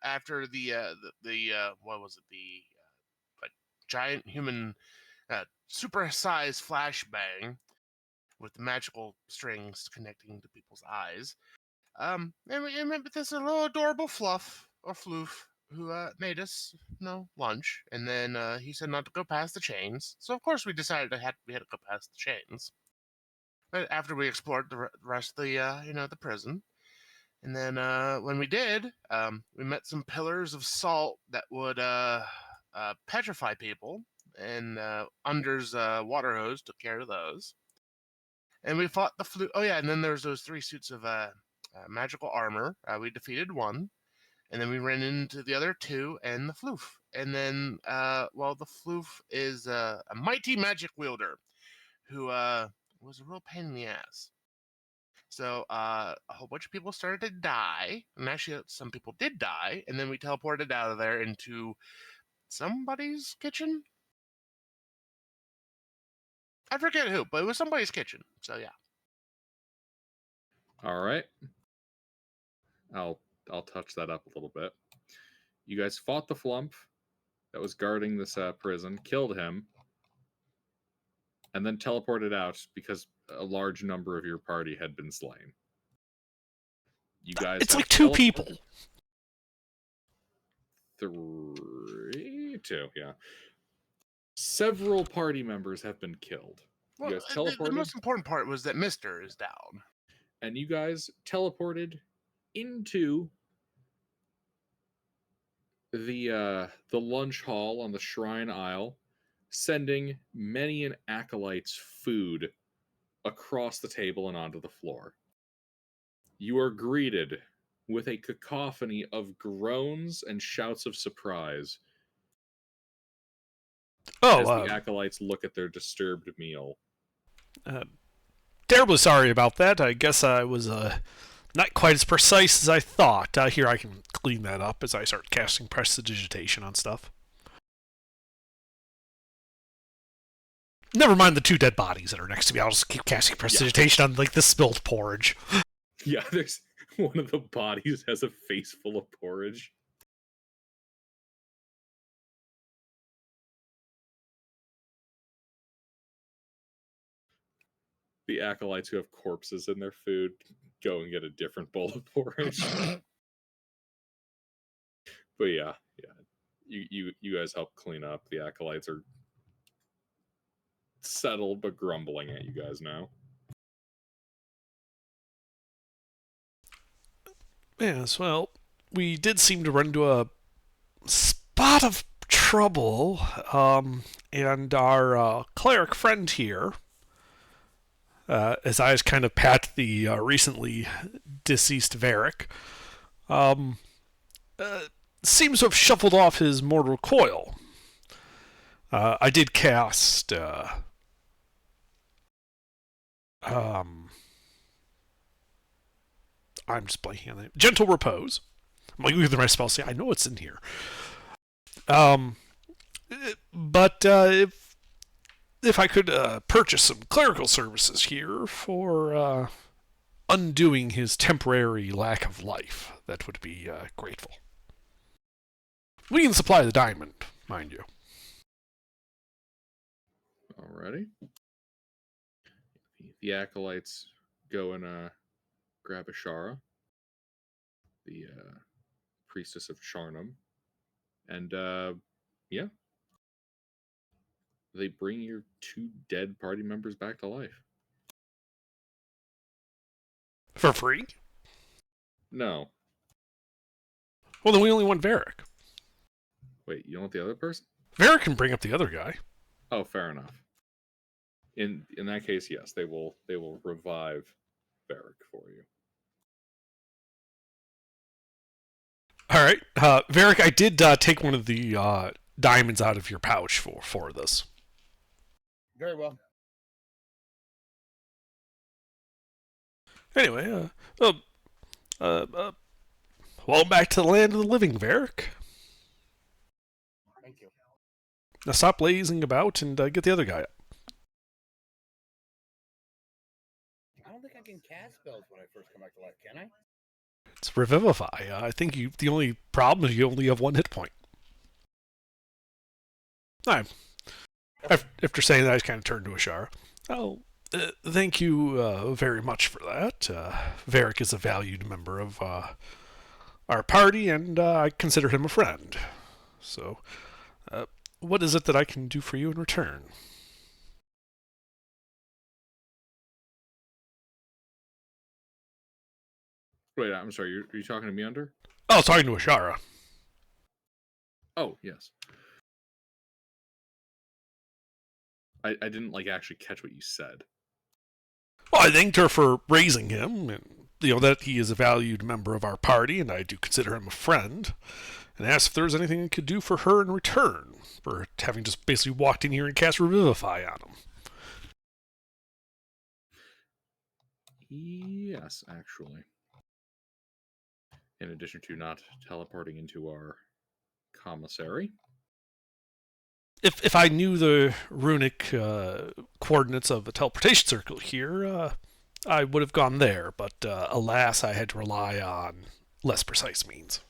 after the what was it, the like giant human super-sized flashbang with the magical strings connecting to people's eyes. And met this little adorable fluff or floof who made us, lunch, and then he said not to go past the chains. So of course we decided we had to go past the chains. But after we explored the rest of the the prison, and then when we did, we met some pillars of salt that would petrify people, and Under's water hose took care of those. And we fought the flu. Oh yeah, and then there's those three suits of magical armor. We defeated one, and then we ran into the other two and the floof. And then, the floof is a mighty magic wielder who was a real pain in the ass. So a whole bunch of people started to die, and actually some people did die, and then we teleported out of there into somebody's kitchen. I forget who, but it was somebody's kitchen. So yeah. All right. I'll touch that up a little bit. You guys fought the flump that was guarding this prison, killed him, and then teleported out because a large number of your party had been slain. You guys It's like two people. Two, yeah. Several party members have been killed. Well, you guys teleported. The most important part was that Mister is down. And you guys teleported into the lunch hall on the Shrine Isle, sending many an acolyte's food across the table and onto the floor. You are greeted with a cacophony of groans and shouts of surprise as the acolytes look at their disturbed meal. Terribly sorry about that. I guess I was not quite as precise as I thought. Here, I can clean that up as I start casting prestidigitation on stuff. Never mind the two dead bodies that are next to me. I'll just keep casting prestidigitation on, like, the spilled porridge. Yeah, there's one of the bodies has a face full of porridge. The acolytes who have corpses in their food go and get a different bowl of porridge. But yeah, you guys help clean up. The acolytes are settled but grumbling at you guys now. Yes, well, we did seem to run into a spot of trouble, and our cleric friend here, as I just kind of pat the recently deceased Varric, seems to have shuffled off his mortal coil. I did cast I'm just blanking on it. Gentle Repose. I'm like, look at my spell. See, I know it's in here. But if I could purchase some clerical services here for undoing his temporary lack of life, that would be grateful. We can supply the diamond, mind you. Alrighty. The acolytes go and grab Ashara, the priestess of Charnum, and they bring your two dead party members back to life. For free? No. Well, then we only want Varric. Wait, you don't want the other person? Varric can bring up the other guy. Oh, fair enough. In that case, yes, they will revive Varric for you. All right, Varric, I did take one of the diamonds out of your pouch for this. Very well. Anyway, welcome back to the land of the living, Varric. Thank you. Now stop lazing about and get the other guy up. I don't think I can cast spells when I first come back to life, can I? It's Revivify. I think the only problem is you only have 1 hit point. Alright. After saying that, I just kind of turned to Ashara. Oh, thank you very much for that. Varric is a valued member of our party, and I consider him a friend. So, what is it that I can do for you in return? Wait, I'm sorry. Are you talking to me, Under? Oh, I was talking to Ashara. Oh, yes. I didn't actually catch what you said. Well, I thanked her for raising him, and that he is a valued member of our party, and I do consider him a friend, and asked if there was anything I could do for her in return for having just basically walked in here and cast Revivify on him. Yes, actually. In addition to not teleporting into our commissary. If I knew the runic coordinates of the teleportation circle here, I would have gone there, but alas, I had to rely on less precise means.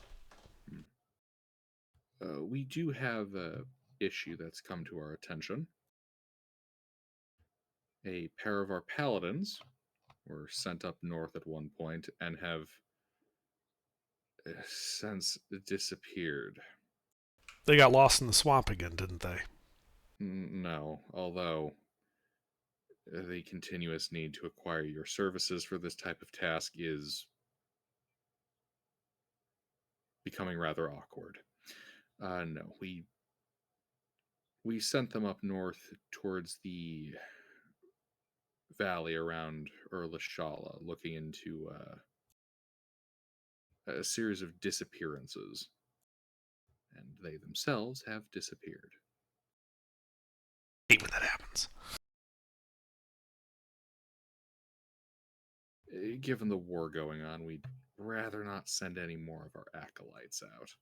We do have an issue that's come to our attention. A pair of our paladins were sent up north at one point and have since disappeared. They got lost in the swamp again, didn't they? No, although the continuous need to acquire your services for this type of task is becoming rather awkward. No, we sent them up north towards the valley around Erlishala, looking into a series of disappearances, and they themselves have disappeared. I hate when that happens. Given the war going on, we'd rather not send any more of our acolytes out.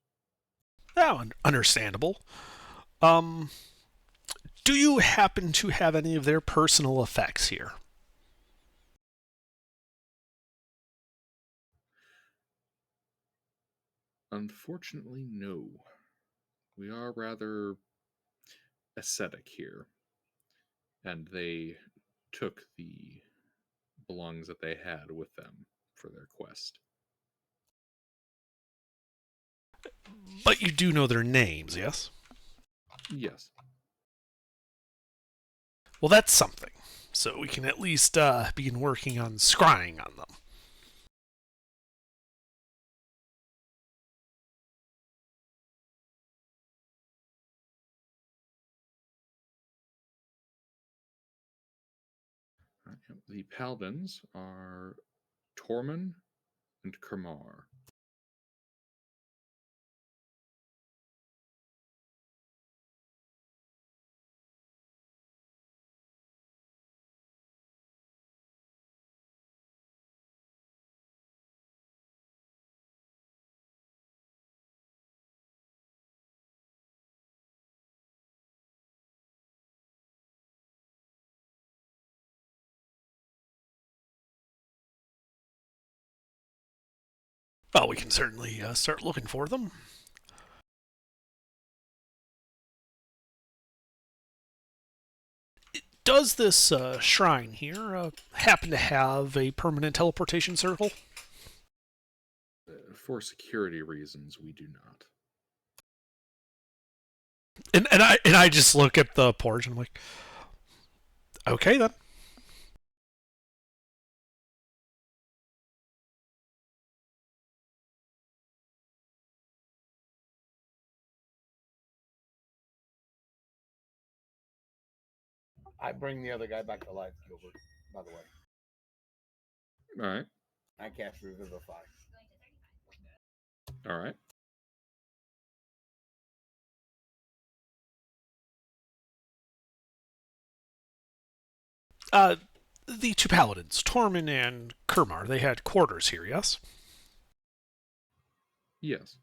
Oh, understandable. Do you happen to have any of their personal effects here? Unfortunately, no. We are rather ascetic here, and they took the belongings that they had with them for their quest. But you do know their names, yes? Yes. Well, that's something. So we can at least begin working on scrying on them. The paladins are Tormund and Kermar. Well, we can certainly start looking for them. Does this shrine here happen to have a permanent teleportation circle? For security reasons, we do not. And I just look at the porch and I'm like, okay then. I bring the other guy back to life, Gilbert, by the way. All right. I cast Revivify. All right. The two paladins, Tormund and Kermar, they had quarters here, yes? Yes.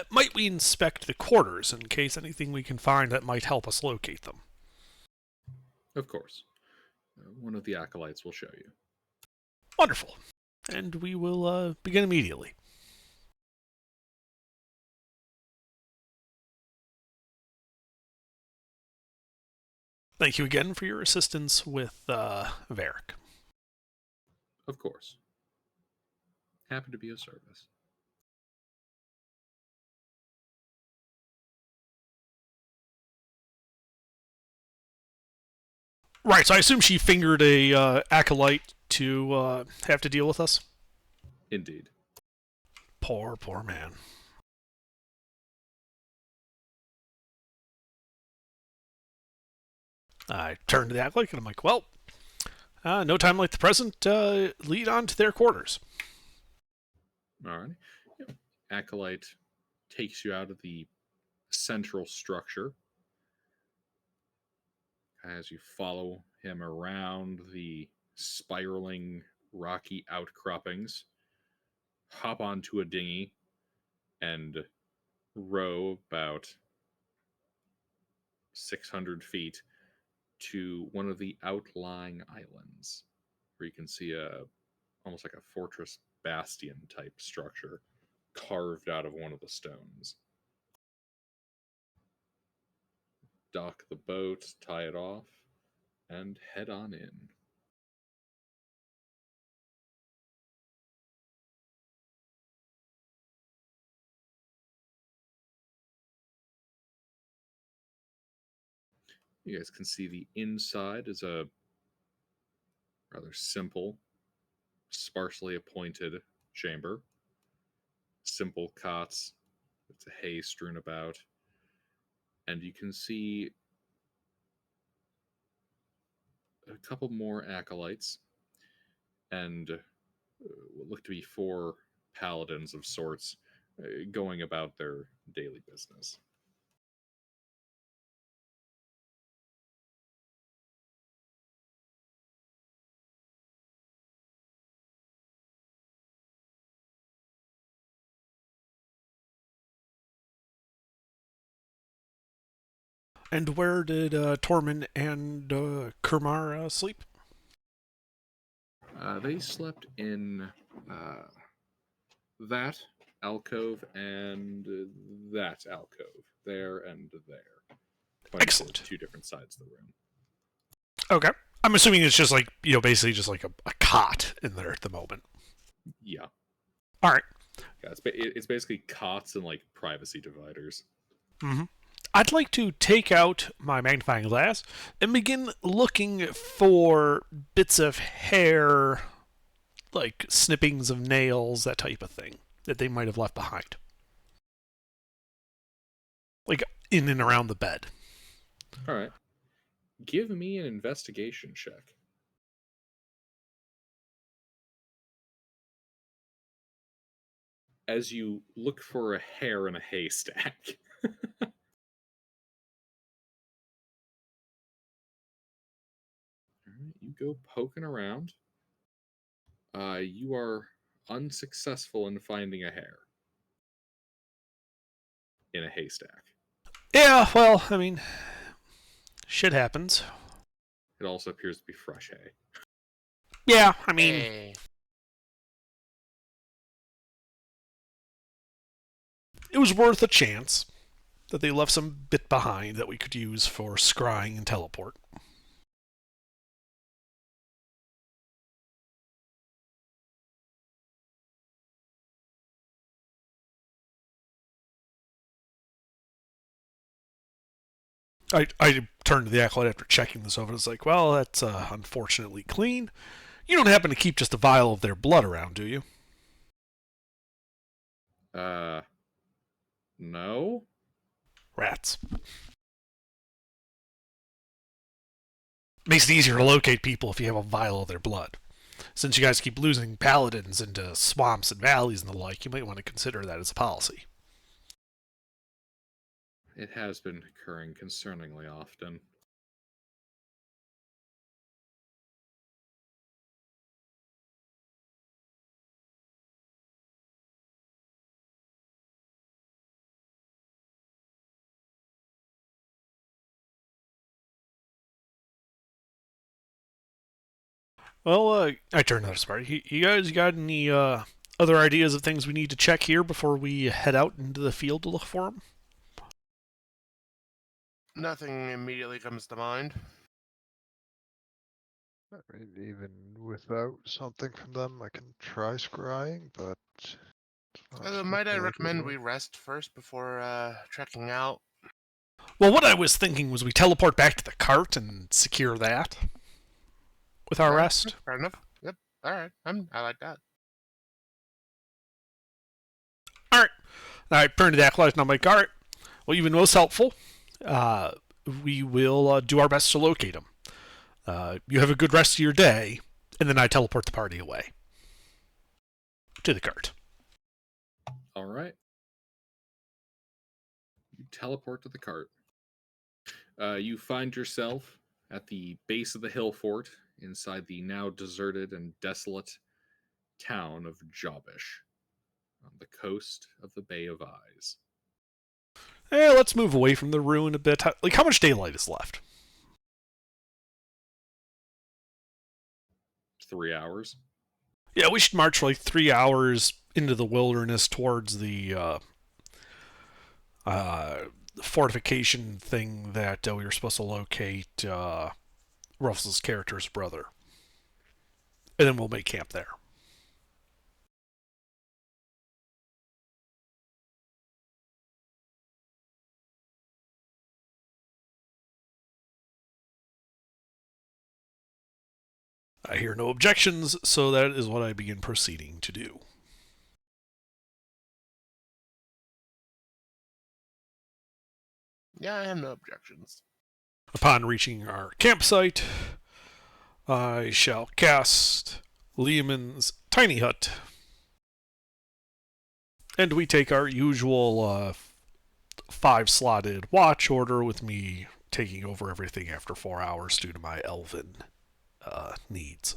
Might we inspect the quarters in case anything we can find that might help us locate them? Of course. One of the acolytes will show you. Wonderful. And we will begin immediately. Thank you again for your assistance with Varric. Of course. Happy to be of service. Right, so I assume she fingered a acolyte to have to deal with us? Indeed. Poor, poor man. I turned to the acolyte and I'm like, well, no time like the present. Lead on to their quarters. All right. Yep. Acolyte takes you out of the central structure as you follow him around the spiraling rocky outcroppings, hop onto a dinghy, and row about 600 feet to one of the outlying islands, where you can see almost like a fortress bastion type structure carved out of one of the stones. Dock the boat, tie it off, and head on in. You guys can see the inside is a rather simple, sparsely appointed chamber. Simple cots with the hay strewn about. And you can see a couple more acolytes and what look to be 4 paladins of sorts going about their daily business. And where did Tormund and Kurmar sleep? They slept in that alcove and that alcove, there and there. Excellent. 2 different sides of the room. Okay. I'm assuming it's just like, basically just like a cot in there at the moment. Yeah. All right. Yeah, it's basically cots and like privacy dividers. Mm-hmm. I'd like to take out my magnifying glass and begin looking for bits of hair, like snippings of nails, that type of thing, that they might have left behind. Like in and around the bed. All right. Give me an investigation check. As you look for a hair in a haystack. Alright, you go poking around. You are unsuccessful in finding a hair in a haystack. Yeah, well, I mean, shit happens. It also appears to be fresh hay. Yeah, I mean, Hey. it was worth a chance that they left some bit behind that we could use for scrying and teleport. I turned to the acolyte after checking this over. It's like, well, that's unfortunately clean. You don't happen to keep just a vial of their blood around, do you? No? Rats. Makes it easier to locate people if you have a vial of their blood. Since you guys keep losing paladins into swamps and valleys and the like, you might want to consider that as a policy. It has been occurring concerningly often. Well, I turned to this party. You guys got any other ideas of things we need to check here before we head out into the field to look for them? Nothing immediately comes to mind. I mean, even without something from them, I can try scrying, but it's not Might I looking like recommend it'll. we rest first before trekking out? Well, what I was thinking was we teleport back to the cart and secure that with our All right, rest. fair enough. Yep. All right. I like that. All right. I turn to the acolyte and I'm like, all right. Well, you've been most helpful. Uh, we will do our best to locate him. You have a good rest of your day, and then I teleport the party away to the cart. All right. You teleport to the cart. You find yourself at the base of the hill fort inside the now deserted and desolate town of Jobbish on the coast of the Bay of Eyes. Hey, let's move away from the ruin a bit. Like, how much daylight is left? 3 hours. Yeah, we should march like 3 hours into the wilderness towards the fortification thing that we were supposed to locate Ruffles' character's brother. And then we'll make camp there. I hear no objections, so that is what I begin proceeding to do. Yeah, I have no objections. Upon reaching our campsite, I shall cast Lehman's Tiny Hut. And we take our usual 5-slotted watch order, with me taking over everything after 4 hours due to my elven needs.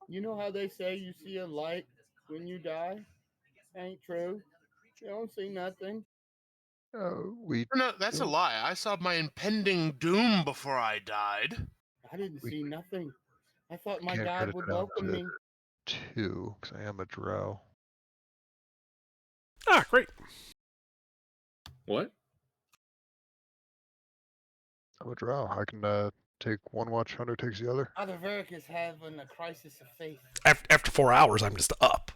You know how they say you see a light when you die? Ain't true. You don't see nothing. We No, that's a lie. I saw my impending doom before I died. I didn't We- see nothing. I thought my can't cut God it would down welcome to me. 2 because I am a drow. Ah, great. What? I'm a drow. I can take one watch, Hunter takes the other. Other Varric is having a crisis of faith. After 4 hours, I'm just up.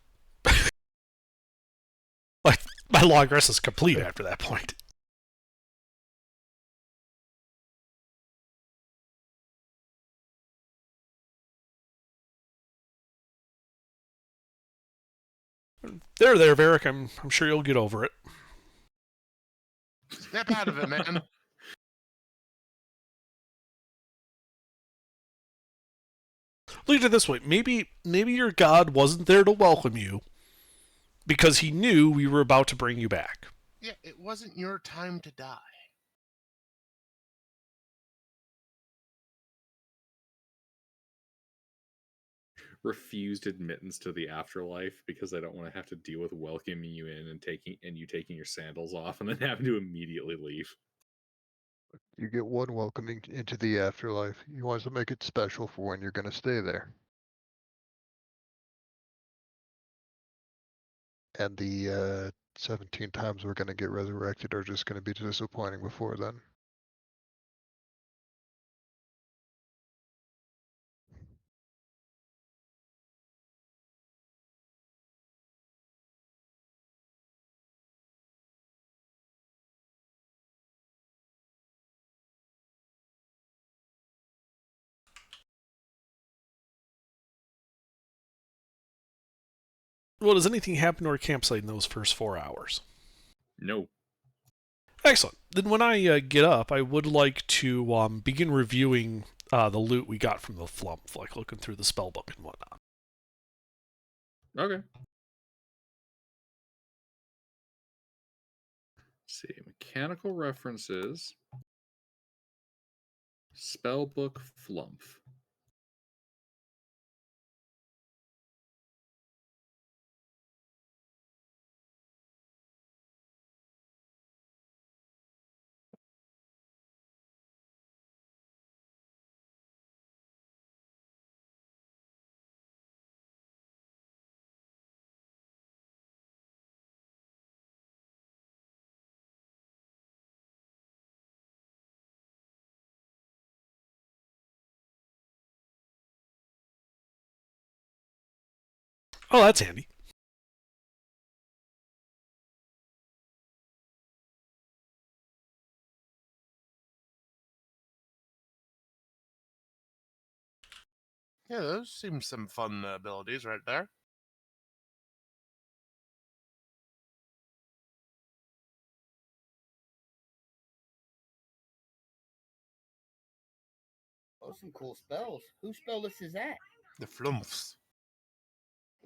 Like, my long rest is complete after that point. There, Varric. I'm sure you'll get over it. Snap out of it, man. Look at it this way. Maybe your god wasn't there to welcome you because he knew we were about to bring you back. Yeah, it wasn't your time to die. Refused admittance to the afterlife because I don't want to have to deal with welcoming you in and you taking your sandals off and then having to immediately leave. You get one welcoming into the afterlife. You want to make it special for when you're going to stay there. And the 17 times we're going to get resurrected are just going to be disappointing before then. Well, does anything happen to our campsite in those first 4 hours? No. Excellent. Then when I get up, I would like to begin reviewing the loot we got from the flump, like looking through the spellbook and whatnot. Okay. Let's see. Mechanical references. Spellbook flump. Oh, that's handy. Yeah, those seem some fun abilities right there. Oh, some cool spells. Whose spell list is that? The flumphs.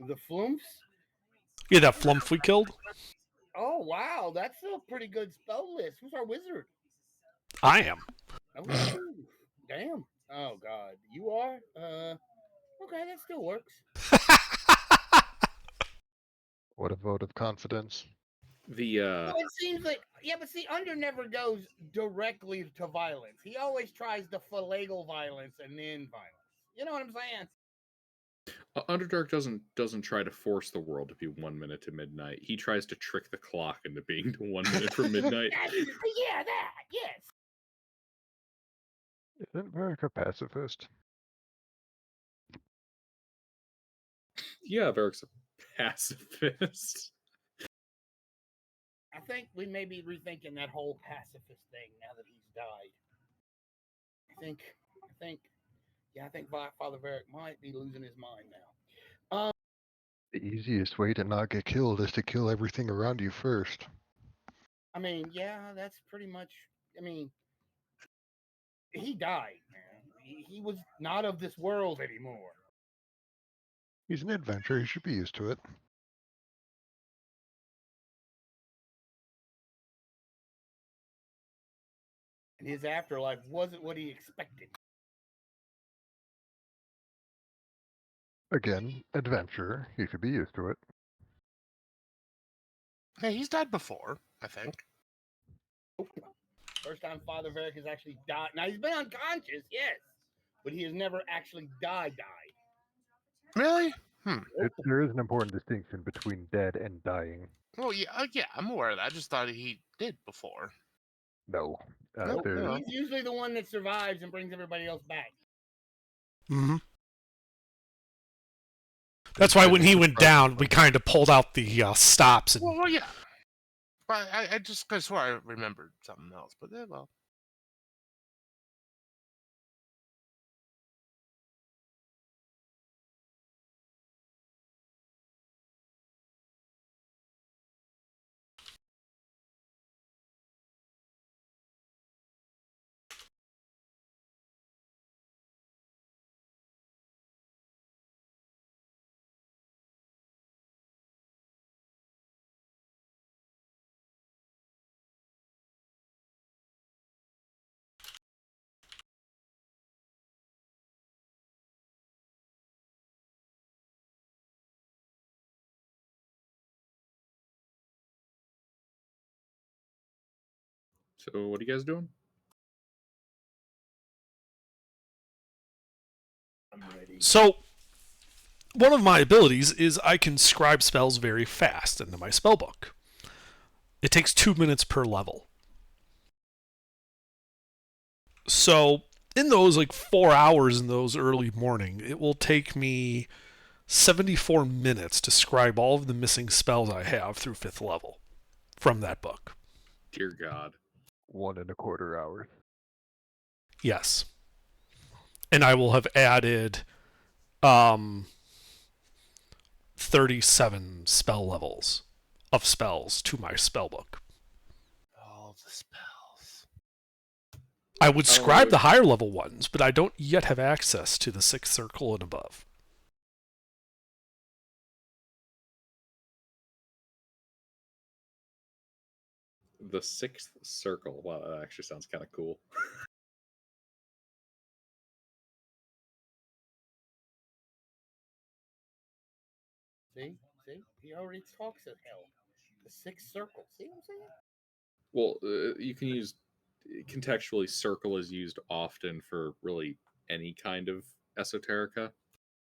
The Flumps? Yeah, that flump we killed. Oh, wow. That's a pretty good spell list. Who's our wizard? I am. Oh, damn. Oh, God. You are? Okay, that still works. What a vote of confidence. Well, it seems like, yeah, but see, Under never goes directly to violence. He always tries to finagle violence and then violence. You know what I'm saying? Underdark doesn't try to force the world to be 1 minute to midnight. He tries to trick the clock into being to 1 minute from midnight. Yeah, that, yes. Isn't Varric a pacifist? Yeah, Varric's a pacifist. I think we may be rethinking that whole pacifist thing now that he's died. I think Father Varric might be losing his mind now. The easiest way to not get killed is to kill everything around you first. I mean, yeah, that's pretty much. I mean, he died, man. He was not of this world anymore. He's an adventurer, he should be used to it. And his afterlife wasn't what he expected. Again, adventurer, he should be used to it. Yeah, he's died before, I think. First time Father Varric has actually died. Now, he's been unconscious, yes, but he has never actually died. Really? There is an important distinction between dead and dying. Well, yeah, I'm aware of that. I just thought he did before. No. Nope, no. He's usually the one that survives and brings everybody else back. Mm-hmm. That's why when he went down, we kind of pulled out the stops. And Well, yeah. But I just could have swore I remembered something else. But well. So what are you guys doing? I'm ready. so, one of my abilities is I can scribe spells very fast into my spellbook. It takes 2 minutes per level. So, in those 4 hours in those early morning, it will take me 74 minutes to scribe all of the missing spells I have through 5th level from that book. Dear God. 1.25 hours. Yes. And I will have added 37 spell levels of spells to my spellbook. All the spells. I would scribe the higher level ones, but I don't yet have access to the 6th circle and above. The 6th circle. Wow, that actually sounds kind of cool. See, he already talks of hell. The 6th circle. See what I'm saying? Well, you can use contextually. Circle is used often for really any kind of esoterica.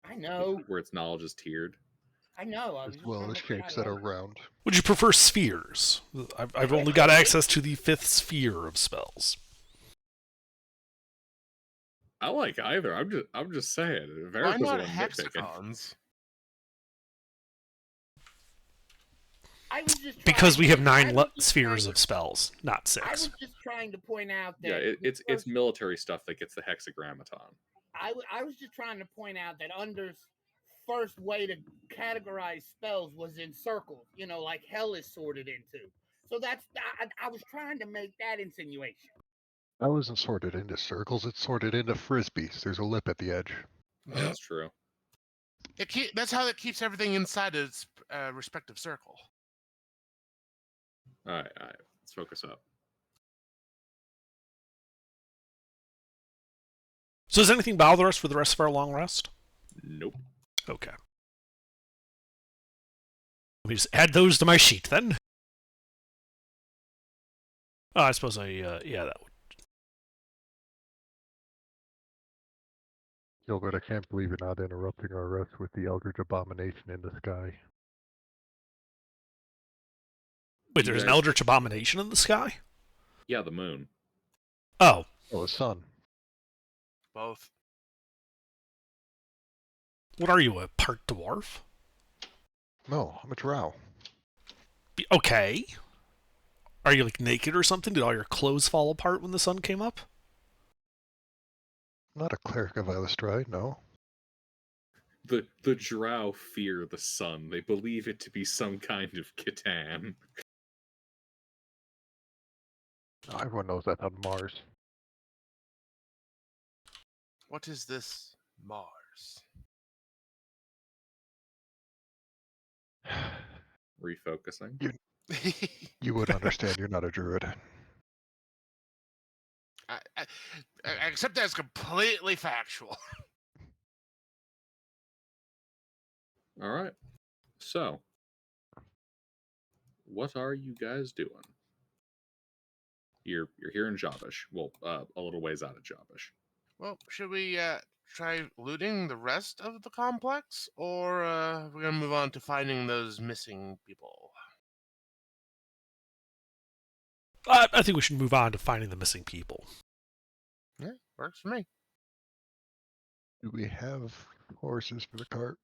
I know. Where its knowledge is tiered. I know. As well as shapes that are round. Would you prefer spheres? I've only got access to the 5th sphere of spells. I like either. I'm just saying. Why not hexagons? I was just Because we have 9 I was just spheres trying- of spells, not I 6. was just trying to point out that Yeah, it's first- military stuff that gets the hexagrammaton. I was just trying to point out that Under's first way to categorize spells was in circles, like hell is sorted into. So I was trying to make that insinuation. I wasn't sorted into circles, it's sorted into frisbees. There's a lip at the edge. That's true. That's how it keeps everything inside its respective circle. All right, let's focus up. So does anything bother us for the rest of our long rest? Nope. Okay. Let me just add those to my sheet then. Oh, I suppose yeah, that would. Gilbert, I can't believe you're not interrupting our rest with the Eldritch Abomination in the sky. Wait, You there's an guys- Eldritch Abomination in the sky? Yeah, the moon. Oh. Oh, the sun. Both. What are you, a part dwarf? No, I'm a drow. Okay. Are you, like, naked or something? Did all your clothes fall apart when the sun came up? Not a cleric of Elestride, no. The drow fear the sun. They believe it to be some kind of Catan. Oh, everyone knows that's on Mars. What is this Mars? Refocusing. You would understand, you're not a druid. I accept that as completely factual. All right. So, what are you guys doing? You're here in Javish. Well, a little ways out of Javish. Well, should we try looting the rest of the complex, or we're gonna move on to finding those missing people? I think we should move on to finding the missing people. Yeah, works for me. Do we have horses for the cart?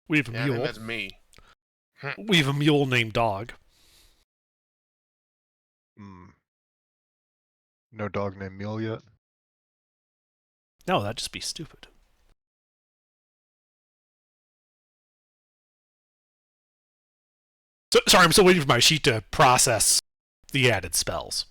We have a Yeah, I think mule. that's me. We have a mule named Dog. Hmm. No dog named Mule yet? No, that'd just be stupid. So, sorry, I'm still waiting for my sheet to process the added spells.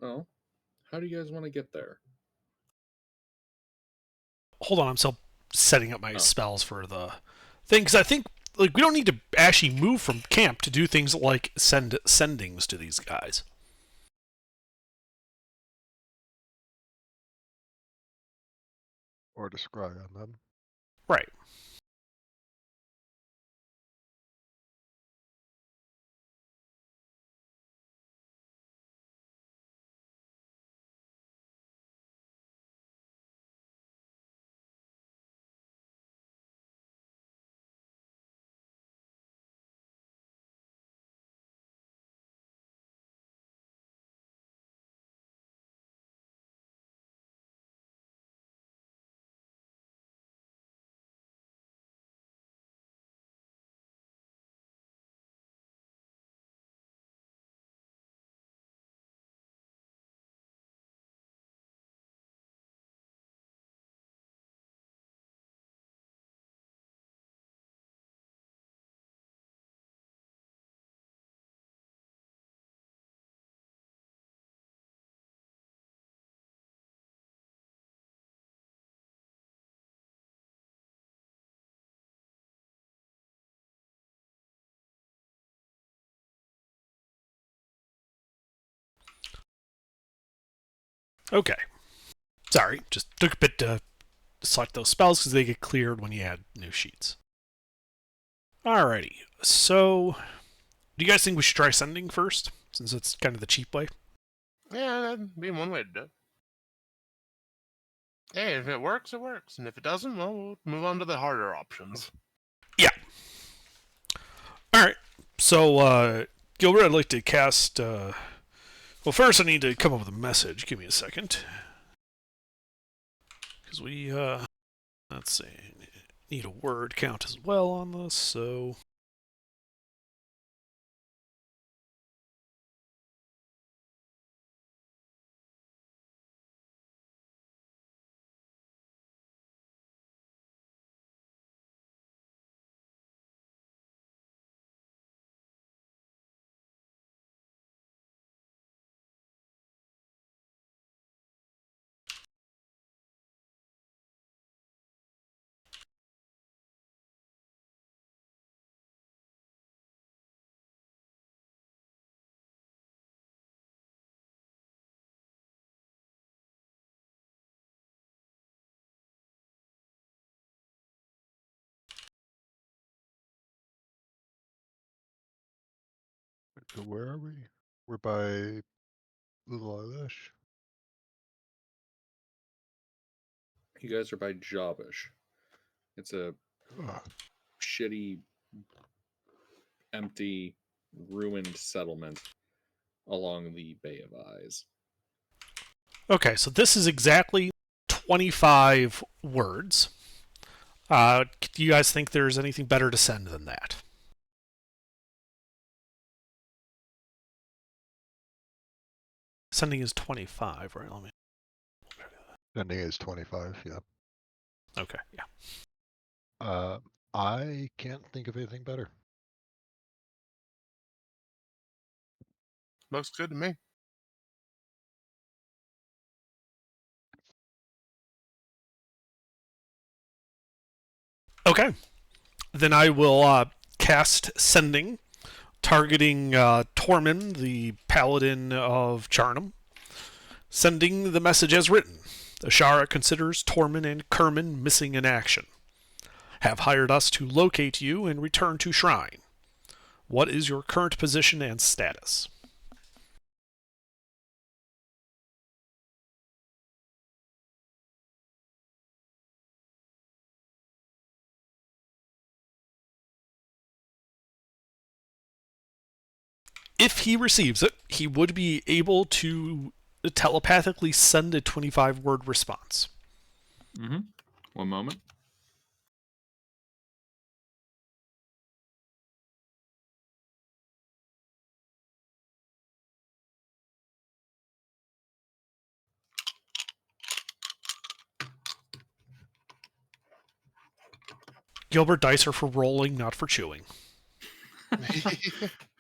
Well, how do you guys want to get there? Hold on, I'm still setting up my Oh. spells for the thing, because I think we don't need to actually move from camp to do things like send sendings to these guys. Or to scry on them? Right. Okay. Sorry, just took a bit to select those spells because they get cleared when you add new sheets. Alrighty, so do you guys think we should try sending first, since it's kind of the cheap way? Yeah, that'd be one way to do it. Hey, if it works, it works. And if it doesn't, well, we'll move on to the harder options. Yeah. Alright, so, Gilbert, I'd like to cast, well, first I need to come up with a message. Give me a second. Because we, let's see, need a word count as well on this, so... So where are we? We're by Little Eyelash. You guys are by Jobbish. It's a shitty, empty, ruined settlement along the Bay of Eyes. Okay, so this is exactly 25 words. Do you guys think there's anything better to send than that? Sending is 25, right? Let me... Sending is 25, yeah. Okay, yeah. I can't think of anything better. Looks good to me. Okay. Then I will cast Sending, targeting Tormund, the Paladin of Charnham. Sending the message as written. Ashara considers Tormund and Kerman missing in action. Have hired us to locate you and return to Shrine. What is your current position and status? If he receives it, he would be able to telepathically send a 25-word response. Mm-hmm. One moment. Gilbert dice are for rolling, not for chewing.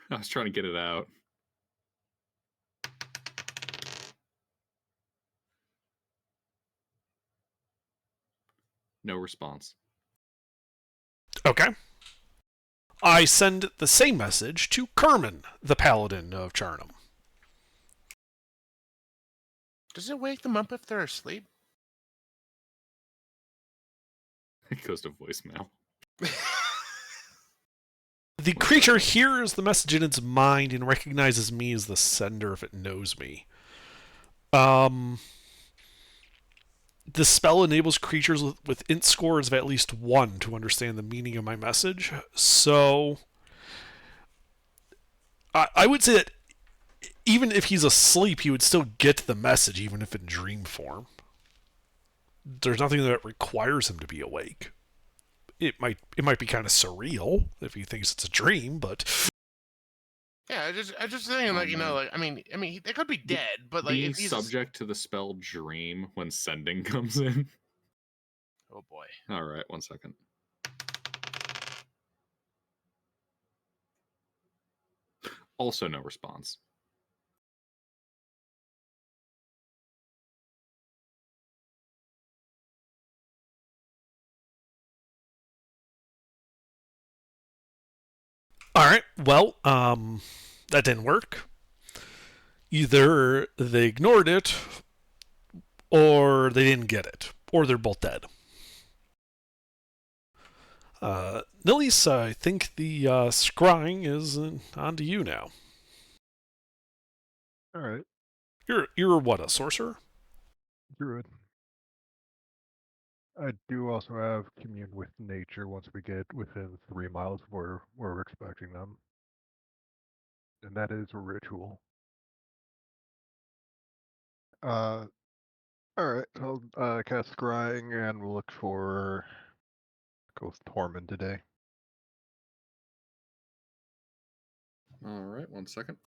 I was trying to get it out. No response. Okay. I send the same message to Kerman, the Paladin of Charnham. Does it wake them up if they're asleep? It goes to voicemail. The creature hears the message in its mind and recognizes me as the sender if it knows me. The spell enables creatures with int scores of at least 1 to understand the meaning of my message. So I would say that even if he's asleep, he would still get the message, even if in dream form. There's nothing that requires him to be awake. It might be kind of surreal if he thinks it's a dream, but Yeah, I just thinking, like, you know, like, I mean, they could be dead, but like, Being if he's subject to the spell dream when sending comes in. oh boy, All right, 1 second. Also, no response. all right. Well, that didn't work. Either they ignored it, or they didn't get it, or they're both dead. Nilise, I think the scrying is on to you now. All right, You're what, a sorcerer? druid. I do also have commune with nature once we get within 3 miles of where we're expecting them, and that is a ritual. All right, I'll cast scrying and we'll look for Ghost Torment today. All right, 1 second.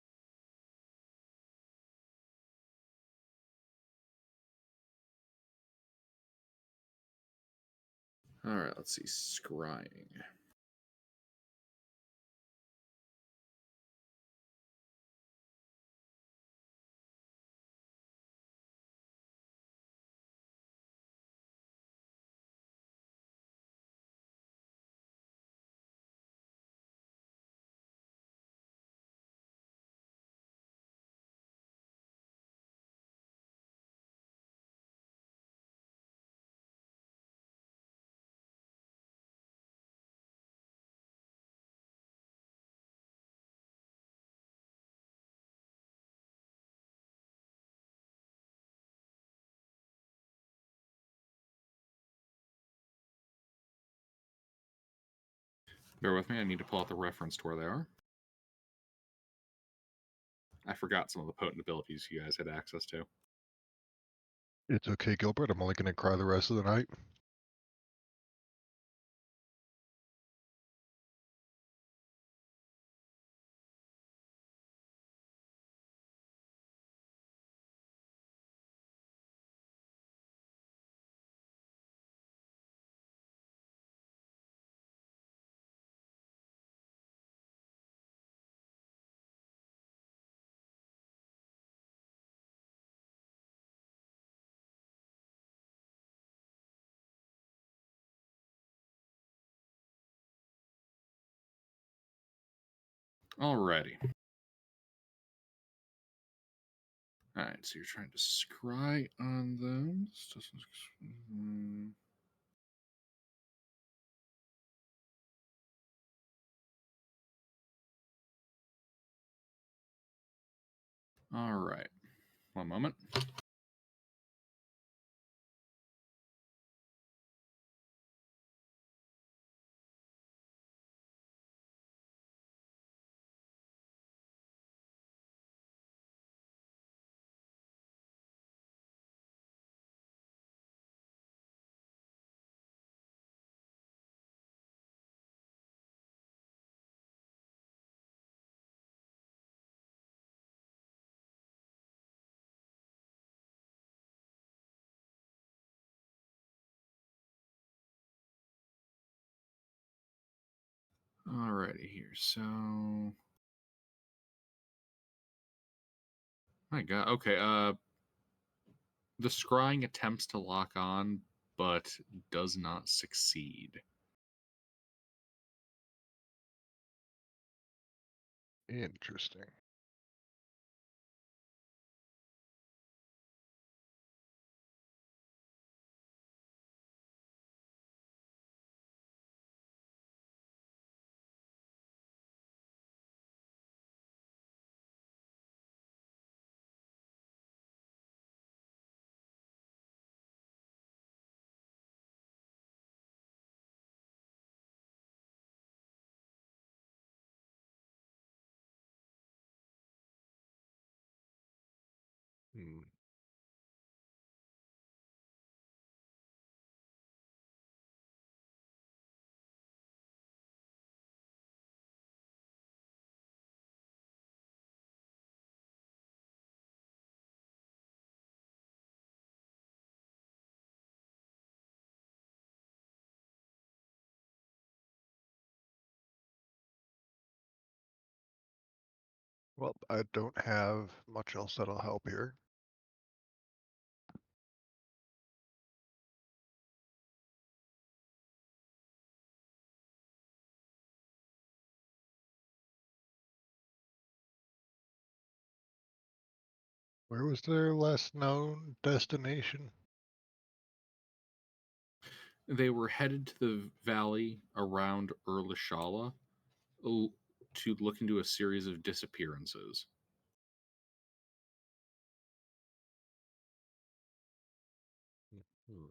All right, let's see. Scrying. Bear with me. I need to pull out the reference to where they are. I forgot some of the potent abilities you guys had access to. It's okay, Gilbert. I'm only going to cry the rest of the night. Alrighty. Alright, so you're trying to scry on them. Alright. 1 moment. Alrighty here. So my god. Okay, the scrying attempts to lock on, but does not succeed. Interesting. Hmm. Well, I don't have much else that'll help here. Where was their last known destination? They were headed to the valley around Erlishala to look into a series of disappearances. Hmm.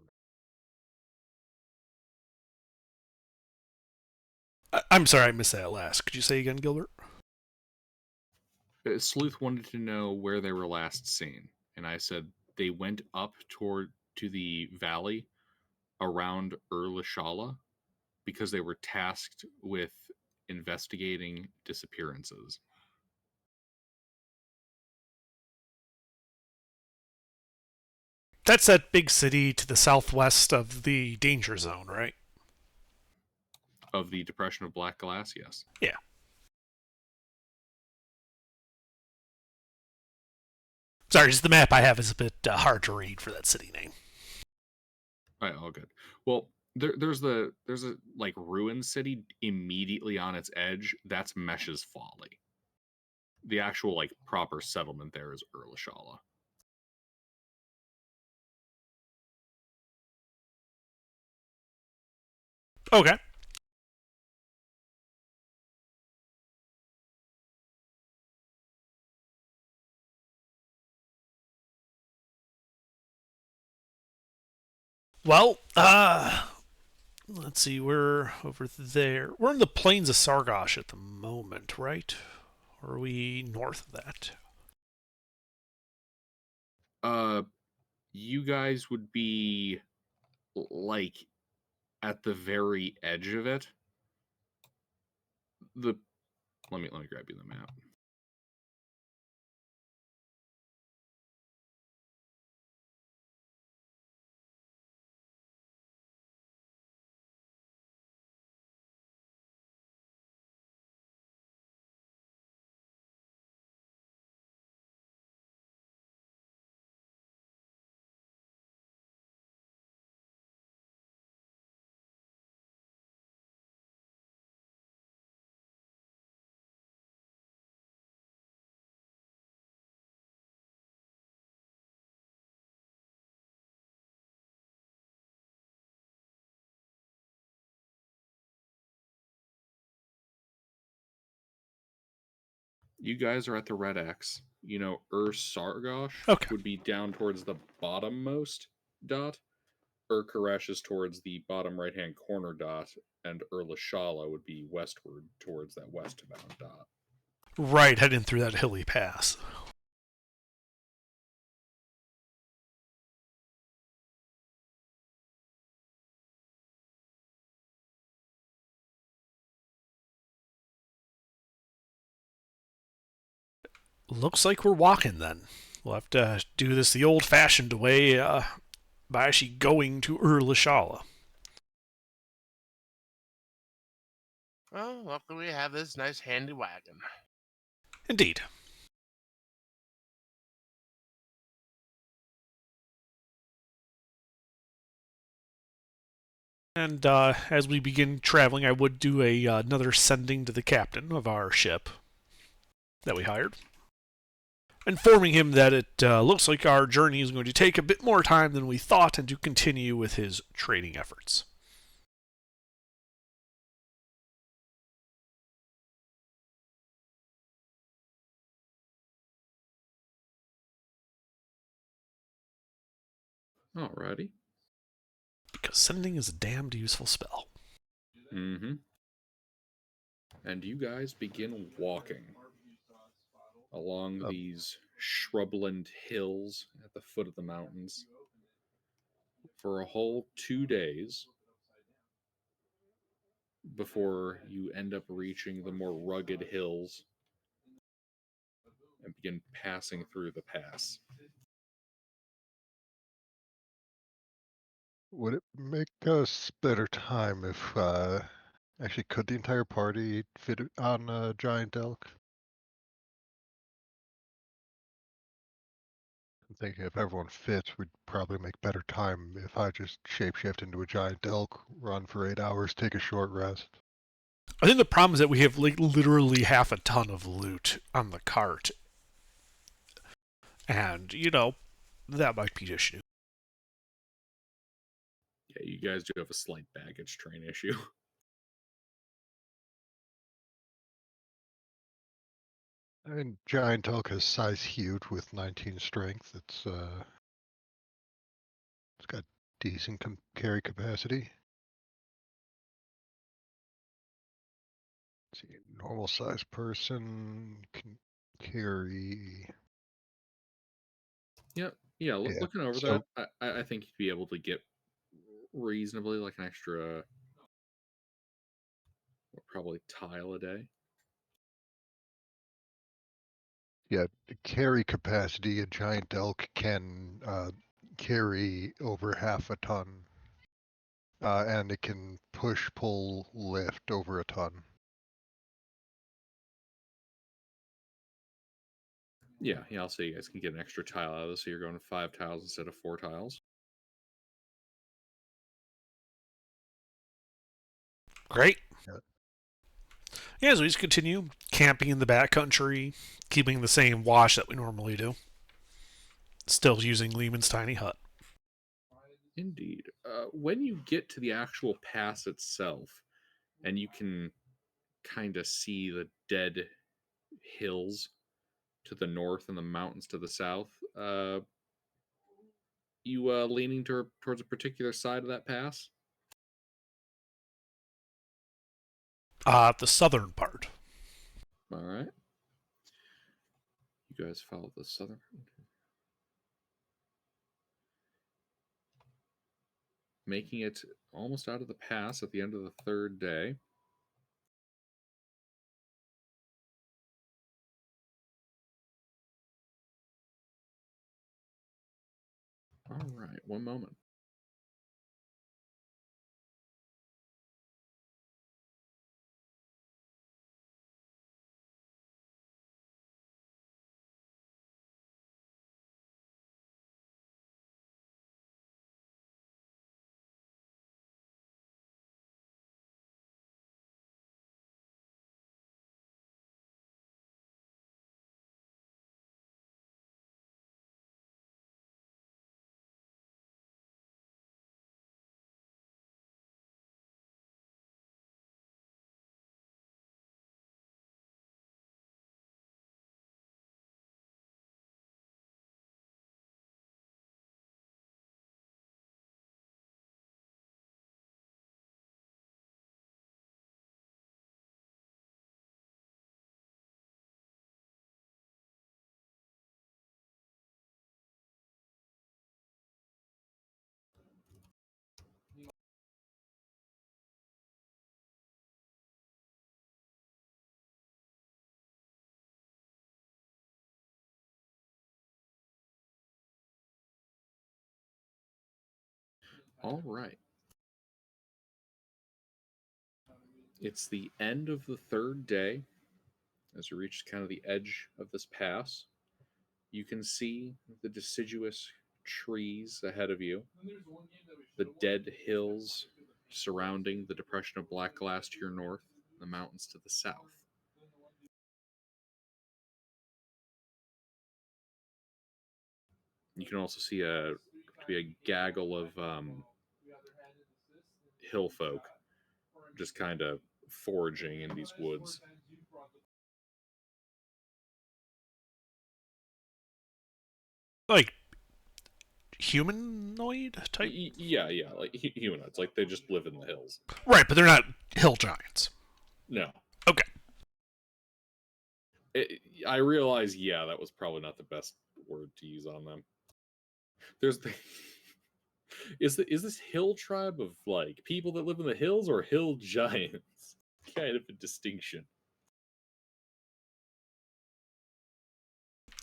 I'm sorry, I missed that last. Could you say again, Gilbert? Sleuth wanted to know where they were last seen, and I said they went up toward to the valley around Erlishala because they were tasked with investigating disappearances. That's that big city to the southwest of the danger zone, right? Of the Depression of Black Glass, yes. Yeah. Sorry, just the map I have is a bit hard to read for that city name. All right, all good. Well, there's a like ruin city immediately on its edge. That's Mesh's Folly. The actual like proper settlement there is Erlishala. Okay. Well, let's see, we're over there. We're in the plains of Sargosh at the moment, right? Or are we north of that? You guys would be like at the very edge of it. The let me grab you the map. You guys are at the red X. You know, Sargosh Okay. would be down towards the bottommost dot. Koresh is towards the bottom right hand corner dot, and Erlishala would be westward towards that westbound dot. Right, heading through that hilly pass. Looks like we're walking then. We'll have to do this the old-fashioned way by actually going to Erlishala. Well, luckily we have this nice handy wagon. Indeed. And as we begin traveling, I would do another sending to the captain of our ship that we hired, informing him that it looks like our journey is going to take a bit more time than we thought and to continue with his trading efforts. Alrighty. Because sending is a damned useful spell. Mm-hmm. And you guys begin walking along these shrubland hills at the foot of the mountains for a whole 2 days before you end up reaching the more rugged hills and begin passing through the pass. Would it make us better time if actually could the entire party fit on a giant elk? I'm thinking if everyone fits, we'd probably make better time if I just shapeshift into a giant elk, run for 8 hours, take a short rest. I think the problem is that we have like literally half a ton of loot on the cart. And, that might be an issue. Yeah, you guys do have a slight baggage train issue. I mean, giant elk has size huge with 19 strength. It's got decent carry capacity. Let's see, normal size person can carry. Yeah, Yeah, looking over so that, I think you'd be able to get reasonably like an extra, probably tile a day. yeah, the carry capacity, a giant elk can carry over half a ton, and it can push, pull, lift over a ton. Yeah, I'll say you guys can get an extra tile out of this, so you're going to 5 tiles instead of 4 tiles. Great. Yeah. Yeah, so we just continue camping in the backcountry, keeping the same wash that we normally do. Still using Lehman's tiny hut. Indeed. When you get to the actual pass itself, and you can kind of see the dead hills to the north and the mountains to the south, you leaning towards a particular side of that pass? The southern part. All right. You guys follow the southern. Making it almost out of the pass at the end of the 3rd day. All right, one moment. All right. It's the end of the 3rd day. As you reach kind of the edge of this pass, you can see the deciduous trees ahead of you, the dead hills surrounding the depression of black glass to your north, the mountains to the south. You can also see a gaggle of hill folk just kind of foraging in these woods. Like humanoid type? Yeah, like humanoids. Like they just live in the hills. Right, but they're not hill giants. No. Okay. I realize, yeah, that was probably not the best word to use on them. There's the is this hill tribe of like people that live in the hills or hill giants? Kind of a distinction.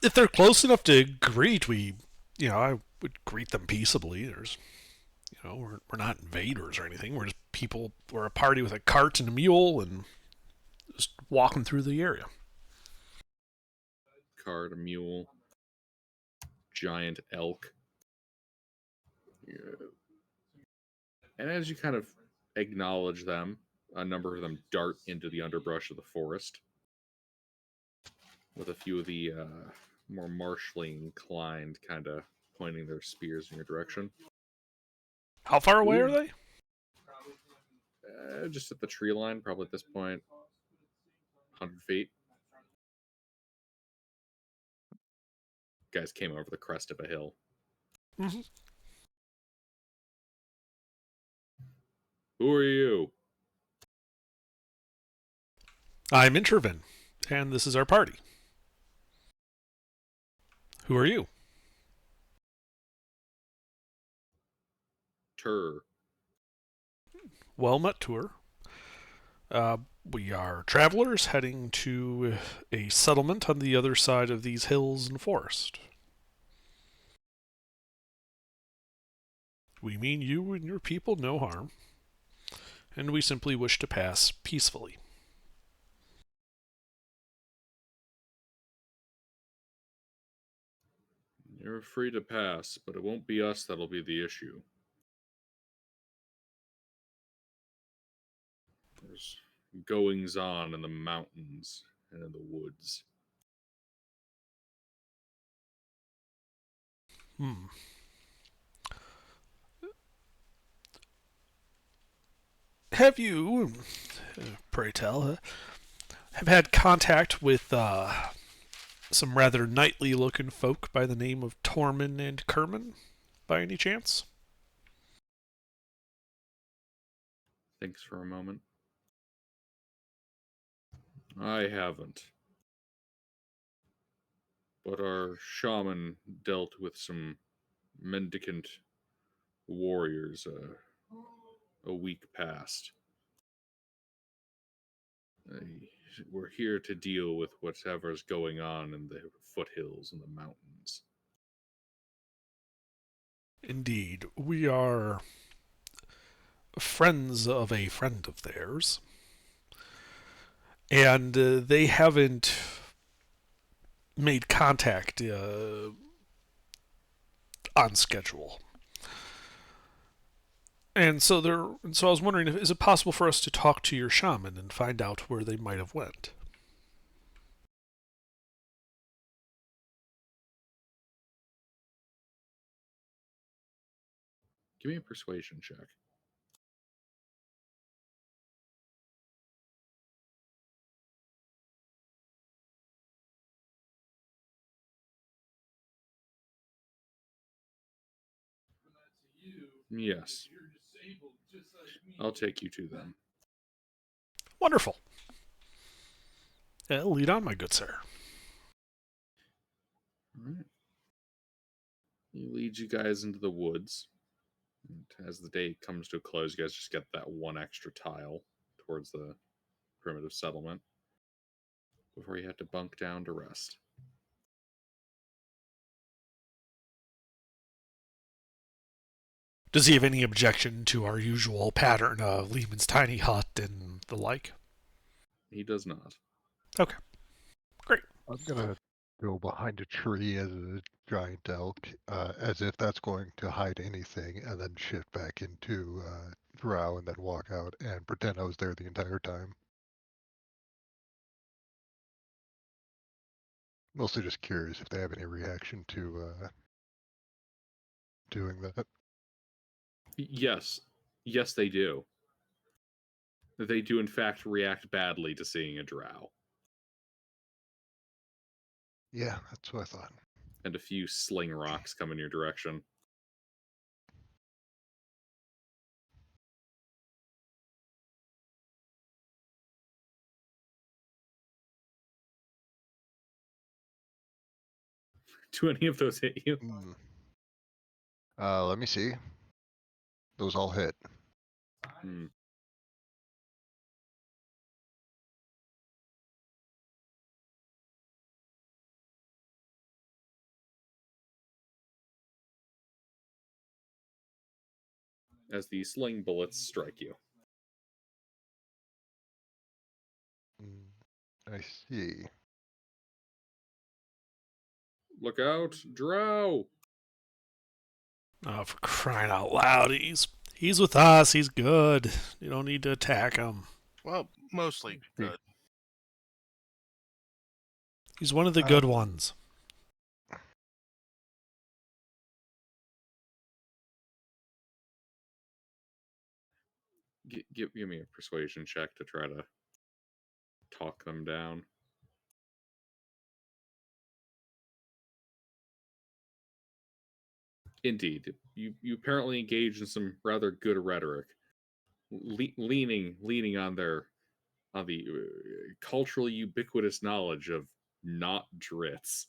If they're close enough to greet, I would greet them peaceably. We're not invaders or anything. We're just people. We're a party with a cart and a mule and just walking through the area. Cart, a mule, giant elk. Yeah. And as you kind of acknowledge them, a number of them dart into the underbrush of the forest, with a few of the more martially inclined kind of pointing their spears in your direction. How far away are they? Just at the tree line, probably at this point, 100 feet. Guys came over the crest of a hill. Mm-hmm. Who are you? I'm Intervin, and this is our party. Who are you? Tur. Well met, Tour. We are travelers heading to a settlement on the other side of these hills and forest. We mean you and your people no harm, and we simply wish to pass peacefully. You're free to pass, but it won't be us that'll be the issue. There's goings on in the mountains and in the woods. Hmm. Have you, pray tell, have had contact with some rather knightly-looking folk by the name of Tormund and Kerman, by any chance? Thinks for a moment. I haven't. But our shaman dealt with some mendicant warriors a week past. We're here to deal with whatever's going on in the foothills and the mountains. Indeed, we are friends of a friend of theirs, and they haven't made contact on schedule. And so I was wondering, is it possible for us to talk to your shaman and find out where they might have went? Give me a persuasion check. Yes. I'll take you to them. Wonderful. Lead on, my good sir. All right. He leads you guys into the woods. And as the day comes to a close, you guys just get that one extra tile towards the primitive settlement before you have to bunk down to rest. Does he have any objection to our usual pattern of Lehman's tiny hut and the like? He does not. Okay. Great. I'm gonna go behind a tree as a giant elk, as if that's going to hide anything, and then shift back into Drow and then walk out and pretend I was there the entire time. Mostly just curious if they have any reaction to doing that. Yes. Yes, they do. They do, in fact, react badly to seeing a drow. Yeah, that's what I thought. And a few sling rocks come in your direction. Do any of those hit you? Let me see. Those all hit. Hmm. As the sling bullets strike you. I see. Look out, drow! Oh, for crying out loud. He's with us. He's good. You don't need to attack him. Well, mostly good. He's one of the good ones. Give me a persuasion check to try to talk them down. Indeed, you apparently engage in some rather good rhetoric, leaning on the culturally ubiquitous knowledge of not drits,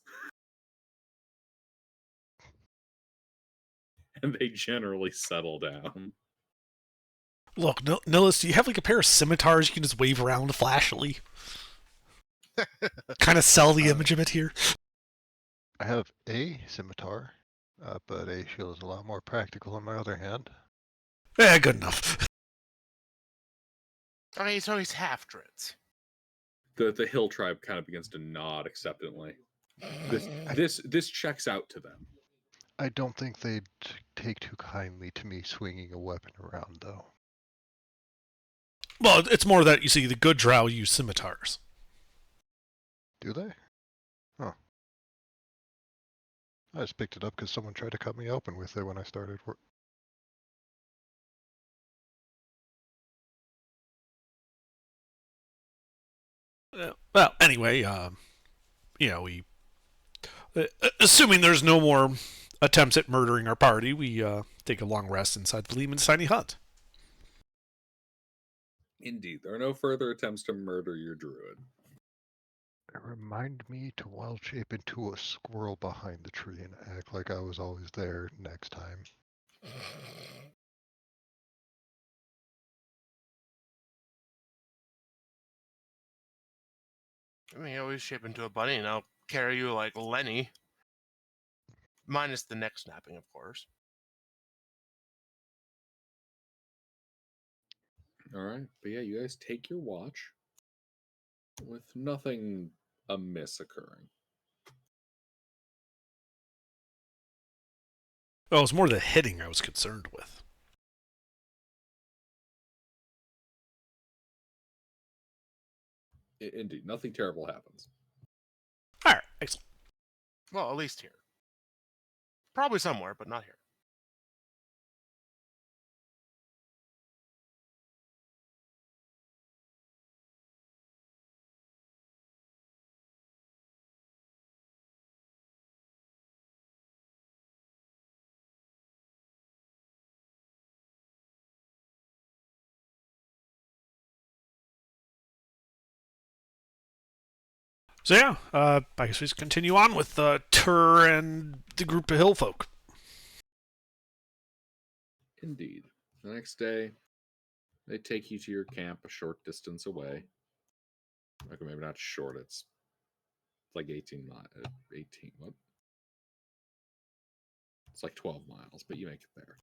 and they generally settle down. Look, Nillis, do you have like a pair of scimitars you can just wave around flashily? Kind of sell the image of it here. I have a scimitar, but a shield is a lot more practical on my other hand. Yeah, good enough. Okay, so he's half drits. The hill tribe kind of begins to nod acceptantly. This checks out to them. I don't think they'd take too kindly to me swinging a weapon around, though. Well, it's more that you see the good drow use scimitars. Do they? Huh. I just picked it up because someone tried to cut me open with it when I started work. Well, anyway, we assuming there's no more attempts at murdering our party, we take a long rest inside the Lehman's tiny hut. Indeed, there are no further attempts to murder your druid. Remind me to wild shape into a squirrel behind the tree and act like I was always there next time. I mean, you always shape into a bunny, and I'll carry you like Lenny. Minus the neck snapping, of course. All right, but yeah, you guys take your watch with nothing amiss occurring. Oh, it was more the hitting I was concerned with. Indeed, nothing terrible happens. All right, excellent. Well, at least here. Probably somewhere, but not here. So yeah, I guess we just continue on with Tur and the group of hill folk. Indeed. The next day, they take you to your camp a short distance away. Okay, maybe not short, it's like 18 miles. 18, what? It's like 12 miles, but you make it there.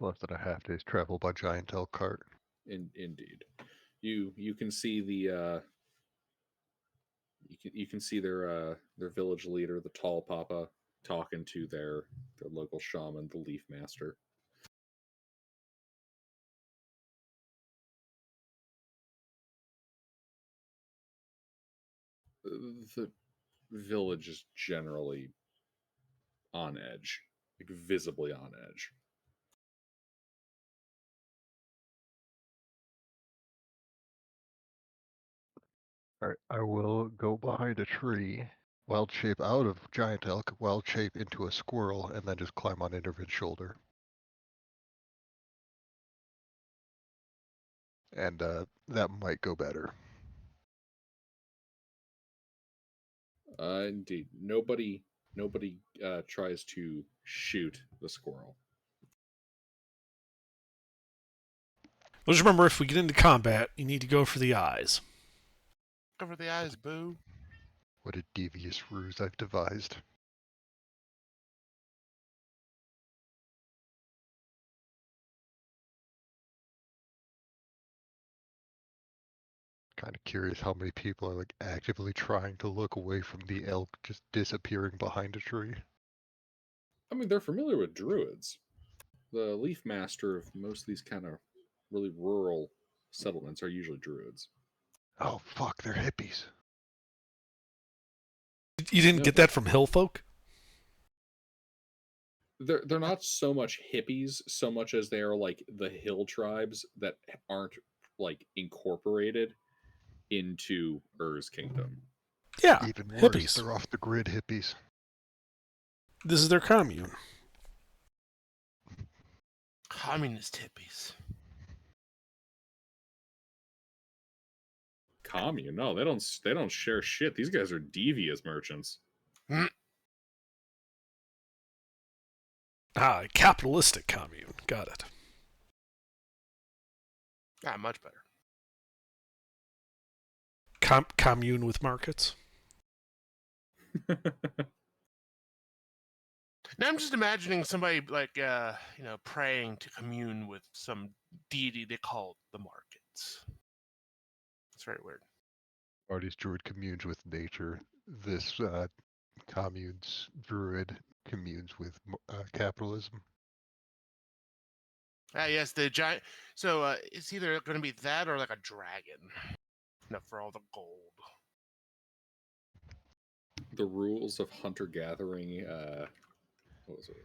Less than a half day's travel by giant elk cart. Indeed. You can see the you can see their village leader, the tall papa, talking to their local shaman, the leaf master. The village is generally on edge, like visibly on edge. Alright, I will go behind a tree, wild shape out of giant elk, wild shape into a squirrel, and then just climb on Intervid's shoulder. And that might go better. Indeed, nobody tries to shoot the squirrel. Well, just remember, if we get into combat, you need to go for the eyes. Cover the eyes, boo. What a devious ruse I've devised. Kind of curious how many people are like actively trying to look away from the elk just disappearing behind a tree. I mean, they're familiar with druids. The leaf master of most of these kind of really rural settlements are usually druids. Oh fuck, they're hippies. You didn't get that from hill folk? they're not so much hippies so much as they are like the hill tribes that aren't like incorporated into Ur's kingdom. Yeah, Even worse, hippies. they're off the grid hippies. This is their commune. Communist hippies. Commune? No, they don't share shit. These guys are devious merchants. Ah, capitalistic commune. Got it. Ah, much better. Commune with markets. Now I'm just imagining somebody like praying to commune with some deity they call the markets. It's very weird. Artie's druid communes with nature. This commune's druid communes with capitalism. Ah, yes, the giant. So it's either going to be that or like a dragon. Enough for all the gold. The rules of hunter gathering. What was it?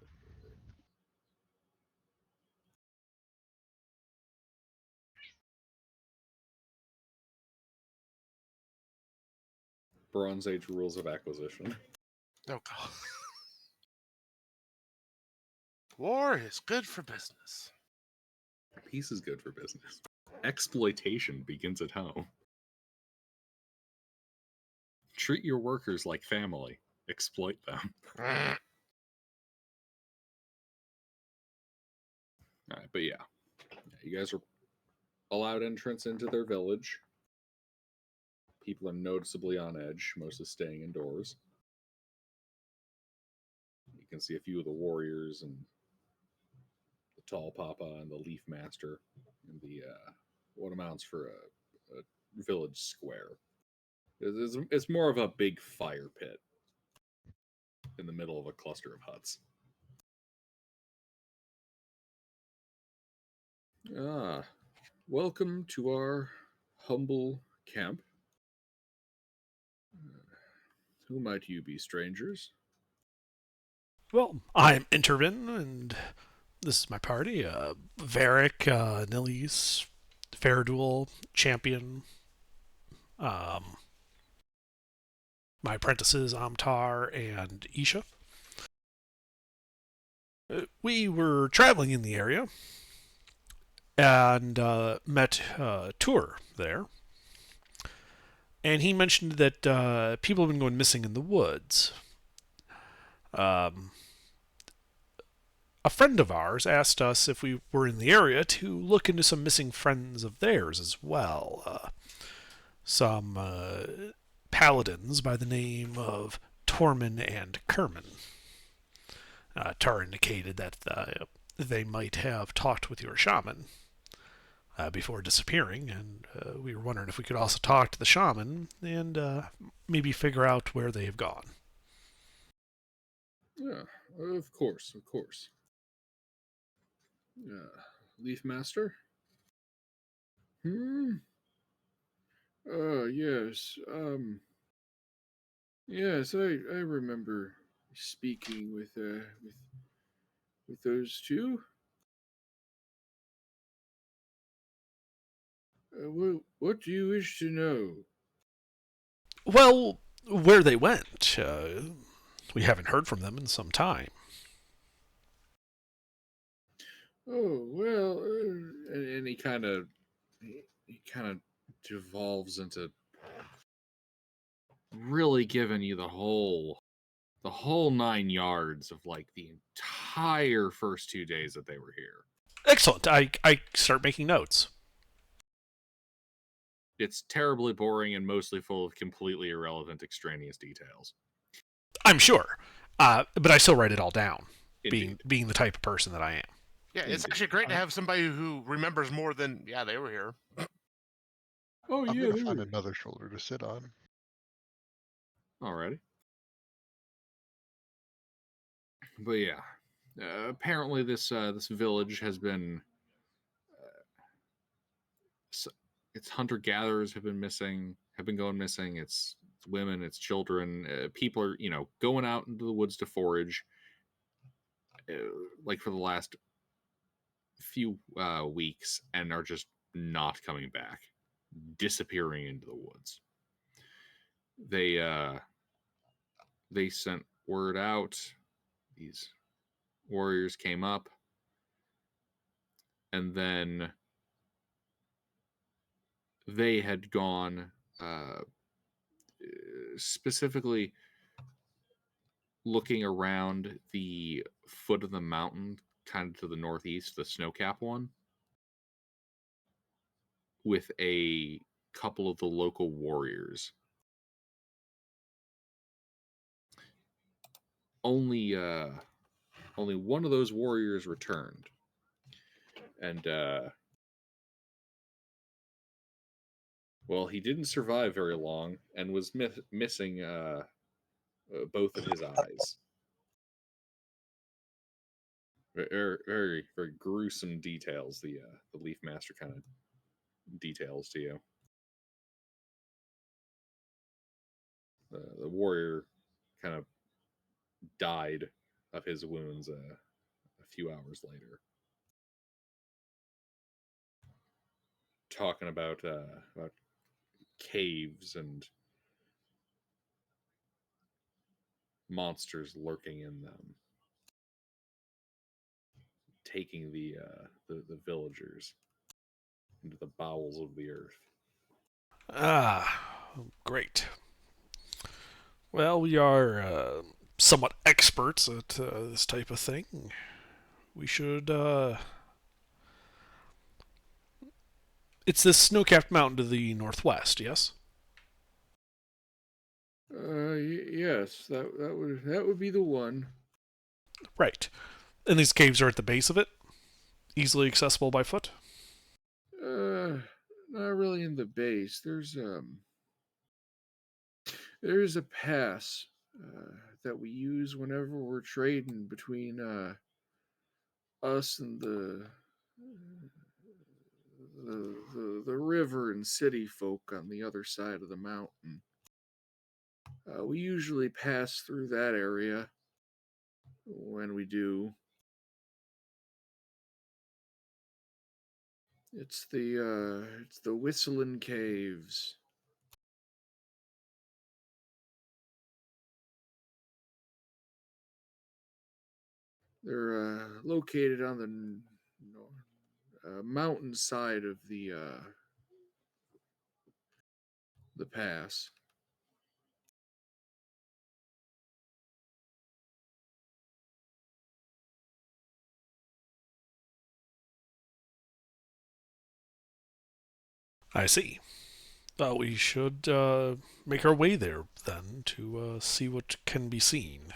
Bronze Age rules of acquisition. Oh god. War is good for business. Peace is good for business. Exploitation begins at home. Treat your workers like family. Exploit them. All right, but yeah, you guys are allowed entrance into their village. People are noticeably on edge, mostly staying indoors. You can see a few of the warriors and the tall papa and the leaf master in the what amounts for a village square. It's more of a big fire pit in the middle of a cluster of huts. Ah, welcome to our humble camp. Who might you be, strangers? Well, I'm Intervin, and this is my party. Varric, Nillies, Fairduel, Champion. My apprentices, Amtar and Isha. We were traveling in the area and met Tour there. And he mentioned that people have been going missing in the woods. A friend of ours asked us if we were in the area to look into some missing friends of theirs as well. Some paladins by the name of Tormin and Kerman. Tar indicated that they might have talked with your shaman before disappearing, and we were wondering if we could also talk to the shaman and maybe figure out where they have gone. Yeah, of course, of course. Leaf Master? Yes. Yes, I remember speaking with those two. What do you wish to know? Well, where they went. We haven't heard from them in some time. Oh well, and he kind of devolves into really giving you the whole 9 yards of like the entire first 2 days that they were here. Excellent. I start making notes. It's terribly boring and mostly full of completely irrelevant extraneous details. I'm sure, but I still write it all down. Indeed. Being the type of person that I am. Yeah, it's actually great to have somebody who remembers more than they were here. Oh I'm yeah, gonna find another shoulder to sit on. Alrighty. But yeah, apparently this village has been its hunter gatherers have been going missing. It's women, it's children. People are going out into the woods to forage, like for the last few weeks, and are just not coming back, disappearing into the woods. They sent word out. These warriors came up, and then they had gone specifically looking around the foot of the mountain, kind of to the northeast, the snow-capped one, with a couple of the local warriors. Only one of those warriors returned, and well, he didn't survive very long and was missing both of his eyes. Very, very gruesome details. The Leaf Master kind of details to you. The warrior kind of died of his wounds a few hours later. Talking about caves and monsters lurking in them, taking the villagers into the bowels of the earth. Ah, great. Well, we are somewhat experts at this type of thing. We should. It's this snow-capped mountain to the northwest, yes? Yes, that would be the one. Right. And these caves are at the base of it? Easily accessible by foot? Not really in the base. There's a pass that we use whenever we're trading between us and the river and city folk on the other side of the mountain. We usually pass through that area when we do. It's the Whistling Caves. They're located on the mountain side of the pass. I see. We should make our way there then to see what can be seen.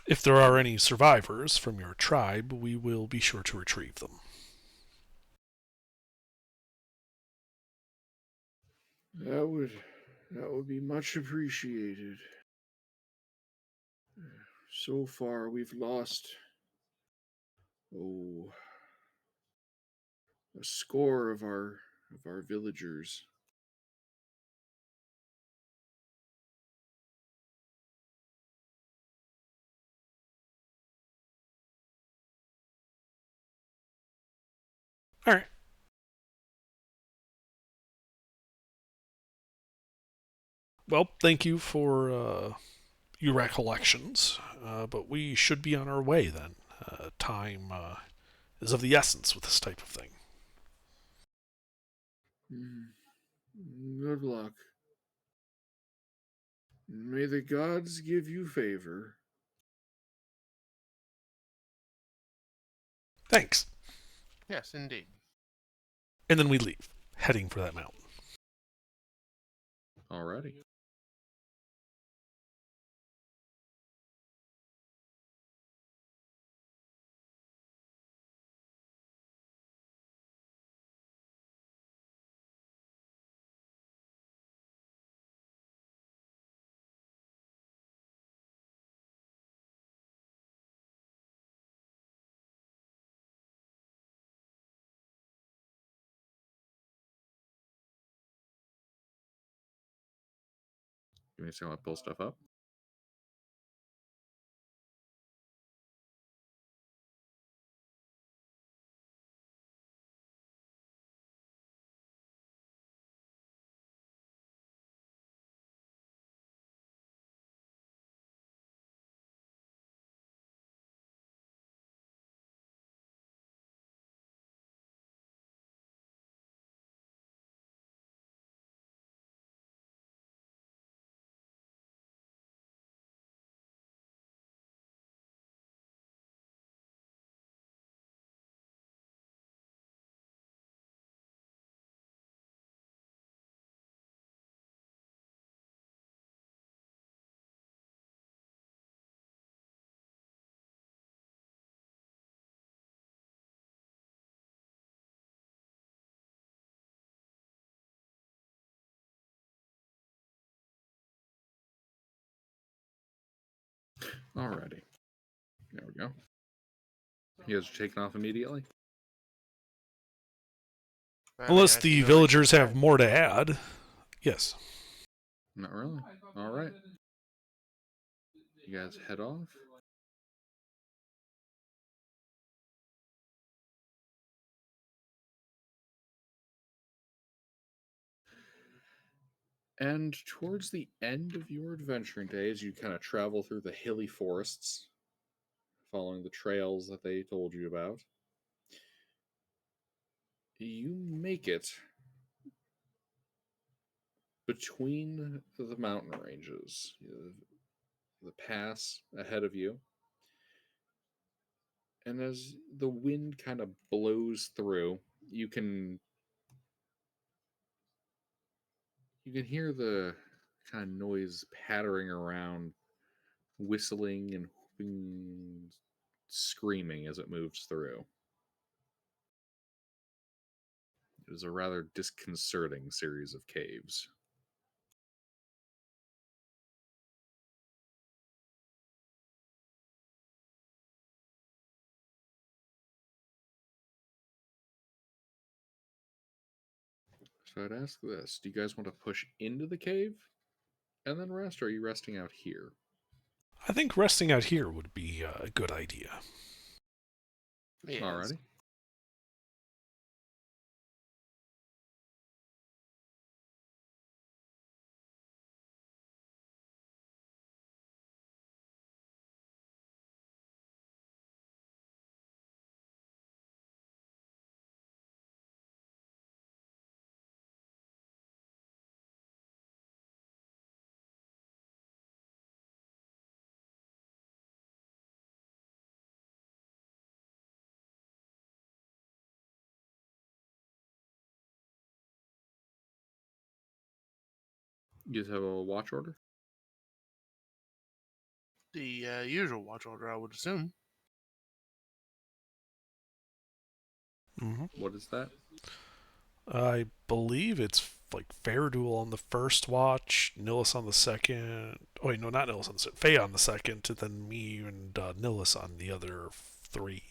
If there are any survivors from your tribe, we will be sure to retrieve them. That would be much appreciated. So far, we've lost a score of our villagers. All right. Well, thank you for your recollections, but we should be on our way then. Time is of the essence with this type of thing. Good luck. May the gods give you favor. Thanks. Yes, indeed. And then we leave, heading for that mountain. Alrighty. Give me a second while I pull stuff up. Alrighty. There we go. You guys are taking off immediately? Unless I the think villagers have that- more to add. Yes. Not really. Alright. You guys head off. And towards the end of your adventuring days, you kind of travel through the hilly forests, following the trails that they told you about. You make it between the mountain ranges, the pass ahead of you. And as the wind kind of blows through, you can hear the kind of noise pattering around, whistling and whooping, screaming as it moves through. It is a rather disconcerting series of caves. So I'd ask this: do you guys want to push into the cave and then rest, or are you resting out here? I think resting out here would be a good idea. Yes. Alrighty. You guys have a watch order? The usual watch order, I would assume. Mm-hmm. What is that? I believe it's like Fairduel on the first watch, Nillis on the second. Oh wait, no, not Nillis on the second. Faye on the second, and then me and Nillis on the other three.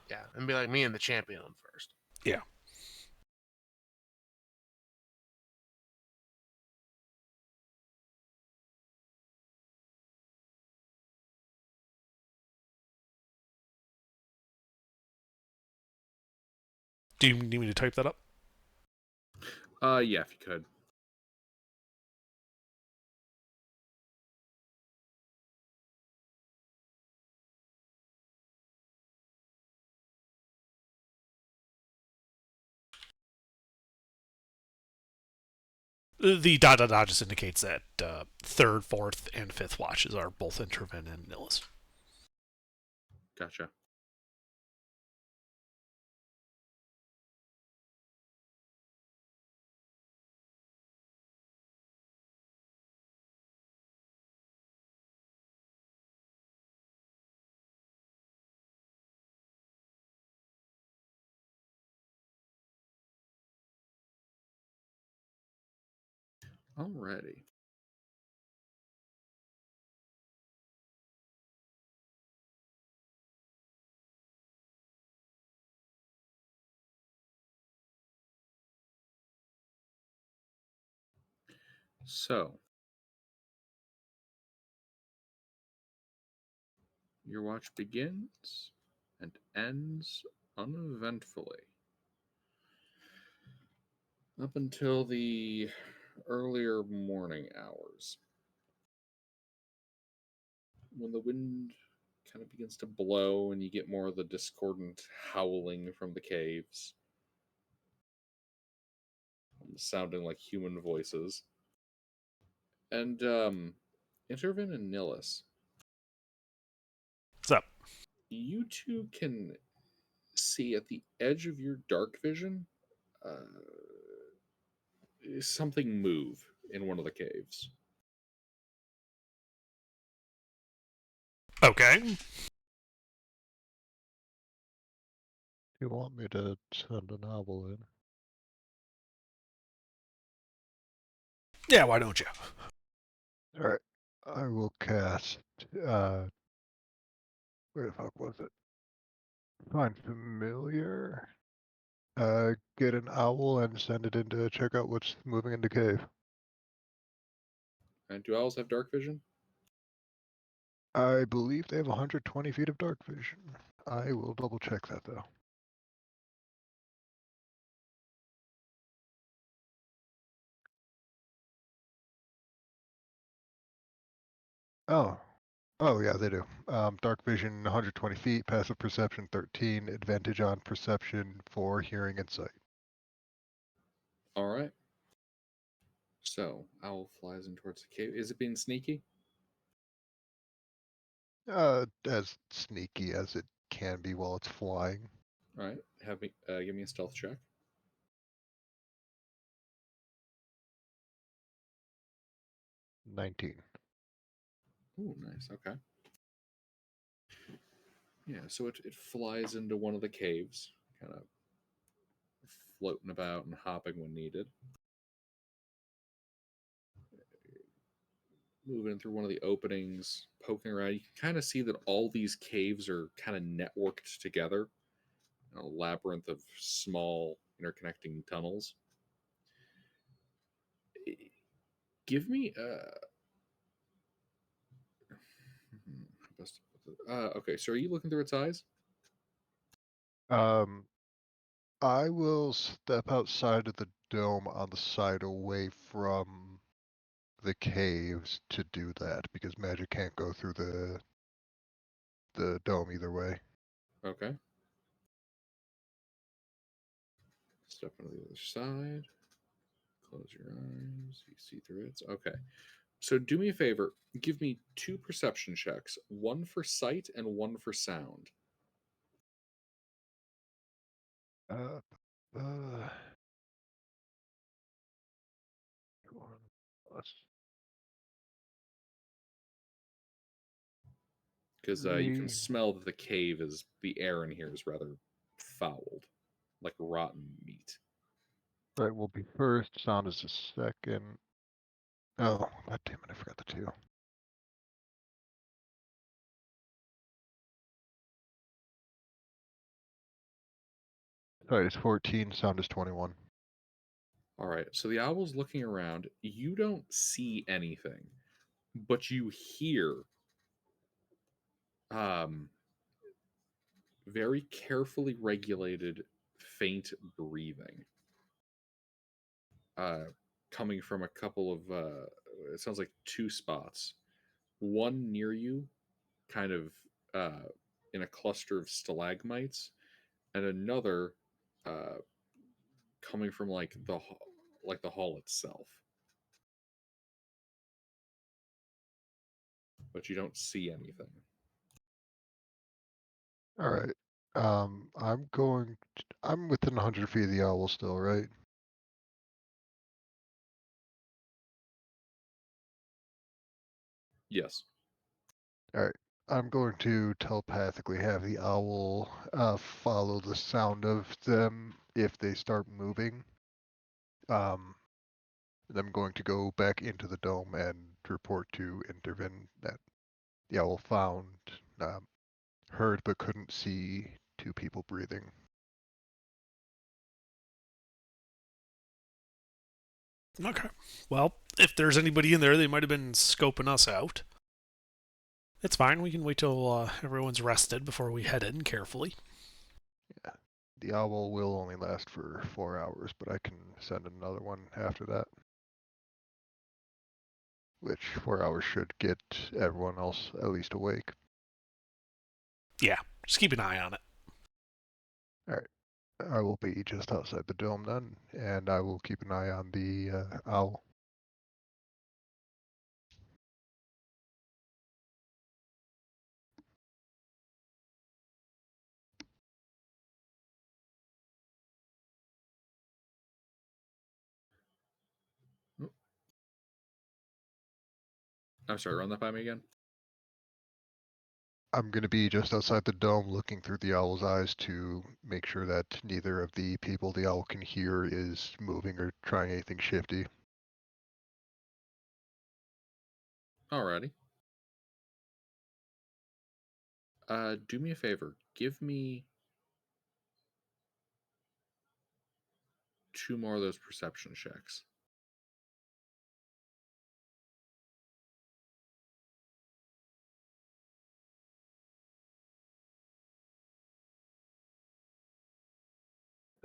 Yeah, and be like me and the champion on first. Yeah. Do you need me to type that up? Yeah, if you could. The dot dot dot just indicates that third, fourth, and fifth watches are both Interven and Nillis. Gotcha. Alrighty. So, Your watch begins and ends uneventfully. Up until the earlier morning hours, when the wind kind of begins to blow and you get more of the discordant howling from the caves, sounding like human voices. And Intervin and Nillis, What's up? you two can see at the edge of your dark vision something move in one of the caves. Okay. You want me to send a novel in? Yeah, why don't you? Alright. I will cast, where the fuck was it? Find familiar. Get an owl and send it in to check out what's moving in the cave. And do owls have dark vision? I believe they have 120 feet of dark vision. I will double check that though. Oh. Oh yeah, they do. Dark vision 120 feet, passive perception 13, advantage on perception for hearing and sight. All right. So, owl flies in towards the cave. Is it being sneaky? As sneaky as it can be while it's flying. All right. Give me a stealth check. 19. Oh, nice. Okay. Yeah, so it flies into one of the caves, kind of floating about and hopping when needed. Moving through one of the openings, poking around, you can kind of see that all these caves are kind of networked together in a labyrinth of small interconnecting tunnels. Give me okay, so are you looking through its eyes? Um, I will step outside of the dome on the side away from the caves to do that because magic can't go through the dome either way. Okay. Step on the other side. Close your eyes. You see through it. Okay. So do me a favor. Give me 2 perception checks. One for sight and one for sound. Uh, uh, one plus Because you can 3. smell that the air in here is rather fouled, like rotten meat. Right, will be first. Sound is the second. Oh, god damn it! I forgot the 2. Sorry, it's 14. Sound is 21. All right. So the owl's looking around. You don't see anything, but you hear um, very carefully regulated, faint breathing. Coming from a couple of it sounds like 2 spots, one near you kind of in a cluster of stalagmites, and another uh, coming from like the hall itself, but you don't see anything. All right. I'm within 100 feet of the owl still, right? Yes. All right. I'm going to telepathically have the owl follow the sound of them if they start moving. Um, I'm going to go back into the dome and report to Intervin that the owl found, um, heard but couldn't see 2 people breathing. Okay. Well, if there's anybody in there, they might have been scoping us out. It's fine. We can wait till everyone's rested before we head in carefully. Yeah. The owl will only last for 4 hours, but I can send another one after that. Which 4 hours should get everyone else at least awake. Yeah, just keep an eye on it. Alright. I will be just outside the dome then, and I will keep an eye on the owl. I'm sorry, run that by me again. I'm going to be just outside the dome looking through the owl's eyes to make sure that neither of the people the owl can hear is moving or trying anything shifty. Alrighty. Do me a favor. Give me 2 more of those perception checks. –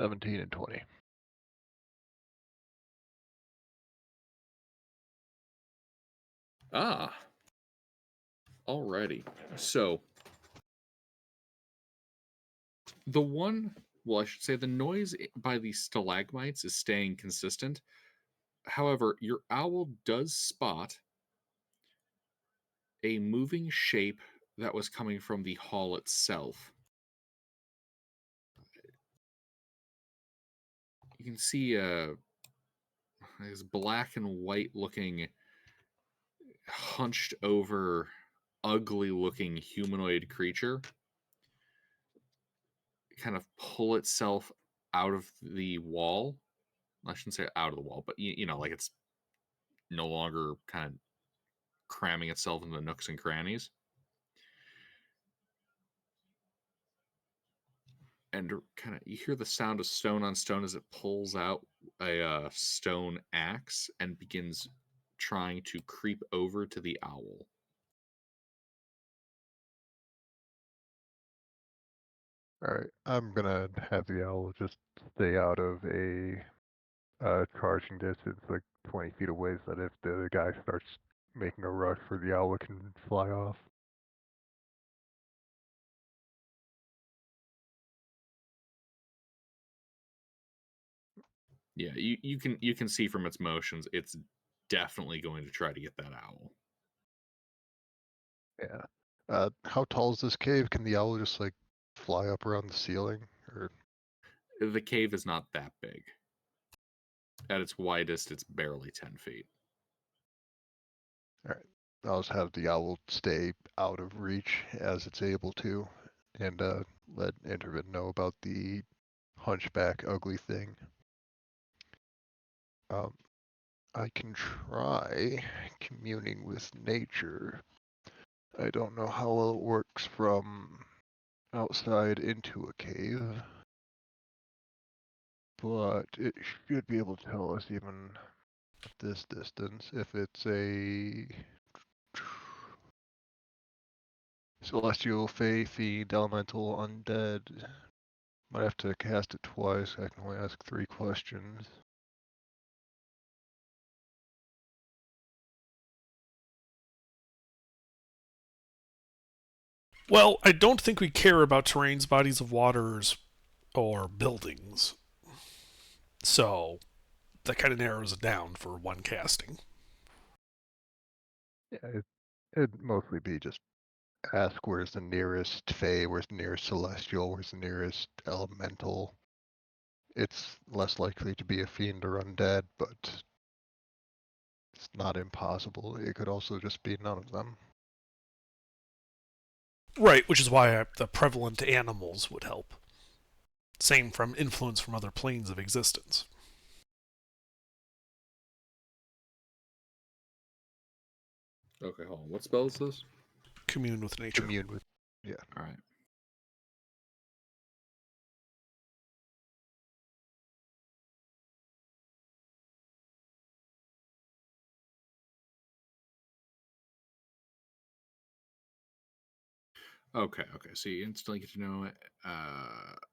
17 and 20. Ah. Alrighty. So the one, well, I should say the noise by the stalagmites is staying consistent. However, your owl does spot a moving shape that was coming from the hall itself. You can see this black and white looking, hunched over, ugly looking humanoid creature kind of pull itself out of the wall. I shouldn't say out of the wall, but like it's no longer kind of cramming itself into nooks and crannies. And kind of you hear the sound of stone on stone as it pulls out a stone axe and begins trying to creep over to the owl. Alright, I'm gonna have the owl just stay out of a charging distance, like 20 feet away, so that if the guy starts making a rush for the owl, it can fly off. Yeah, you can see from its motions, it's definitely going to try to get that owl. Yeah. How tall is this cave? Can the owl just like fly up around the ceiling? Or The cave is not that big. At its widest, it's barely 10 feet. alright. I'll just have the owl stay out of reach as it's able to, and let Intervin know about the hunchback ugly thing. I can try communing with nature. I don't know how well it works from outside into a cave, but it should be able to tell us even at this distance if it's a celestial, fey, fiend, elemental, undead. Might have to cast it twice. I can only ask 3 questions. Well, I don't think we care about terrains, bodies of waters, or buildings. So that kind of narrows it down for one casting. Yeah, it'd mostly be just ask where's the nearest fey, where's the nearest celestial, where's the nearest elemental. It's less likely to be a fiend or undead, but it's not impossible. It could also just be none of them. Right, which is why the prevalent animals would help. Same from influence from other planes of existence. Okay, hold on. What spell is this? Commune with nature. Commune with, yeah. All right. Okay. So you instantly get to know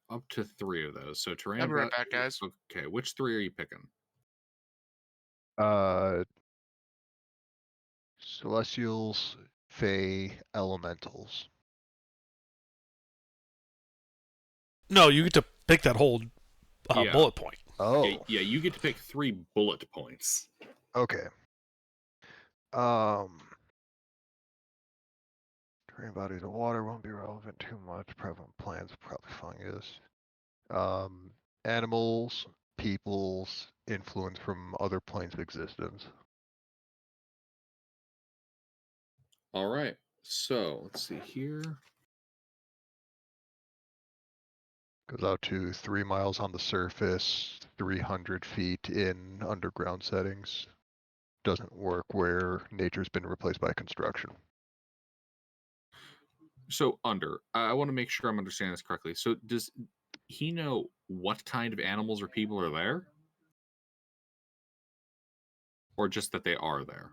up to 3 of those. So I'll be right Taranva. back, guys. Okay, which 3 are you picking? Celestials, Fae, Elementals. No, you get to pick that whole Yeah. bullet point. Oh, Yeah, you get to pick 3 bullet points. okay. Terrain bodies of water won't be relevant too much. Prevalent plants, probably fungus. Animals, peoples, influence from other planes of existence. All right. So let's see here. Goes out to 3 miles on the surface, 300 feet in underground settings. Doesn't work where nature's been replaced by construction. So I want to make sure I'm understanding this correctly. So does he know what kind of animals or people are there? Or just that they are there?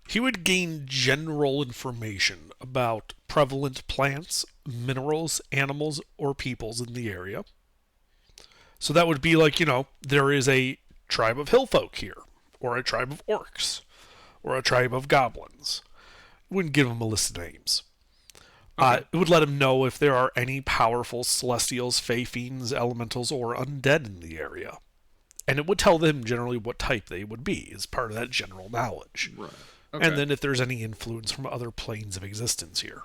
He would gain general information about prevalent plants, minerals, animals, or peoples in the area. So that would be like, there is a tribe of hill folk here, or a tribe of orcs, or a tribe of goblins. It wouldn't give him a list of names. Okay. It would let him know if there are any powerful celestials, fae, fiends, elementals, or undead in the area. And it would tell them generally what type they would be as part of that general knowledge. Right. Okay. And then if there's any influence from other planes of existence here.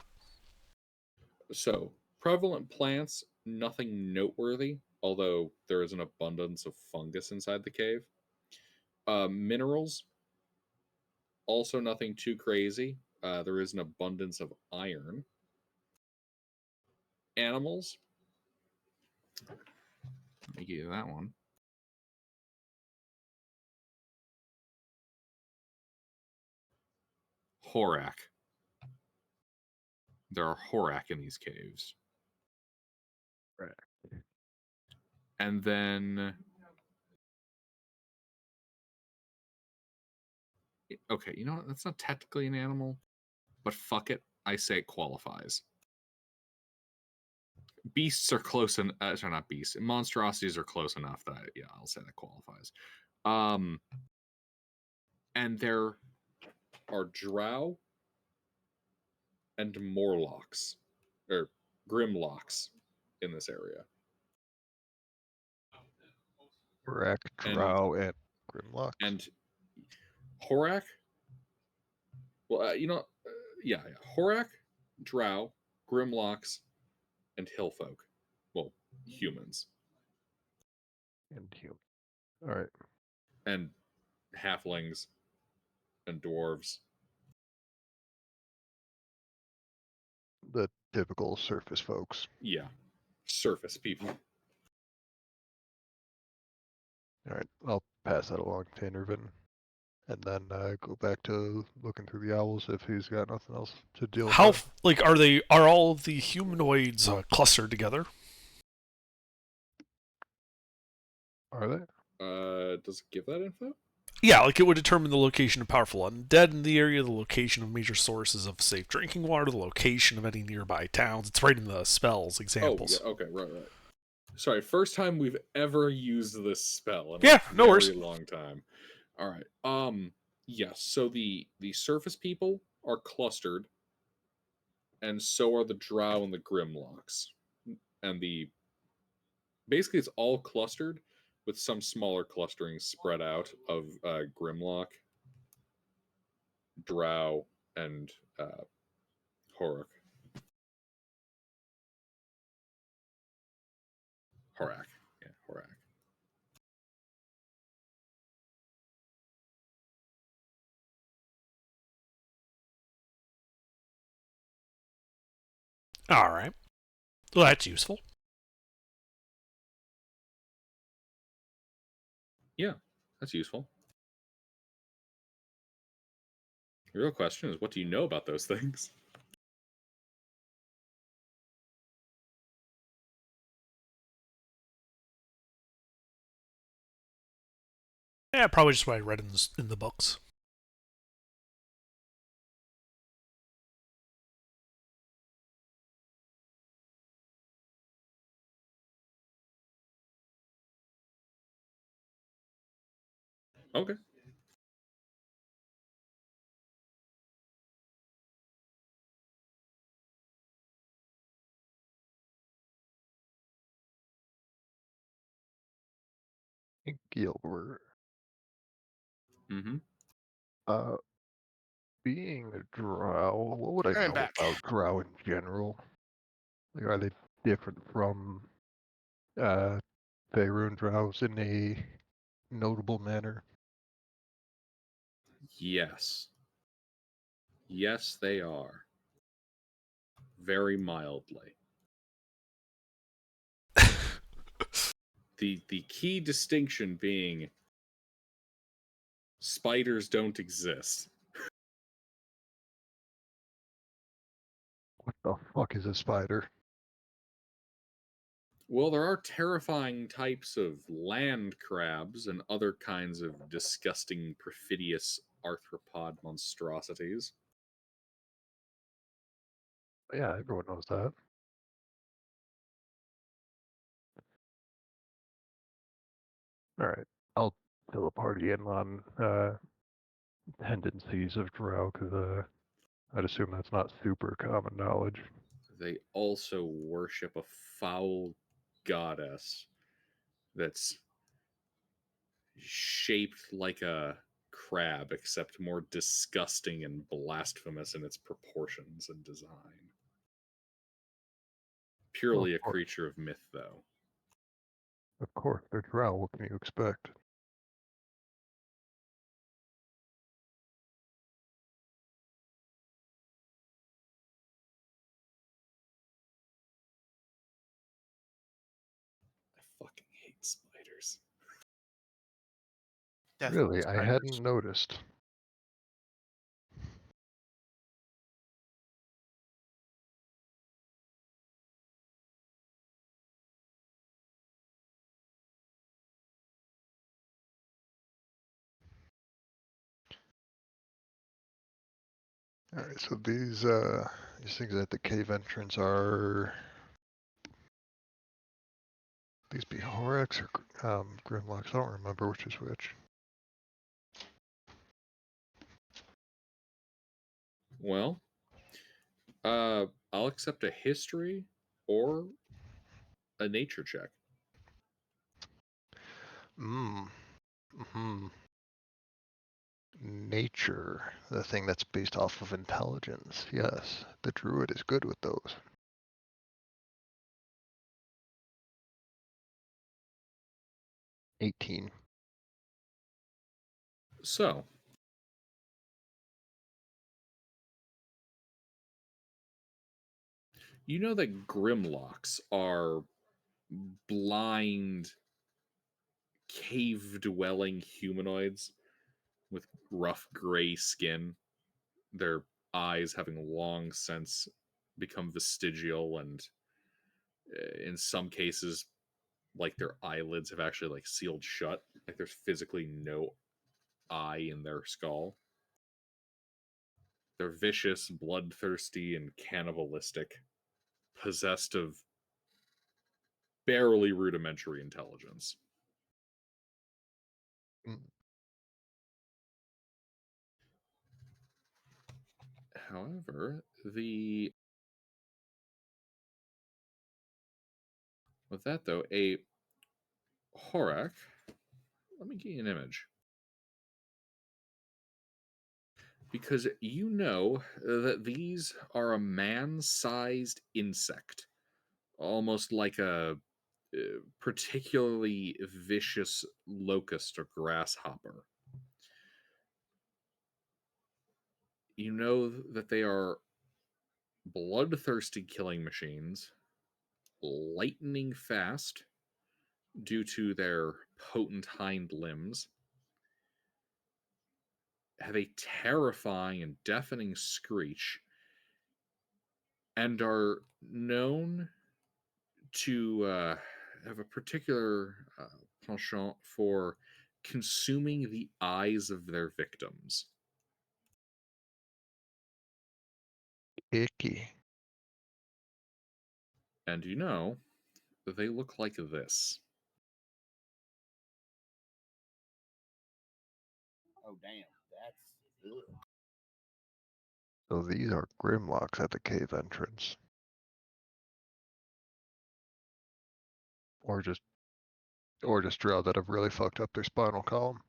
So, prevalent plants, nothing noteworthy, although there is an abundance of fungus inside the cave. Minerals, also nothing too crazy. There is an abundance of iron. Animals, let me give you that one. Horak. There are Horak in these caves. Right. And then, okay, you know what? That's not technically an animal, but fuck it. I say it qualifies. Beasts are close, and sorry, not beasts. Monstrosities are close enough that I'll say that qualifies. And there are drow and morlocks or grimlocks in this area. Horak, Drow, and Grimlock. And Horak, well, Horak, drow, grimlocks, and hillfolk. Well, humans. And human. Alright. And halflings and dwarves. The typical surface folks. Yeah. Surface people. Alright, I'll pass that along to Intervin. And then go back to looking through the owls if he's got nothing else to deal with. How, are all of the humanoids clustered together? Are they? Does it give that info? Yeah, it would determine the location of powerful undead in the area, the location of major sources of safe drinking water, the location of any nearby towns. It's right in the spells examples. Oh, yeah, okay, right. Sorry, first time we've ever used this spell in Yeah, a no worries. very long time. All right. Yes. So the surface people are clustered, and so are the drow and the grimlocks, and basically it's all clustered with some smaller clustering spread out of grimlock, drow, and Horak. Horak. Yeah, Horak. All right. Well, that's useful. Yeah, that's useful. The real question is, what do you know about those things? Yeah, probably just what I read in the books. Okay. Gilbert. Mm-hmm. Uh, being a drow, what would I I'm know back. about drow in general? Like, are they different from Faerun drows in a notable manner? Yes. Yes, they are. Very mildly. The key distinction being spiders don't exist. What the fuck is a spider? Well, there are terrifying types of land crabs and other kinds of disgusting, perfidious arthropod monstrosities. Yeah, everyone knows that. All right, I'll fill a party in on tendencies of drow because I'd assume that's not super common knowledge. They also worship a foul goddess that's shaped like a crab, except more disgusting and blasphemous in its proportions and design. Well, Purely a creature of myth, though. of course, they're drow. What can you expect? I fucking hate spiders. Definitely Really, I spiders. hadn't noticed. All right, so these things at the cave entrance are these be Horax or Grimlocks? I don't remember which is which. Well, I'll accept a history or a nature check. Hmm. Nature, the thing that's based off of intelligence. Yes, the druid is good with those. 18. So, you know that Grimlocks are blind, cave dwelling humanoids with rough gray skin, their eyes having long since become vestigial, and in some cases, like their eyelids have actually like sealed shut, like there's physically no eye in their skull. They're vicious, bloodthirsty, and cannibalistic, possessed of barely rudimentary intelligence. Mm. However, with that though, a Horak, let me get you an image. Because you know that these are a man-sized insect, almost like a particularly vicious locust or grasshopper. You know that they are bloodthirsty killing machines, lightning fast due to their potent hind limbs, have a terrifying and deafening screech, and are known to have a particular penchant for consuming the eyes of their victims. Icky. And you know, they look like this. So these are Grimlocks at the cave entrance. Or just drow that have really fucked up their spinal column.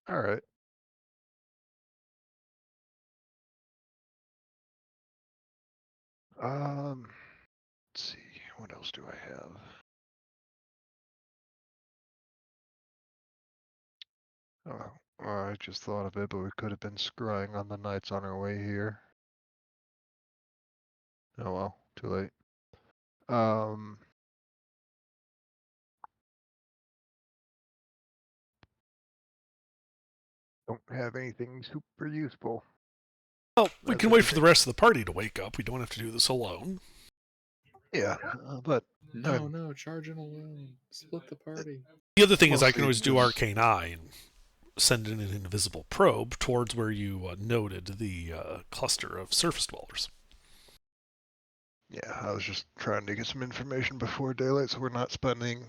Alright. Let's see, what else do I have? Oh, I just thought of it, but we could have been scrying on the knights on our way here. Oh well, too late. Don't have anything super useful. Well, we As can of wait for the today. rest of the party to wake up. We don't have to do this alone. Yeah, but No, charge in alone. Split the party. The other thing is I can mostly always do just- Arcane Eye and send in an invisible probe towards where you noted the cluster of surface dwellers. Yeah, I was just trying to get some information before daylight, so we're not spending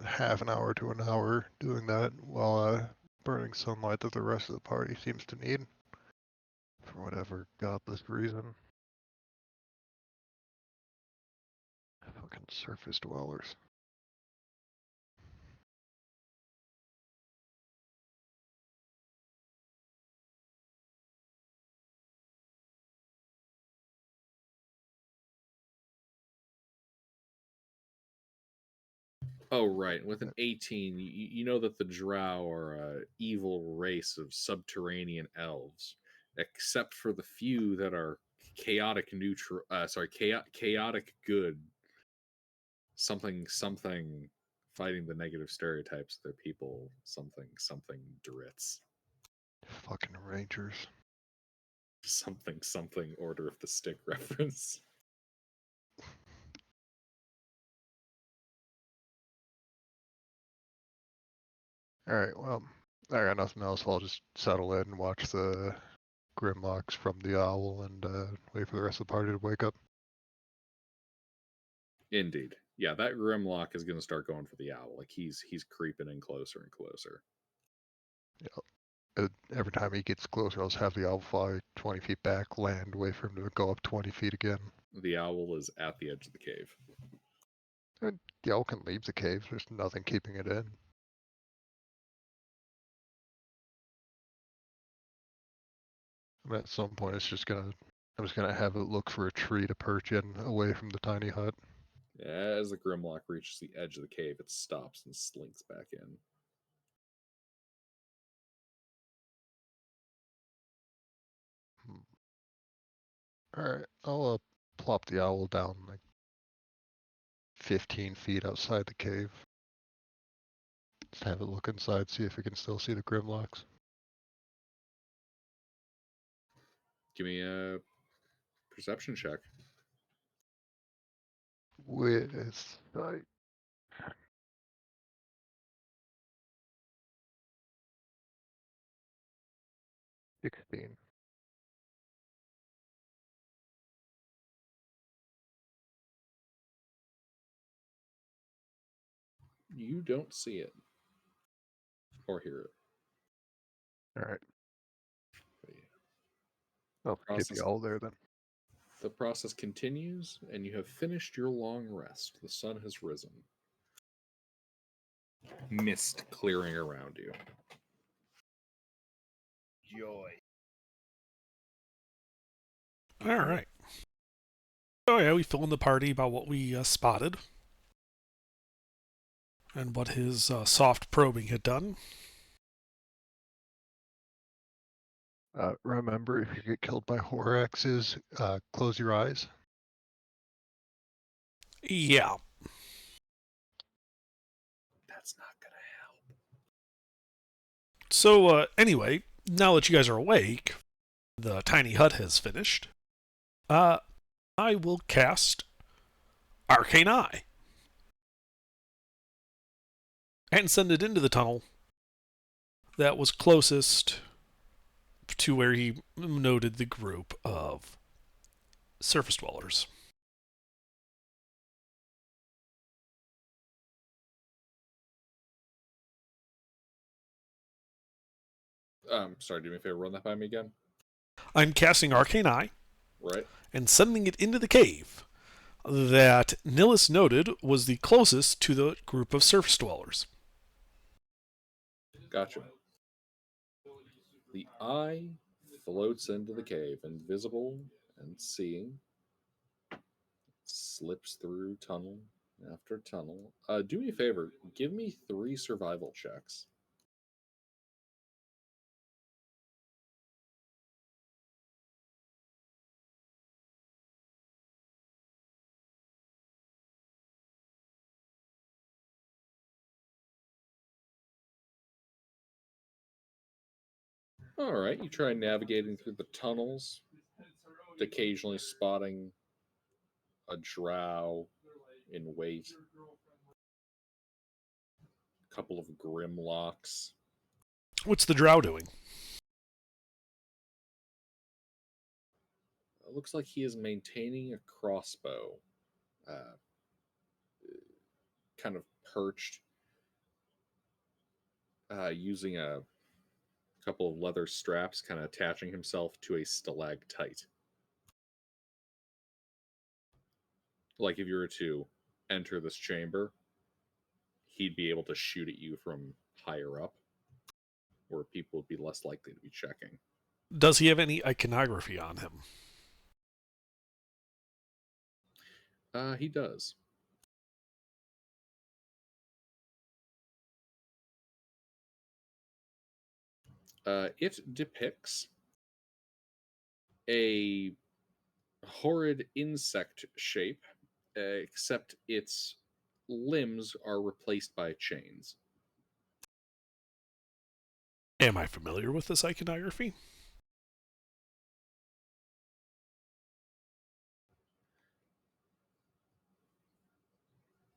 half an hour to an hour doing that while burning sunlight that the rest of the party seems to need for whatever godless reason. Fucking surface dwellers. Oh, right. With an 18, you know that the Drow are an evil race of subterranean elves, except for the few that are chaotic neutral. Chaotic good. Something fighting the negative stereotypes of their people. Something Dritz. Fucking rangers. Something Order of the Stick reference. Alright, well, I got nothing else, so I'll just settle in and watch the Grimlocks from the owl and wait for the rest of the party to wake up. Indeed. Yeah, that Grimlock is going to start going for the owl. Like he's creeping in closer and closer. Every time he gets closer, I'll just have the owl fly 20 feet back, land, wait for him to go up 20 feet again. The owl is at the edge of the cave. The owl can leave the cave, there's nothing keeping it in. And at some point, I'm just gonna have it look for a tree to perch in away from the tiny hut. As the Grimlock reaches the edge of the cave, it stops and slinks back in. Alright, I'll plop the owl down like 15 feet outside the cave. Just have it look inside, see if it can still see the Grimlocks. Give me a perception check. With sight. 16. You don't see it or hear it. Alright, But yeah. I'll get Process. the owl there then. The process continues, and you have finished your long rest. The sun has risen. Mist clearing around you. Joy. All right. Oh yeah, we fill in the party about what we spotted and what his soft probing had done. Remember, if you get killed by Horaxes, close your eyes. Yeah. That's not gonna help. So anyway, now that you guys are awake, the tiny hut has finished. I will cast Arcane Eye and send it into the tunnel that was closest to where he noted the group of surface dwellers. Sorry, do me a favor, run that by me again. I'm casting Arcane Eye Right. and sending it into the cave that Nillis noted was the closest to the group of surface dwellers. Gotcha. The eye floats into the cave, invisible and seeing. Slips through tunnel after tunnel. Do me a favor, give me 3 survival checks. All right, you try navigating through the tunnels, occasionally spotting a drow in wait, a couple of grimlocks. What's the drow doing? It looks like he is maintaining a crossbow, uh, kind of perched, using a couple of leather straps, kind of attaching himself to a stalactite. Like if you were to enter this chamber, he'd be able to shoot at you from higher up, where people would be less likely to be checking. Does he have any iconography on him? He does. It depicts a horrid insect shape, except its limbs are replaced by chains. Am I familiar with this iconography?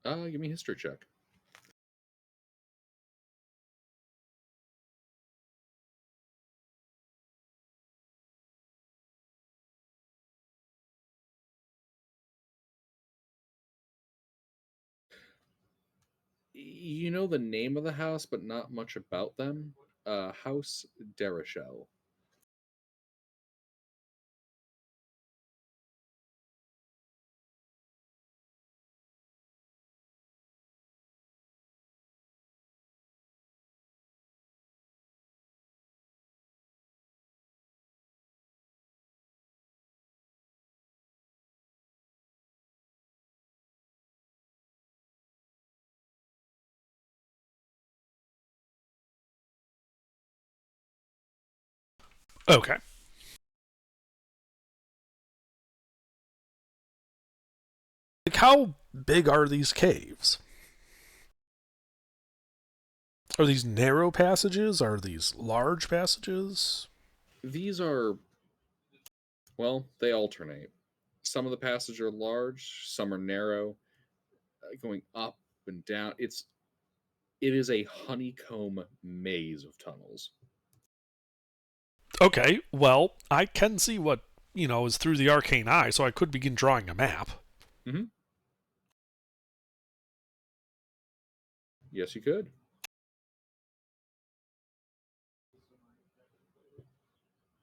Give me a history check. You know the name of the house, but not much about them. House Derishel. Okay. Like, how big are these caves? Are these narrow passages? Are these large passages? These are, well, they alternate. Some of the passages are large, some are narrow, going up and down. It is a honeycomb maze of tunnels. Okay, well, I can see what, is through the arcane eye, so I could begin drawing a map. Mm-hmm. Yes, you could.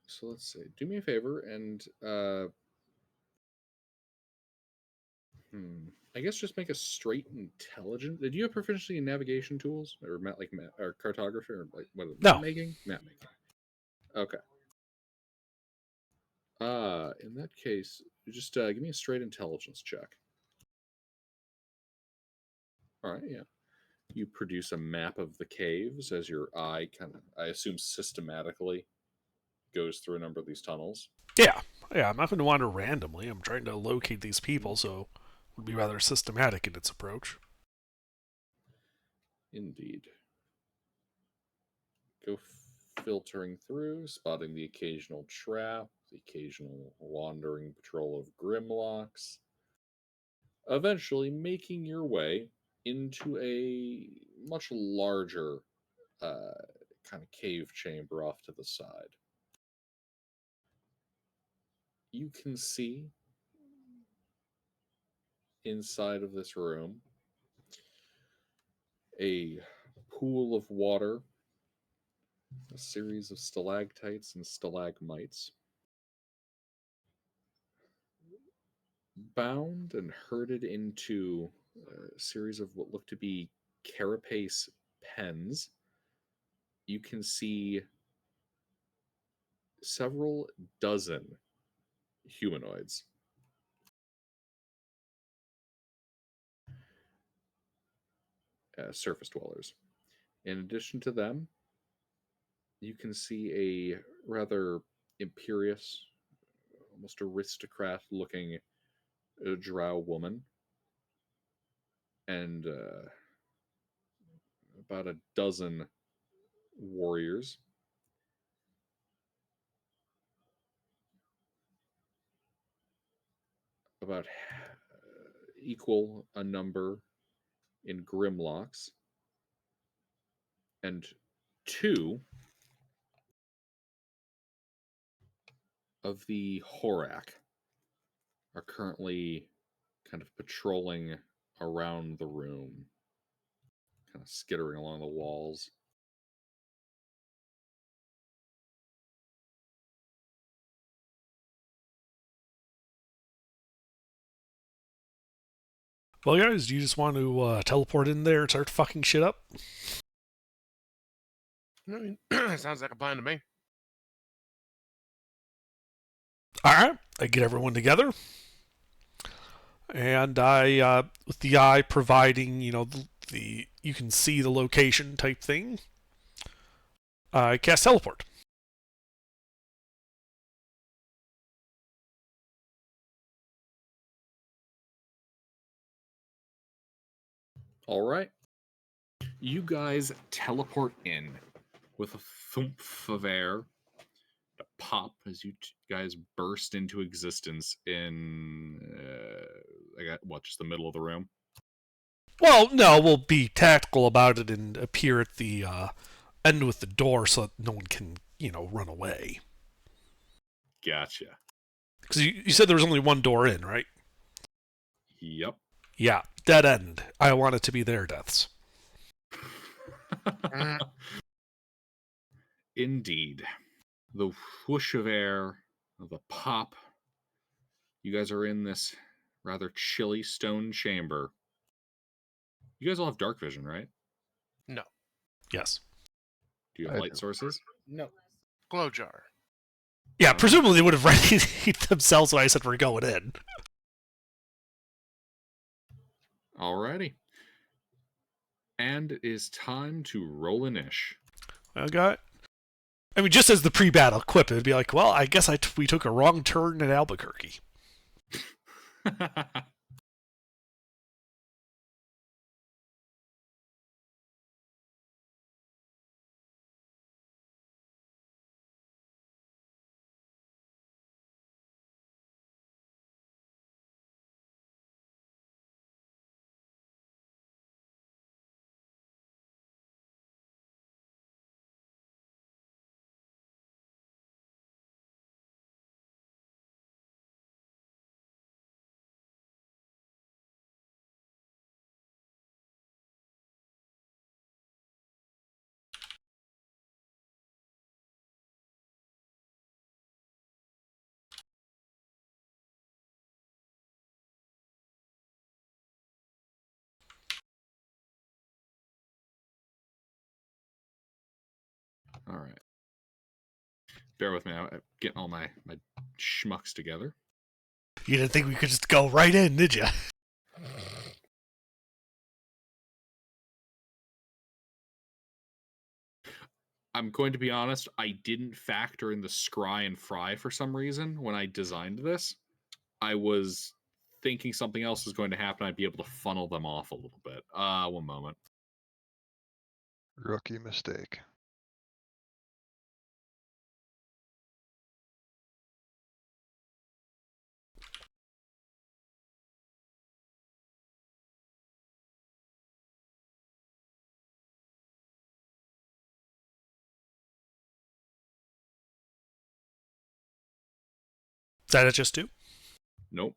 So let's see. Do me a favor and I guess just make a straight intelligent. Did you have proficiency in navigation tools or or cartography or like what map No. making? Map making. Okay. In that case, just give me a straight intelligence check. All right, yeah. You produce a map of the caves as your eye kind of, I assume, systematically goes through a number of these tunnels. Yeah, I'm not going to wander randomly. I'm trying to locate these people, so it would be rather systematic in its approach. Indeed. Go filtering through, spotting the occasional trap, the occasional wandering patrol of grimlocks, eventually making your way into a much larger kind of cave chamber off to the side. You can see inside of this room a pool of water a series of stalactites and stalagmites. Bound and herded into a series of what look to be carapace pens, you can see several dozen humanoids. Surface dwellers. In addition to them, you can see a rather imperious, almost aristocrat looking drow woman and about a dozen warriors. About equal a number in Grimlocks, and 2 of the Horak are currently kind of patrolling around the room, kind of skittering along the walls. Well, guys, do you just want to teleport in there and start fucking shit up? I mean, sounds like a plan to me. All right, I get everyone together, and I, with the eye providing, the you can see the location type thing, I cast teleport. All right. You guys teleport in with a thump of air, a pop as you guys burst into existence in, just the middle of the room. Well, no, we'll be tactical about it and appear at the end with the door so that no one can, run away. Gotcha. Because you said there was only one door in, right? Yep. Yeah, dead end. I want it to be their deaths. Indeed. The whoosh of air, the pop. You guys are in this rather chilly stone chamber. You guys all have dark vision, right? No. Yes. Do you have I light do. sources? No. Glow jar. Yeah, presumably they would have readied themselves when I said we're going in. Alrighty. And it is time to roll an ish. Okay. I mean, just as the pre-battle quip, it'd be like, well, I guess we took a wrong turn in Albuquerque. All right. Bear with me. I'm getting all my schmucks together. You didn't think we could just go right in, did you? I'm going to be honest, I didn't factor in the scry and fry for some reason when I designed this. I was thinking something else was going to happen. I'd be able to funnel them off a little bit. One moment. Rookie mistake. Is that it just two? Nope.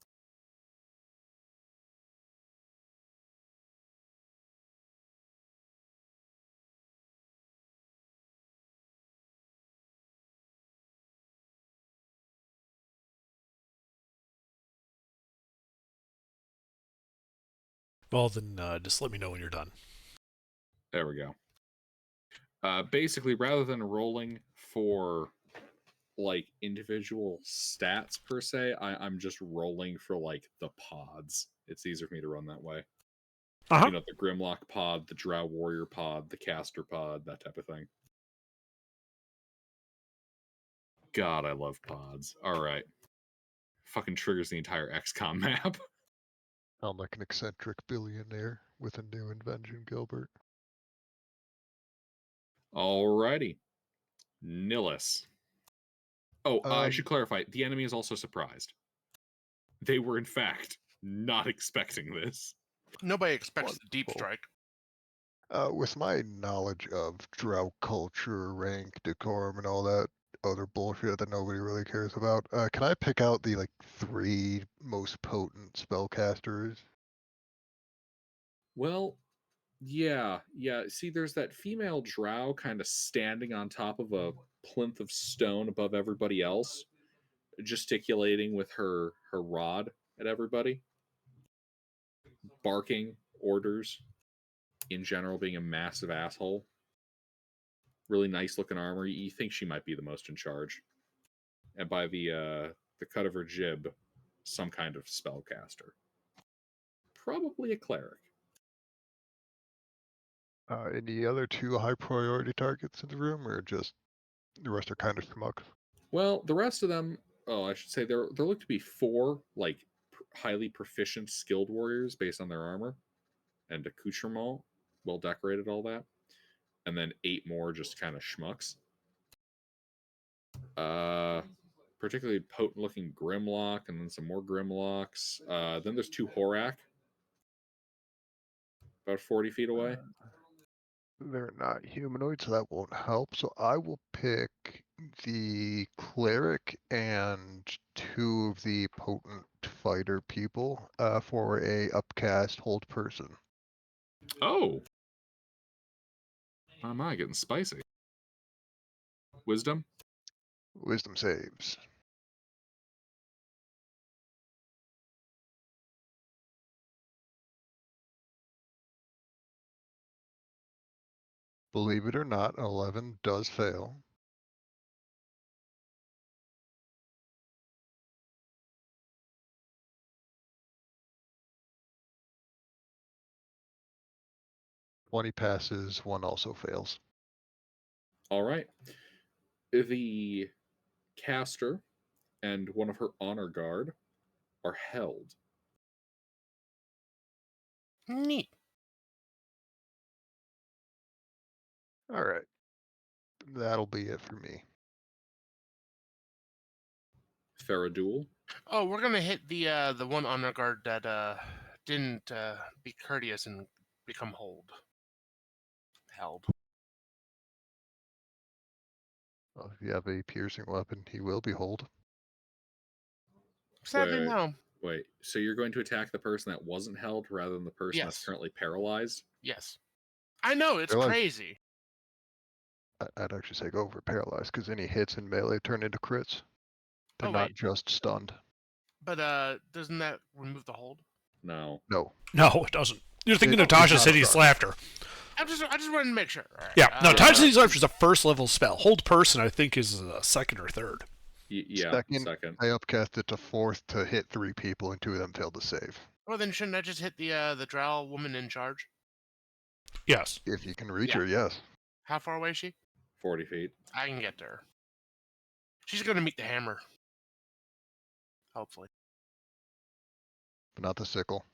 Well, then just let me know when you're done. There we go. Basically, rather than rolling for like individual stats per se, I'm just rolling for like the pods. It's easier for me to run that way. Uh-huh. You know, the Grimlock pod, the Drow Warrior pod, the Caster pod, that type of thing. God, I love pods. All right. Fucking triggers the entire XCOM map. I'm like an eccentric billionaire with a new invention, Gilbert. Alrighty. Nihilus. Oh, I should Um, clarify. The enemy is also surprised. They were, in fact, not expecting this. Nobody expects the deep Wonderful. strike. With my knowledge of drought culture, rank, decorum, and all that other bullshit that nobody really cares about, can I pick out the like 3 most potent spellcasters? Well, yeah. See, there's that female drow kind of standing on top of a plinth of stone above everybody else, gesticulating with her rod at everybody, barking orders, in general being a massive asshole. Really nice looking armor. You think she might be the most in charge. And by the cut of her jib, some kind of spellcaster. Probably a cleric. Any other 2 high priority targets in the room, or just the rest are kind of schmucks? Well, the rest of them, I should say there look to be 4 like highly proficient skilled warriors based on their armor and accoutrement, well decorated, all that, and then 8 more just kind of schmucks. Particularly potent looking Grimlock, and then some more Grimlocks. Then there's 2 Horak, about 40 feet away. They're not humanoid, so that won't help. So I will pick the cleric and 2 of the potent fighter people for a upcast hold person. Oh! Oh my, getting spicy. Wisdom? Wisdom saves. Believe it or not, 11 does fail. Twenty passes, 1 also fails. All right. The caster and one of her honor guard are held. Neat. All right, that'll be it for me. Faradul. Oh, we're gonna hit the one honor guard that didn't be courteous and become held. Well, if you have a piercing weapon, he will be hold. Sadly, Wait. no. Wait, so you're going to attack the person that wasn't held rather than the person that's Yes. currently paralyzed? Yes. I know it's Paralyzed. crazy. I'd actually say go for paralyzed, because any hits in melee turn into crits. They're Oh not wait, just stunned. but doesn't that remove the hold? No. No. No, it doesn't. You're thinking of It's Tasha not City's stunned. Laughter. I just wanted to make sure. All right. Yeah, no, Tasha City's Laughter is a first level spell. Hold person, I think, is a second or third. Yeah, second. I upcast it to 4th to hit 3 people, and 2 of them failed to save. Well, then shouldn't I just hit the drow woman in charge? Yes. If you can reach Yeah. her, yes. How far away is she? 40 feet. I can get to her. She's gonna meet the hammer. Hopefully. But not the sickle.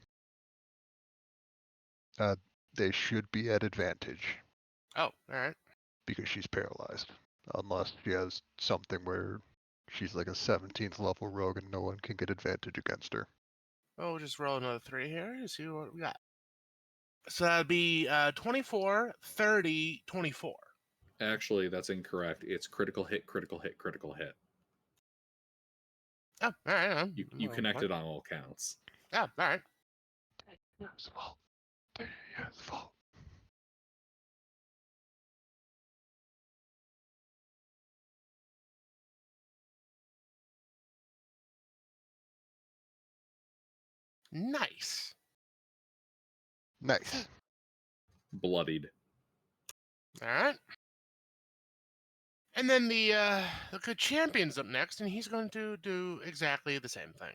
They should be at advantage Oh, all right. because she's paralyzed. Unless she has something where she's like a 17th level rogue and no one can get advantage against her. Oh, we'll just roll another 3 here and see what we got. So that'd be 24, 30, 24. Actually, that's incorrect. It's critical hit, critical hit, critical hit. Oh, all right. You connected on all counts. Yeah, all right. Yes, fault. Yes, fault. Nice. Nice. Bloodied. All right. And then the good champion's up next, and he's going to do exactly the same thing.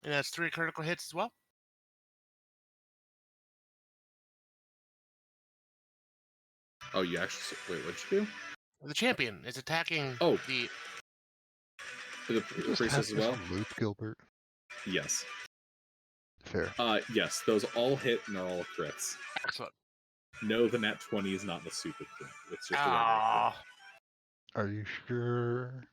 And that's 3 critical hits as well. Oh, you actually... Wait, what'd you do? The champion is attacking Oh. the... The Just priest have as well? some loot, Gilbert. Yes. Fair. Yes, those all hit and are all crits. Excellent. No, the nat 20 is not the super crit. It's just a regular Ah, crit. Are you sure?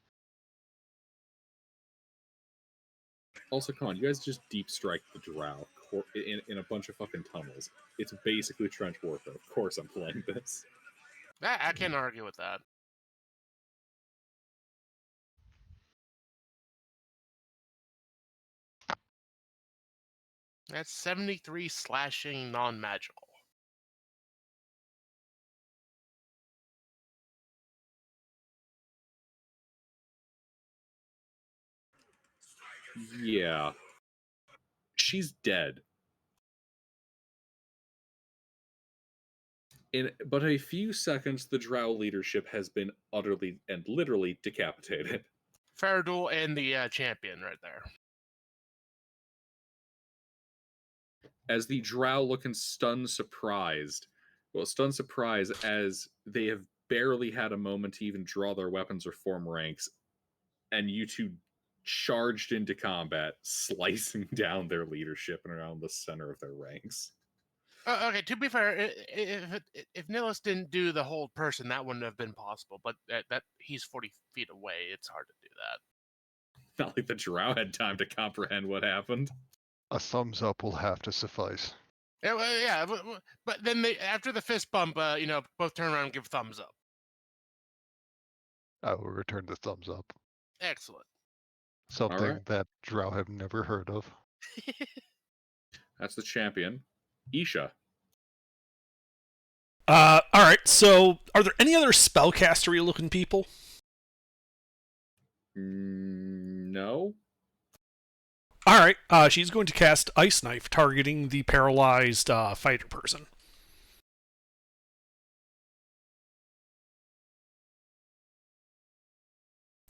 Also, come on, you guys just deep strike the drow in a bunch of fucking tunnels. It's basically trench warfare. Of course I'm playing this. I can't argue with that. That's 73 slashing non-magical. Yeah. She's dead. In but a few seconds, the drow leadership has been utterly and literally decapitated. Faradul and the champion right there. As the drow look in stunned surprise as they have barely had a moment to even draw their weapons or form ranks, and you two charged into combat, slicing down their leadership and around the center of their ranks. Okay, to be fair, if Nihilus didn't do the hold person, that wouldn't have been possible. But that he's 40 feet away, it's hard to do that. Not like the drow had time to comprehend what happened. A thumbs up will have to suffice. Yeah, well, yeah, but then after the fist bump, both turn around and give thumbs up. I will return the thumbs up. Excellent. Something that drow have never heard of. That's the champion. Isha. All right. So, are there any other spellcastery looking people? No. All right. She's going to cast Ice Knife, targeting the paralyzed fighter person.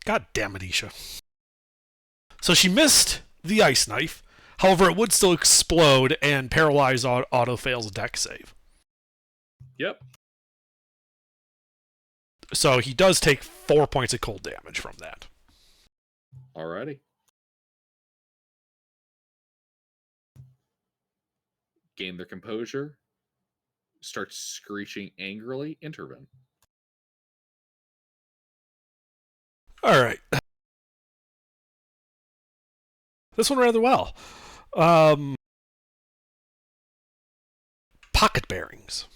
God damn it, Isha. So she missed the Ice Knife. However, it would still explode and paralyze auto fails a deck save. Yep. So he does take 4 points of cold damage from that. Alrighty. Gain their composure. Starts screeching angrily. Intervene. All right. This one rather well. Pocket bearings.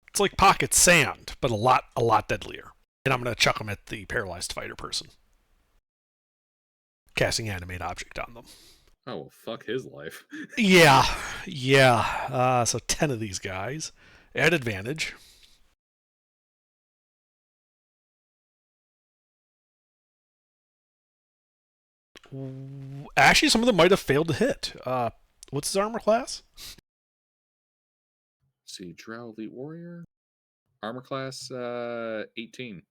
It's like pocket sand, but a lot deadlier. And I'm going to chuck them at the paralyzed fighter person. Casting animate object on them. Oh, well, fuck his life. Yeah. So 10 of these guys at advantage. Actually, some of them might have failed to hit. What's his armor class? Let's see, Drow Elite Warrior. Armor class 18.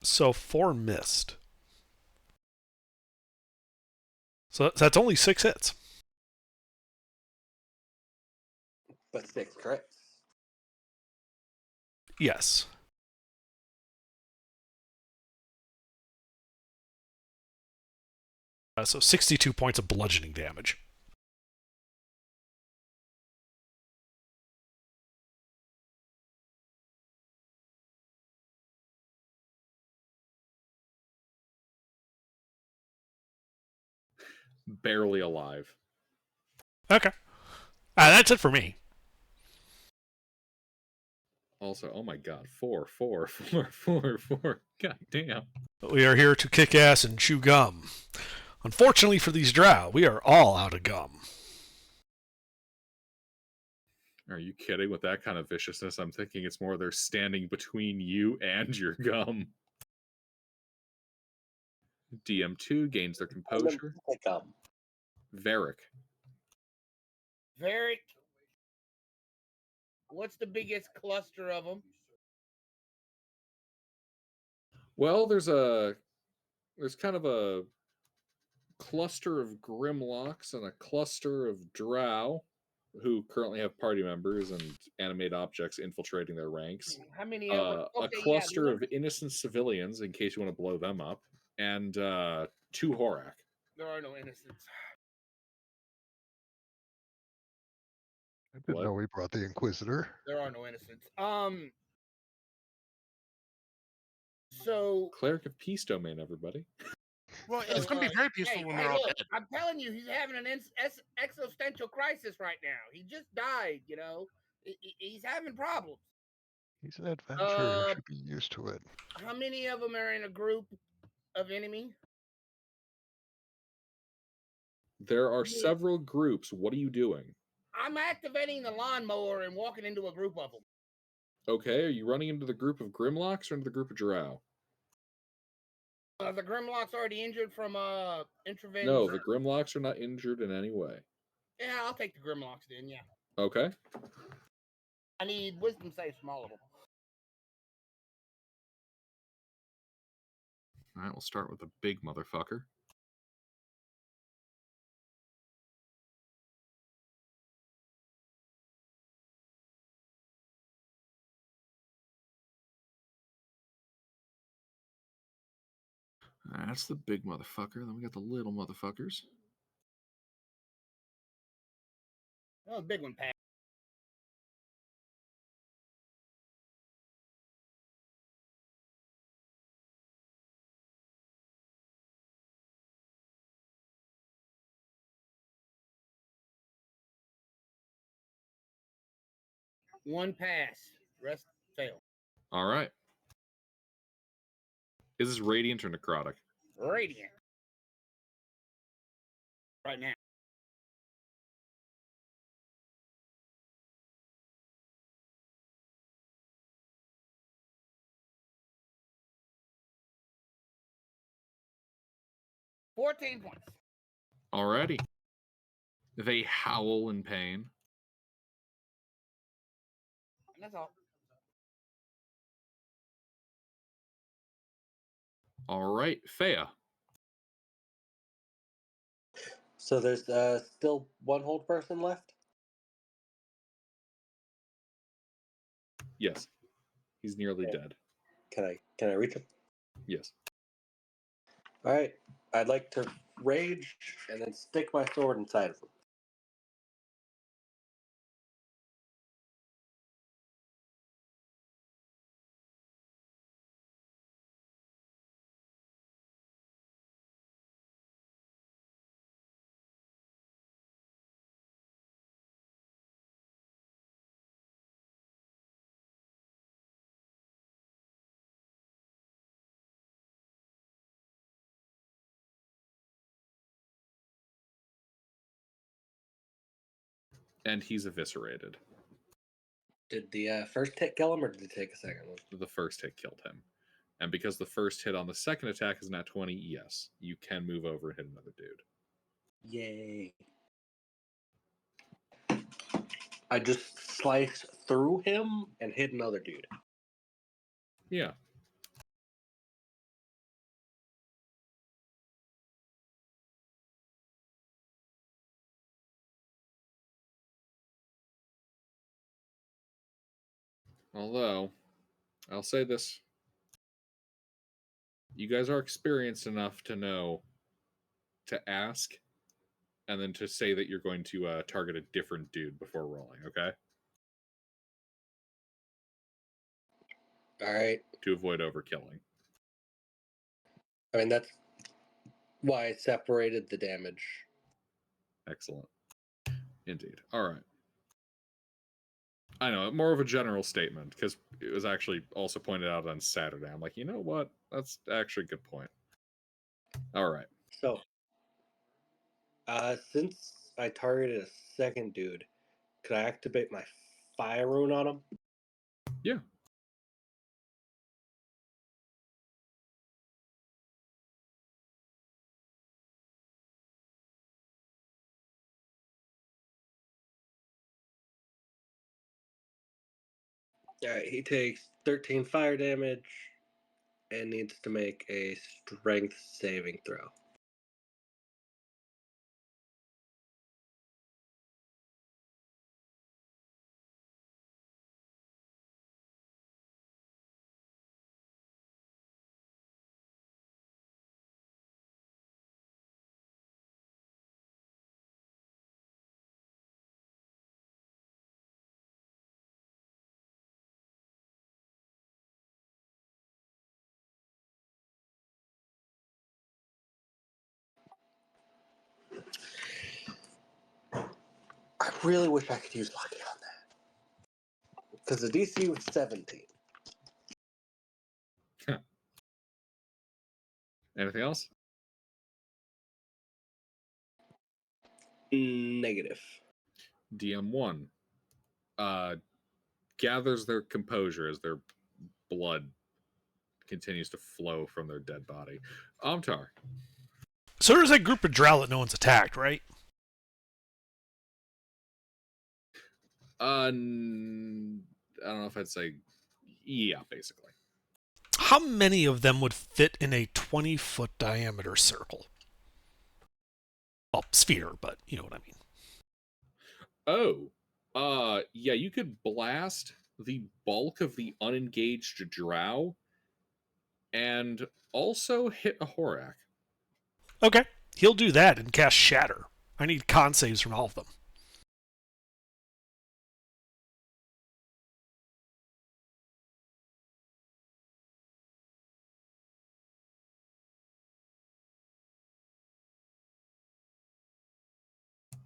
So 4 missed. So that's only 6 hits. But 6 crits. Yes. So 62 points of bludgeoning damage. Barely alive. Okay. That's it for me. Also, oh my god, 4, 4, 4, 4, 4. God damn. We are here to kick ass and chew gum. Unfortunately for these drow, we are all out of gum. Are you kidding? With that kind of viciousness, I'm thinking it's more they're standing between you and your gum. DM2 gains their composure. Varric. Varric. What's the biggest cluster of them? Well, there's kind of a cluster of Grimlocks and a cluster of Drow who currently have party members and animate objects infiltrating their ranks. How many of them? A cluster of innocent civilians, in case you want to blow them up, and 2 Horak. There are no innocents. I didn't know we brought the Inquisitor. There are no innocents. So Cleric of Peace Domain, everybody. Well, it's going to be very peaceful when they're all look, dead. I'm telling you, he's having an existential crisis right now. He just died, you know. He's having problems. He's an adventurer. He should be used to it. How many of them are in a group of enemy? There are several groups. What are you doing? I'm activating the lawnmower and walking into a group of them. Okay, are you running into the group of Grimlocks or into the group of Drow? The Grimlock's already injured from intervention. No, the Grimlocks are not injured in any way. Yeah, I'll take the Grimlocks then, yeah. Okay. I need wisdom saves from all of them. Alright, we'll start with the big motherfucker. That's the big motherfucker. Then we got the little motherfuckers. Oh, big one, Pat. One pass. Rest fail. Alright. Is this radiant or necrotic? Radiant. Right now. $14 points. Alrighty. They howl in pain. And that's all. Alright, Fea. So there's still one hold person left? Yes. He's nearly dead. Can I reach him? Yes. Alright. I'd like to rage and then stick my sword inside of him. And he's eviscerated. Did the first hit kill him, or did it take a second one? The first hit killed him. And because the first hit on the second attack is nat 20, yes, you can move over and hit another dude. Yay. I just sliced through him and hit another dude. Yeah. Although, I'll say this. You guys are experienced enough to know to ask and then to say that you're going to target a different dude before rolling, okay? Alright. To avoid overkilling. I mean, that's why I separated the damage. Excellent. Indeed. All right. I know, more of a general statement, because it was actually also pointed out on Saturday. I'm like, you know what? That's actually a good point. All right. So, since I targeted a second dude, could I activate my fire rune on him? Yeah. Alright, he takes 13 fire damage and needs to make a strength saving throw. I really wish I could use lucky on that. Because the DC was 17. Anything else? Negative. DM1 gathers their composure as their blood continues to flow from their dead body. Amtar. So there's that group of drow that no one's attacked, right? I don't know if I'd say, yeah, basically. How many of them would fit in a 20-foot diameter circle? Well, sphere, but you know what I mean. Yeah, you could blast the bulk of the unengaged drow and also hit a Horak. Okay, he'll do that and cast Shatter. I need con saves from all of them.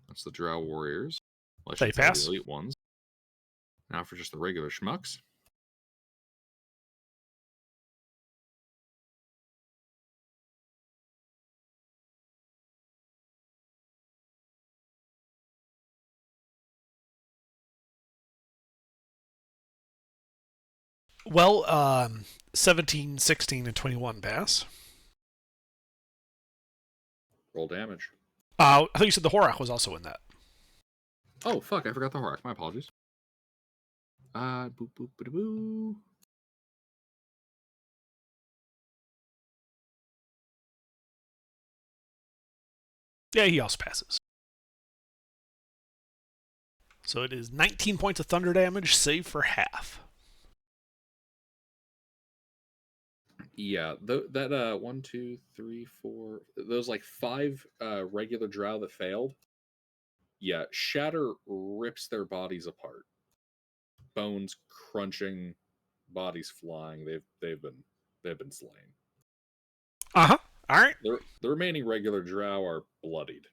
That's the drow warriors. Well, I They should say pass. the elite ones. Now for just the regular schmucks. Well, 17, 16, and 21 pass. Roll damage. I thought you said the Horak was also in that. Oh, fuck, I forgot the Horak. My apologies. Boop, boop, boop, boo. Yeah, he also passes. So it is 19 points of thunder damage, save for half. Yeah, that 1, 2, 3, 4, those like 5 regular drow that failed. Yeah, Shatter rips their bodies apart. Bones crunching, bodies flying. They've been slain. Uh-huh. All right. The remaining regular drow are bloodied.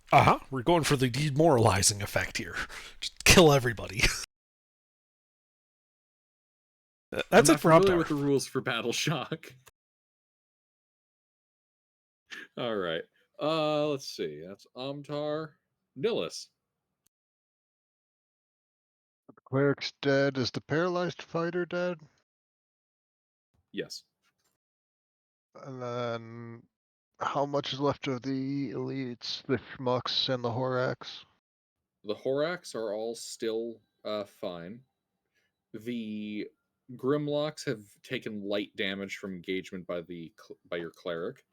Uh-huh. We're going for the demoralizing effect here. Just kill everybody. That's I'm it for not familiar Amtar. with the rules for Battle Shock. All right. Let's see. That's Amtar. Nillis. The cleric's dead. Is the paralyzed fighter dead? Yes. And then how much is left of the elites, the schmucks, and the Horaks? The Horaks are all still fine. The Grimlocks have taken light damage from engagement by your cleric.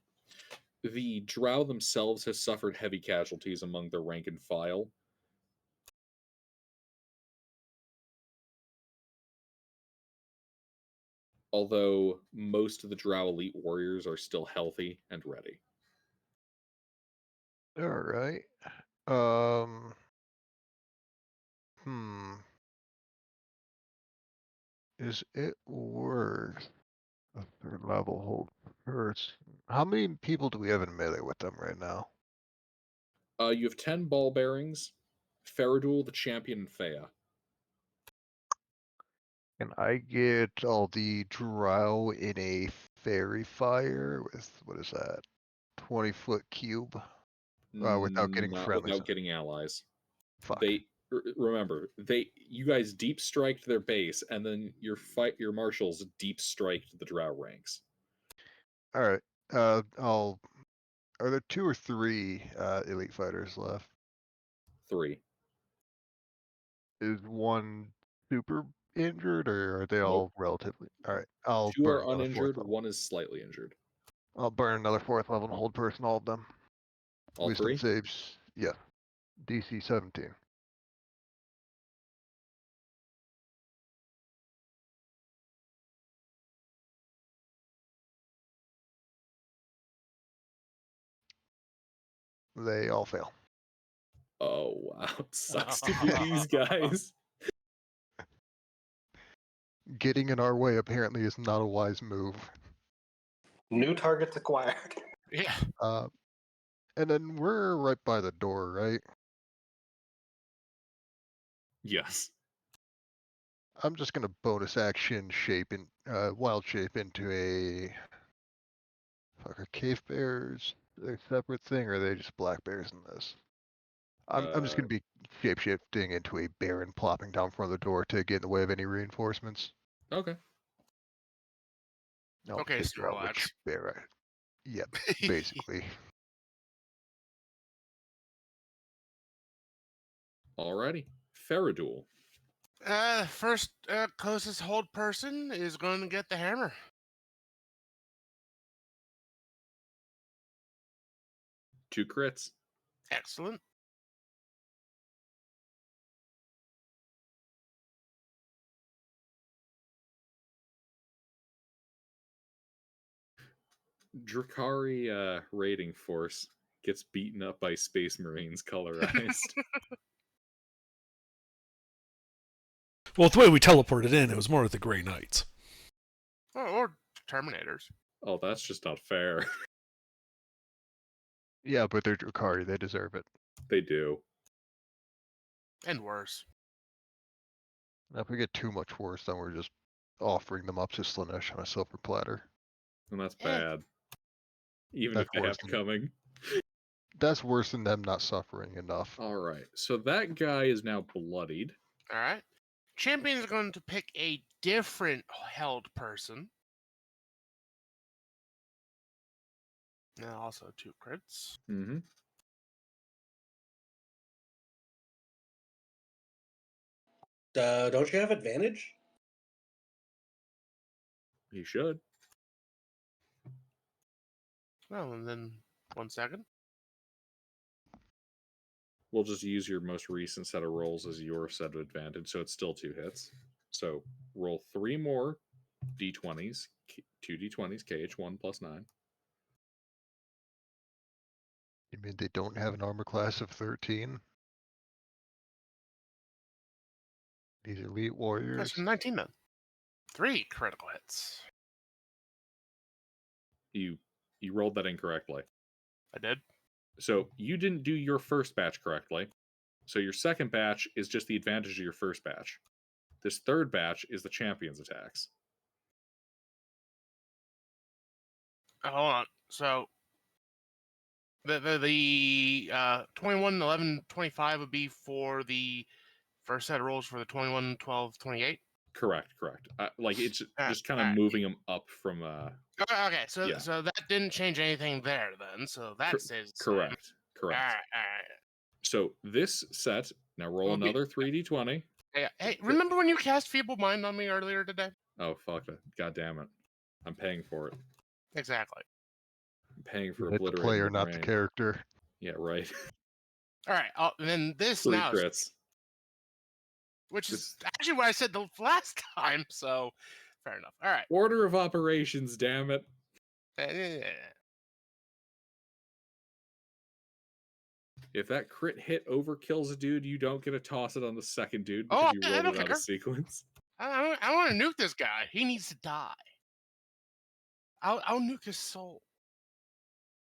The Drow themselves have suffered heavy casualties among their rank and file. Although most of the Drow elite warriors are still healthy and ready. All right. Um. Is it worth a third level hold First, how many people do we have in melee with them right now? You have 10 ball bearings, Faradul, the champion, and Fea. Can I get all the drow in a fairy fire with, what is that, 20-foot cube? Without getting Not friendlies. without getting allies. Fuck. Remember, you guys deep striked their base, and then your marshals deep striked the drow ranks. Alright. Are there 2 or 3 elite fighters left? 3. Is one super injured, or are they Nope. all relatively? Alright, I'll 2 burn are another 4th uninjured, level. 1 is slightly injured. I'll burn another 4th level and hold person all of them. All Wisdom 3? saves, yeah. DC 17. They all fail. Oh, wow. It sucks to be these guys. Getting in our way apparently is not a wise move. New targets acquired. Yeah. And then we're right by the door, right? Yes. I'm just gonna bonus action wild shape into a are cave bears a separate thing, or are they just black bears in this? I'm just gonna be shape shifting into a bear and plopping down in front of the door to get in the way of any reinforcements. Okay. I'll Okay, figure out Snorlax. which bear I. Yep, basically. Alrighty. Faradul. First closest hold person is going to get the hammer. Two crits. Excellent. Drakari raiding force gets beaten up by Space Marines colorized. Well, the way we teleported in, it was more of the Grey Knights. Or Terminators. Oh, that's just not fair. Yeah, but they're Drakari, they deserve it. They do. And worse. Now, if we get too much worse, then we're just offering them up to Slanesh on a silver platter. And that's Eh. bad. Even That's if they have worse it than- coming. That's worse than them not suffering enough. Alright, so that guy is now bloodied. All right. Champion is going to pick a different held person. Now also 2 crits. Mm-hmm. Don't you have advantage? He should. Well, and then 1 second. We'll just use your most recent set of rolls as your set of advantage, so it's still 2 hits. So roll 3 more d20s, 2 d20s, KH1 plus 9. You mean they don't have an armor class of 13? These elite warriors. That's 19 then. 3 critical hits. You rolled that incorrectly. I did. So you didn't do your first batch correctly. So your second batch is just the advantage of your first batch. This third batch is the champion's attacks. Hold on. So the 21, 11, 25 would be for the first set of rolls for the 21, 12, 28. Correct. Like it's just kind of alright. moving them up from. Okay, so Yeah. so that didn't change anything there then. So that stays the same. Correct. All right. So this set, now roll Will be- another 3d20. Hey, remember when you cast Feeble Mind on me earlier today? Oh, fuck it. God damn it. I'm paying for it. Exactly. I'm paying for Let the obliterating player, the not the brain. character. Yeah, right. All right. And then this 3 now, crits. which is actually what I said the last time. So fair enough. All right. Order of operations, damn it. If that crit hit overkills a dude, you don't get to toss it on the second dude because you I rolled don't it out care. of sequence. I want to nuke this guy. He needs to die. I'll nuke his soul.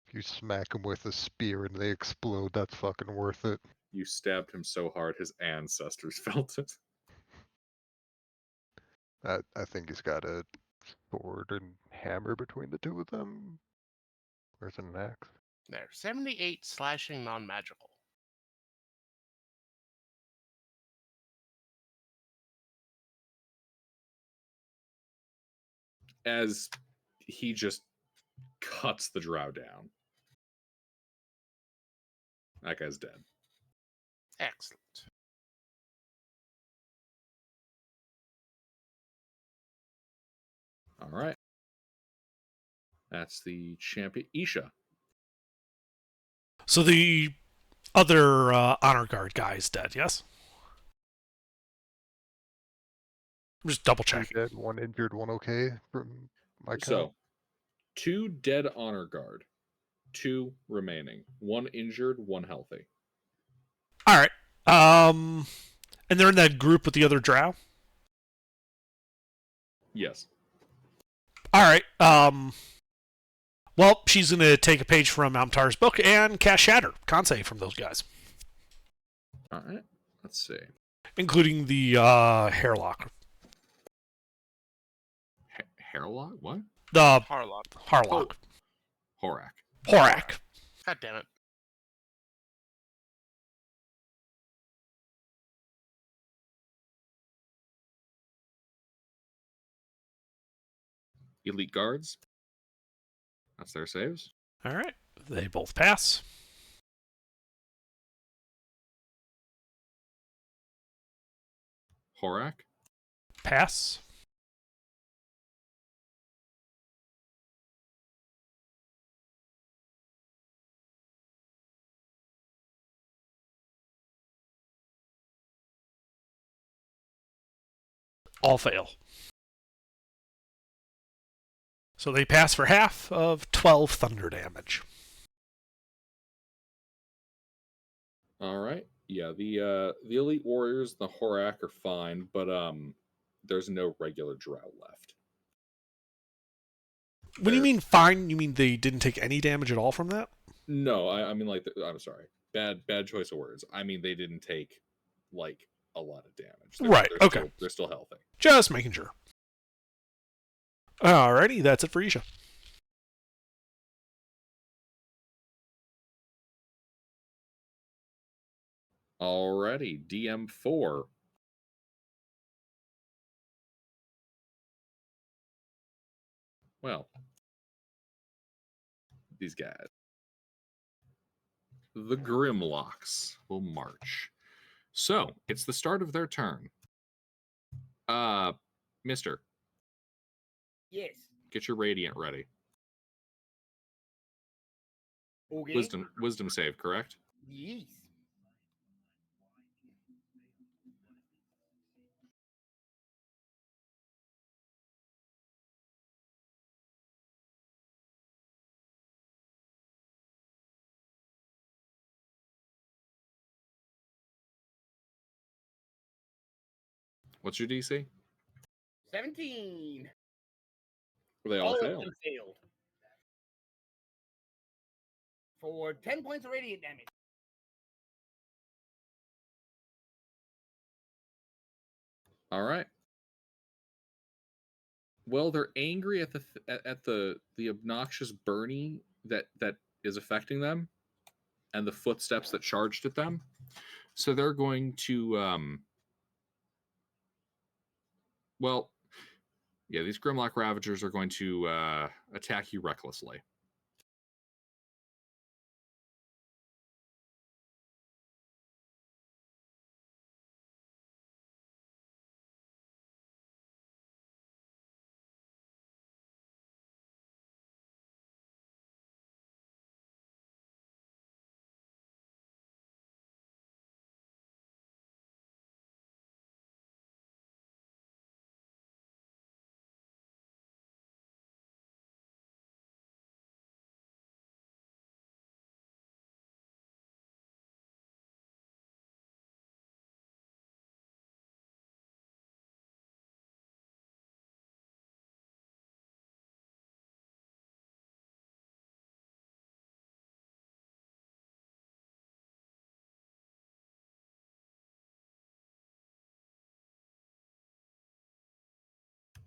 If you smack him with a spear and they explode, that's fucking worth it. You stabbed him so hard his ancestors felt it. I think he's got a sword and hammer between the two of them. Where's an axe? There, 78 slashing non-magical. As he just cuts the drow down. That guy's dead. Excellent. All right. That's the champion, Isha. So the other honor guard guy is dead, yes? I'm just double Two checking. dead, one injured, one okay from my count. So, 2 dead honor guard, 2 remaining, 1 injured, 1 healthy. All right. And they're in that group with the other drow? Yes. All right. Well, she's going to take a page from Amtar's book and cast Shatter, Kansei from those guys, All right. Let's see. including the Hairlock. Hairlock? What? The Harlock. Harlock. Horak. Horak. God damn it. Elite guards. That's their saves. All right. They both pass. Horak. Pass. All fail. So they pass for half of 12 thunder damage. All right. Yeah, the elite warriors, the Horak are fine, but there's no regular drow left. When you They're- mean fine, you mean they didn't take any damage at all from that? No, I mean like I'm sorry. Bad choice of words. I mean they didn't take like a lot of damage. Right, okay. They're still healthy. Just making sure. Alrighty, that's it for Isha. Alrighty, DM4. Well, these guys. The Grimlocks will march. So, it's the start of their turn. Mister, Yes. get your radiant ready. Okay. Wisdom save, correct? Yes. What's your DC? 17. They all of fail. them failed. For 10 points of radiant damage. All right. Well, they're angry at the obnoxious Bernie that is affecting them, and the footsteps that charged at them. So they're going to well, yeah, these Grimlock Ravagers are going to attack you recklessly.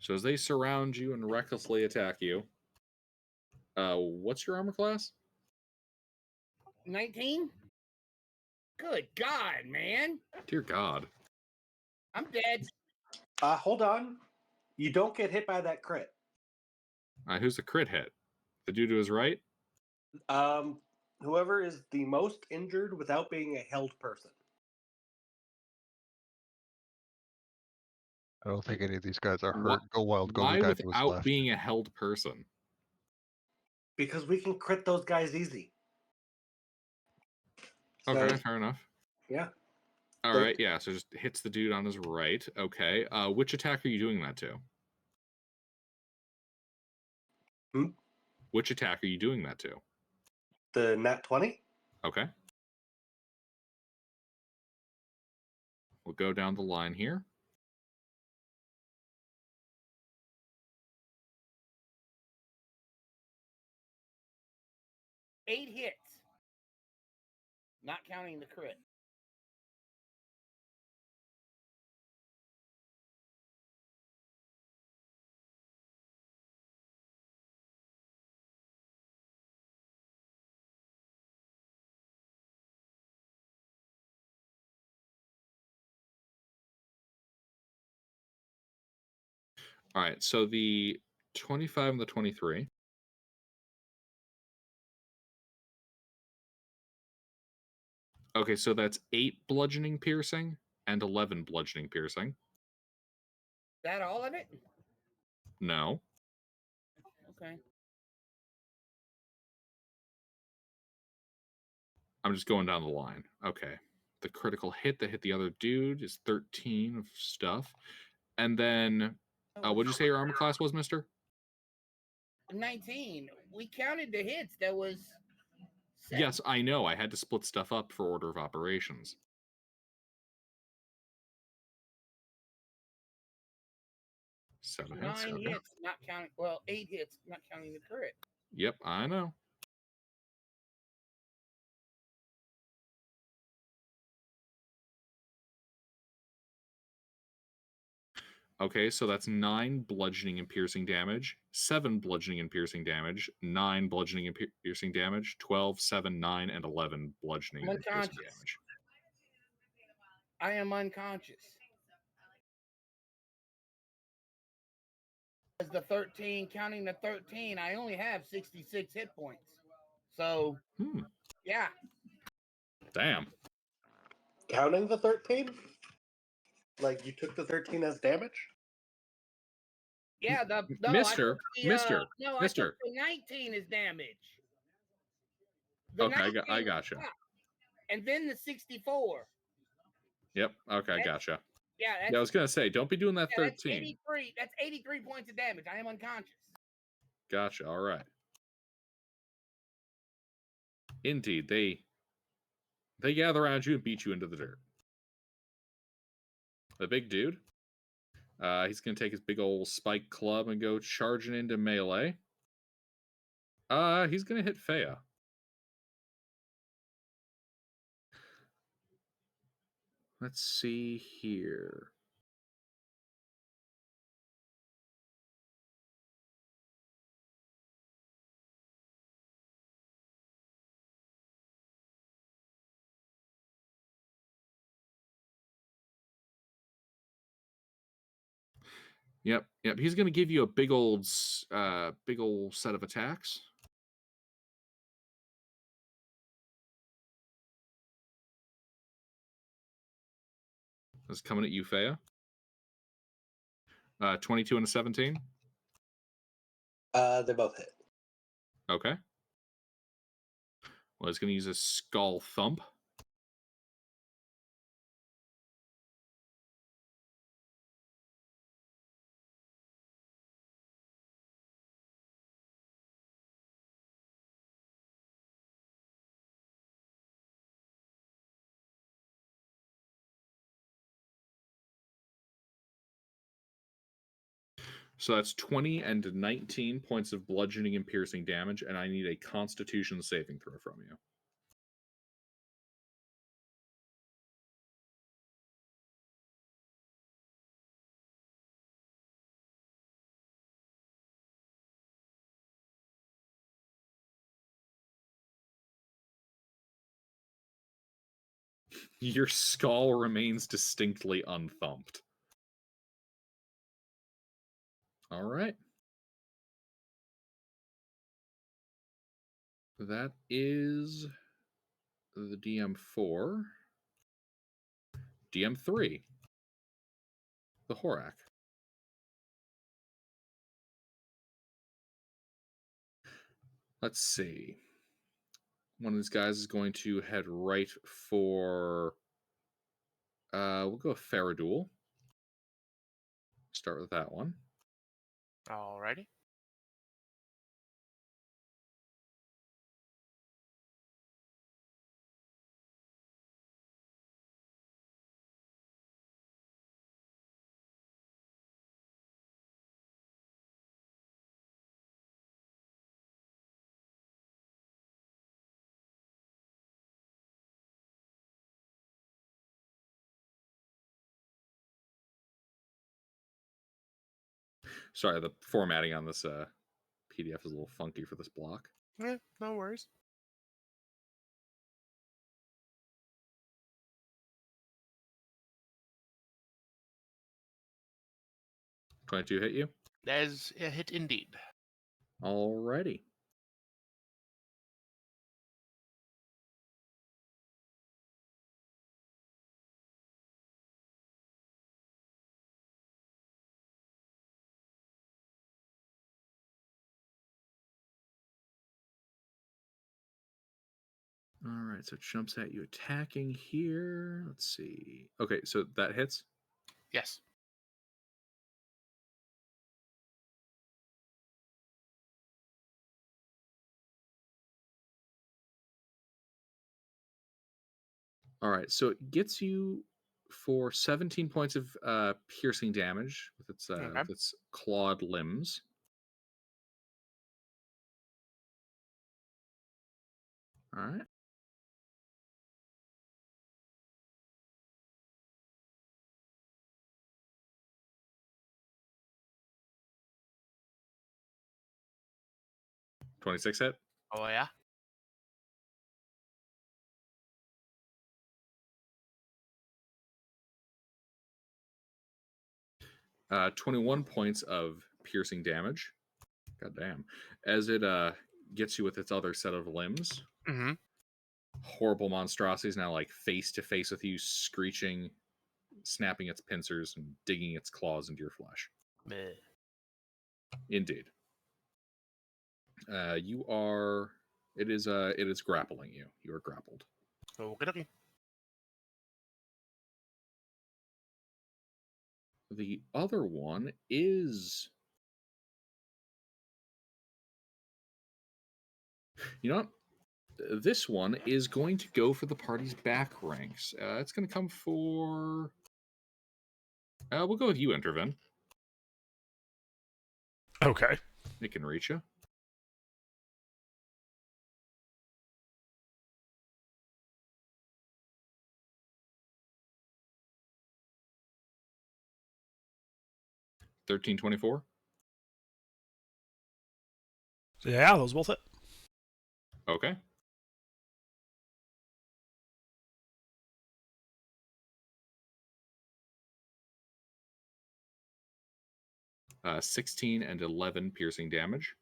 So as they surround you and recklessly attack you, what's your armor class? 19? Good God, man. Dear God. I'm dead. Hold on. You don't get hit by that crit. Who's the crit hit? The dude to his right? Whoever is the most injured without being a held person. I don't think any of these guys are Wha- hurt. Go wild, go to Why the guy to his without left. being a held person? Because we can crit those guys easy. Okay, So, fair enough. yeah. All Thir- right, yeah, so just hits the dude on his right. Okay. Which attack are you doing that to? Hmm? Which attack are you doing that to? The nat 20? Okay. We'll go down the line here. Eight hits. Not counting the crit. All right, so the 25 and the 23. Okay, so that's 8 bludgeoning piercing and 11 bludgeoning piercing. That all of it? No. Okay. I'm just going down the line. Okay. The critical hit that hit the other dude is 13 of stuff. And then, what'd you say your armor class was, mister? 19. We counted the hits. That was 7. Yes, I know. I had to split stuff up for order of operations. Seven hits. 9 Okay. hits, not counting. Well, 8 hits, not counting the crit. Yep, I know. Okay, so that's 9 bludgeoning and piercing damage, 7 bludgeoning and piercing damage, 9 bludgeoning and piercing damage, 12, 7, 9, and 11 bludgeoning I'm and piercing unconscious. damage. I am unconscious. As the 13, counting the 13, I only have 66 hit points. So, yeah. Damn. Counting the 13? Like, you took the 13 as damage? Yeah, Mister, I took the 19 as damage. The Okay, I 19 gotcha. And then the 64. Yep, okay, I gotcha. Yeah, I was going to say, don't be doing that 13. That's 83. That's 83 points of damage. I am unconscious. Gotcha, all right. Indeed, they gather around you and beat you into the dirt. The big dude, he's going to take his big old spike club and go charging into melee. He's going to hit Fea. Let's see here. Yep. He's going to give you a big old set of attacks. That's coming at you, Fea. 22 and a 17. They both hit. Okay. Well, he's going to use a skull thump. So that's 20 and 19 points of bludgeoning and piercing damage, and I need a Constitution saving throw from you. Your skull remains distinctly unthumped. All right. That is the DM4. DM3. The Horak. Let's see. One of these guys is going to head right for... we'll go with Faradul. Start with that one. Alrighty. Sorry, the formatting on this PDF is a little funky for this block. Yeah, no worries. $22 hit you? That is a hit indeed. Alrighty. Alright, so it jumps at you attacking here. Let's see. Okay, so that hits? Yes. Alright, so it gets you for 17 points of piercing damage with its clawed limbs. Alright. $26 hit? Oh, yeah? Uh, 21 points of piercing damage. God damn. As it gets you with its other set of limbs. Mm-hmm. Horrible monstrosities now like face to face with you, screeching, snapping its pincers, and digging its claws into your flesh. Meh. Indeed. You are... It is grappling you. You are grappled. Okay. The other one is... You know what? This one is going to go for the party's back ranks. It's going to come for... we'll go with you, Intervin. Okay. It can reach you. $13.24. Yeah, those both hit. Okay. Uh, 16 and 11 piercing damage.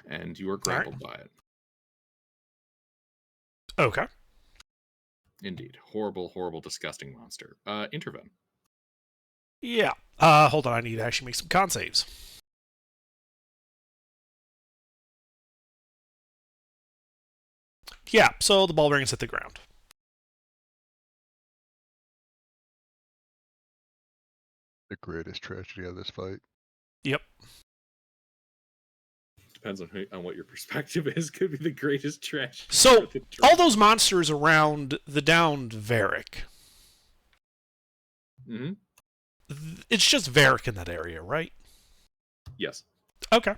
And you are grappled by it. Okay. Indeed. Horrible, horrible, disgusting monster. Intervene. Yeah. Hold on, I need to actually make some con saves. Yeah, so the ball rings hit the ground. The greatest tragedy of this fight. Yep. Depends on what your perspective is. Could be the greatest tragedy. So, all those monsters around the downed Varric. Mm-hmm. It's just Varric in that area, right? Yes. Okay.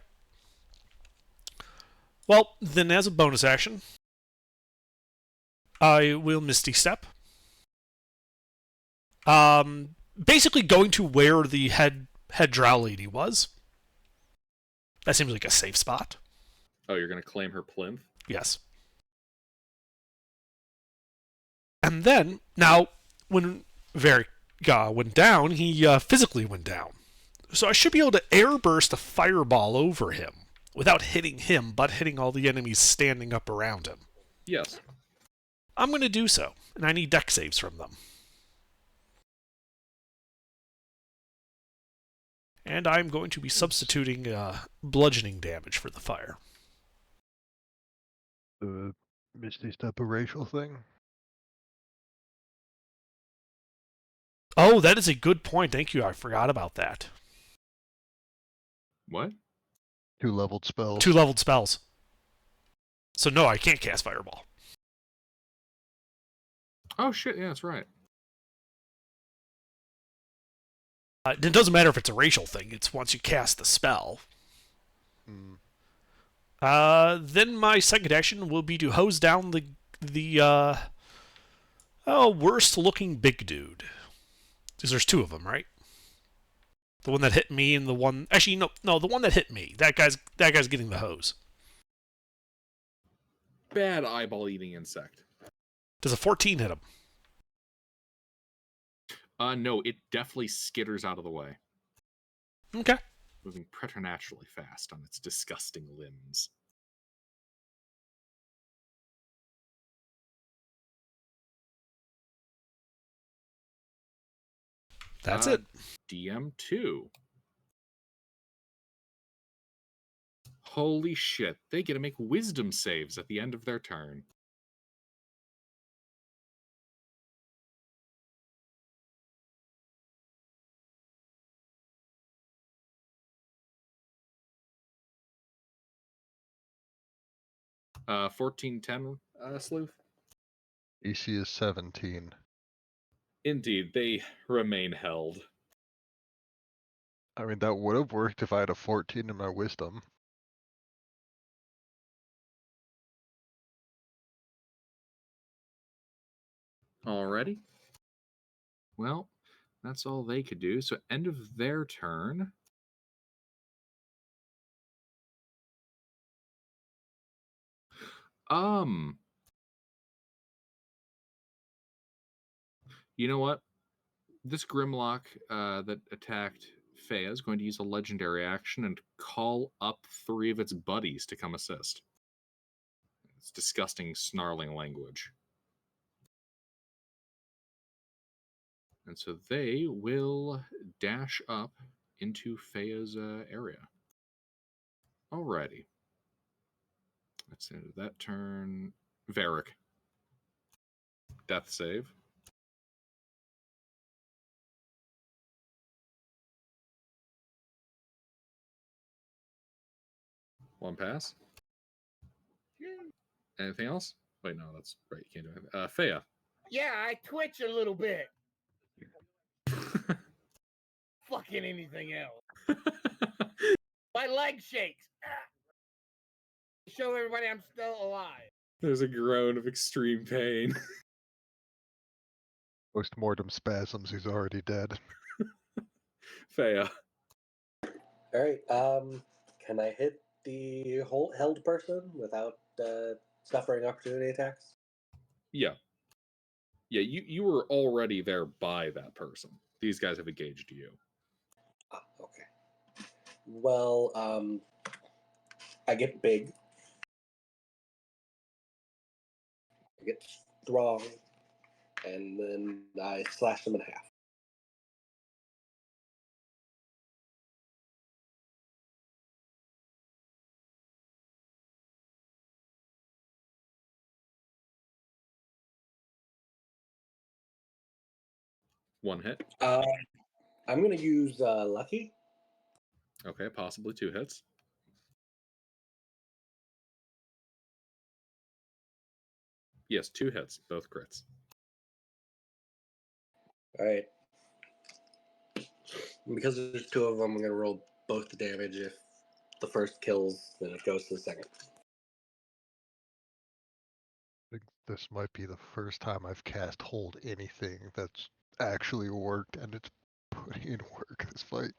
Well, then as a bonus action, I will Misty Step. Basically going to where the head drow lady was. That seems like a safe spot. Oh, you're going to claim her plinth? Yes. And then, now, when Varric went down, he physically went down. So I should be able to airburst a fireball over him without hitting him, but hitting all the enemies standing up around him. Yes. I'm going to do so, and I need dex saves from them. And I'm going to be substituting bludgeoning damage for the fire. The Misty Step a racial thing? Oh, that is a good point. Thank you. I forgot about that. What? 2-leveled spells. 2-leveled spells. So no, I can't cast Fireball. Oh shit! Yeah, that's right. It doesn't matter if it's a racial thing. It's once you cast the spell. Mm. Then my second action will be to hose down the worst looking big dude. Because there's two of them, right? The one that hit me and the one... Actually, no, the one that hit me. That guy's getting the hose. Bad eyeball-eating insect. Does a 14 hit him? No, it definitely skitters out of the way, Okay. moving preternaturally fast on its disgusting limbs. That's it. DM2. Holy shit, they get to make wisdom saves at the end of their turn. Uh, 1410, Sleuth? AC is 17. Indeed, they remain held. I mean, that would have worked if I had a 14 in my wisdom. Alrighty. Well, that's all they could do. So end of their turn. You know what? This Grimlock that attacked Fea is going to use a legendary action and call up 3 of its buddies to come assist. It's disgusting, snarling language. And so they will dash up into Fea's area. Alrighty. That's the end of that turn. Varric. Death save. One pass. Anything else? Wait, no, that's right. You can't do anything. Fea. Yeah, I twitch a little bit. Fucking anything else. My leg shakes. Show everybody I'm still alive. There's a groan of extreme pain. Post-mortem spasms, he's already dead. Fea. Alright, can I hit the held person without suffering opportunity attacks? Yeah. Yeah, you were already there by that person. These guys have engaged you. Ah, okay. Well, I get big. I get strong. And then I slash them in half. One hit. I'm going to use Lucky. Okay, possibly 2 hits. Yes, 2 hits, both crits. Alright. Because there's 2 of them, I'm going to roll both the damage. If the first kills, then it goes to the second. I think this might be the first time I've cast Hold anything that's actually worked, and it's putting in work this fight.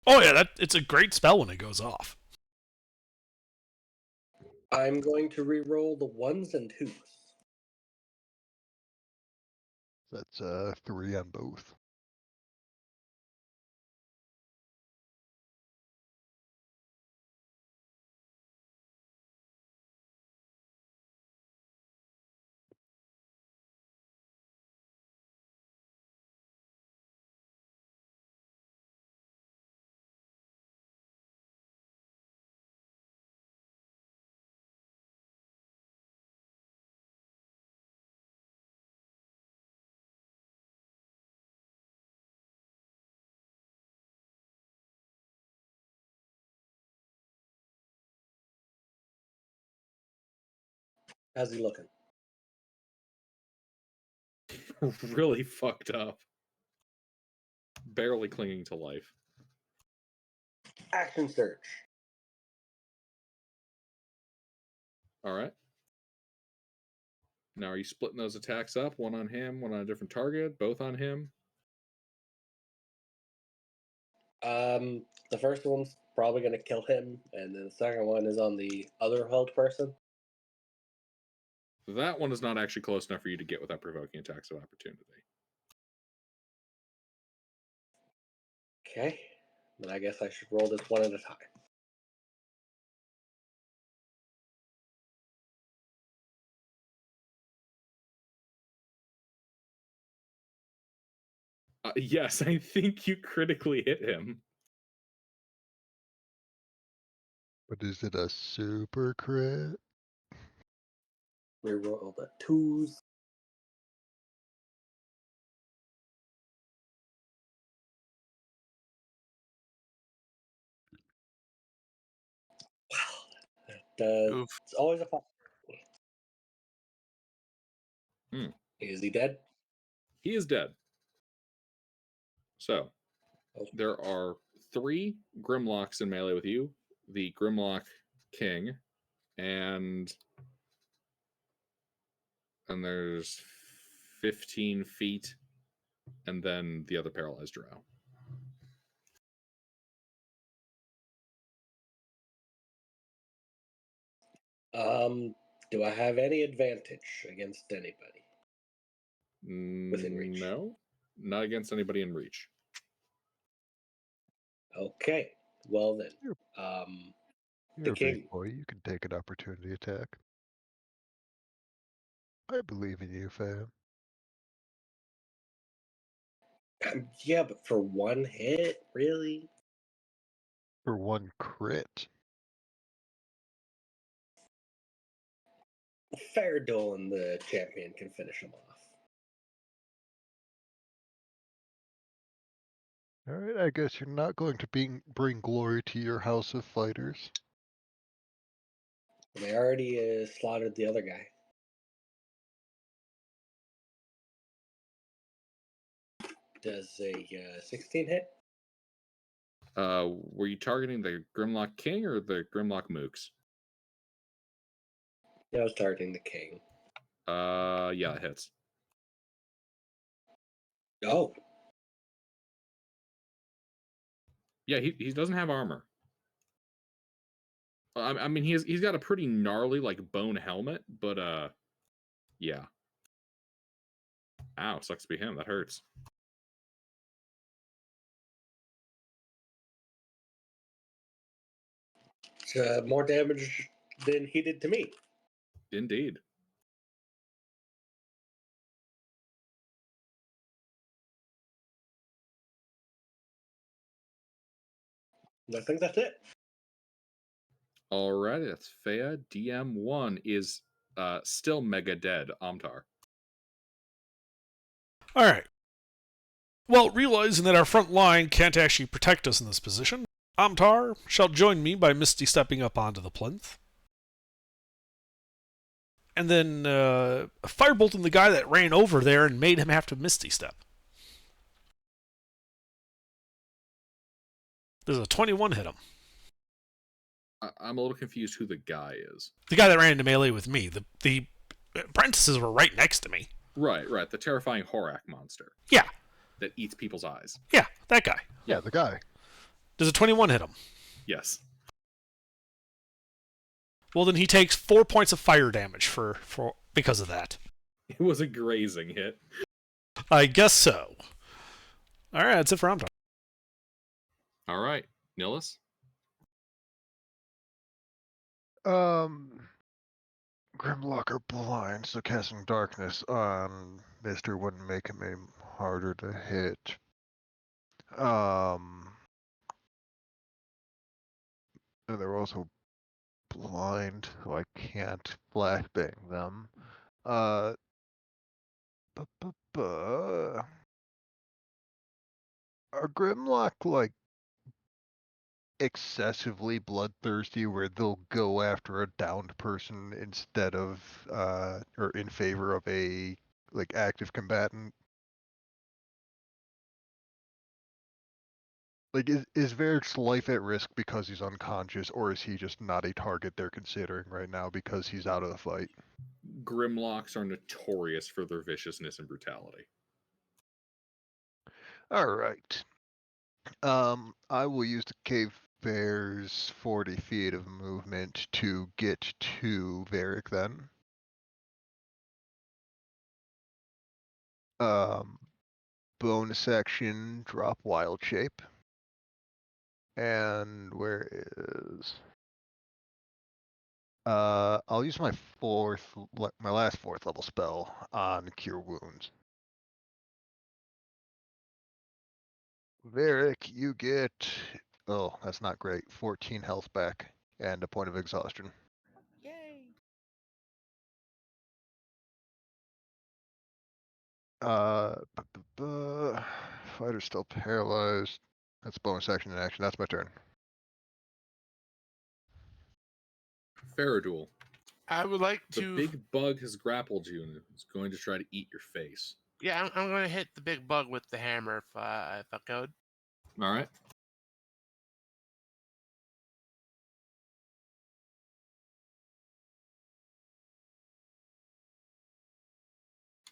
Oh yeah, it's a great spell when it goes off. I'm going to re-roll the 1s and 2s. That's 3 on both. How's he looking? Really fucked up. Barely clinging to life. Action search. All right. Now, are you splitting those attacks up? One on him, one on a different target, both on him? The first one's probably going to kill him, and then the second one is on the other held person. That one is not actually close enough for you to get without provoking attacks of opportunity. Okay. Then I guess I should roll this one at a time. Yes, I think you critically hit him. But is it a super crit? Reroll the 2s. Wow. Oof. It's always a possibility. Hmm. Is he dead? He is dead. So, Oh. there are 3 Grimlocks in melee with you. The Grimlock King, and there's 15 feet, and then the other paralyzed drow. Do I have any advantage against anybody within reach? No, not against anybody in reach. Okay. Well then, You're a king. big boy. You can take an opportunity attack. I believe in you, fam. Yeah, but for one hit, really? For one crit. Fair duel and the champion can finish him off. Alright, I guess you're not going to bring glory to your house of fighters. They already slaughtered the other guy. Does a 16 hit? Were you targeting the Grimlock King or the Grimlock Mooks? Yeah, I was targeting the king. Yeah, it hits. Oh. Yeah, he doesn't have armor. I mean, he's got a pretty gnarly like bone helmet, but yeah. Ow, sucks to be him. That hurts. It's more damage than he did to me. Indeed. I think that's it. Alrighty, that's Fea. DM1 is still mega dead. Amtar. All right. Well, realizing that our front line can't actually protect us in this position, Amtar shall join me by misty stepping up onto the plinth. And then firebolting the guy that ran over there and made him have to misty step. There's a 21 hit him. I'm a little confused who the guy is. The guy that ran into melee with me. The apprentices were right next to me. Right. The terrifying Horak monster. Yeah. That eats people's eyes. Yeah, that guy. Yeah, the guy. Does a 21 hit him? Yes. Well, then he takes 4 points of fire damage for because of that. It was a grazing hit. I guess so. All right, that's it for Amdar. All right, Nillis. Grimlock are blind, so casting darkness on Mister wouldn't make him any harder to hit. And they're also blind, so I can't flashbang them. Uh, Are Grimlock like excessively bloodthirsty where they'll go after a downed person instead of or in favor of a like active combatant? Like is Varric's life at risk because he's unconscious, or is he just not a target they're considering right now because he's out of the fight? Grimlocks are notorious for their viciousness and brutality. Alright. I will use the cave bear's 40 feet of movement to get to Varric then. Bonus action, drop wild shape. And where is... I'll use my last fourth level spell on Cure Wounds. Varric, you get... Oh, that's not great. 14 health back and a point of exhaustion. Yay! Fighter's still paralyzed. That's bonus action and action. That's my turn. Faradul, I would like the to. big bug has grappled you and is going to try to eat your face. Yeah, I'm going to hit the big bug with the hammer if I could. All right.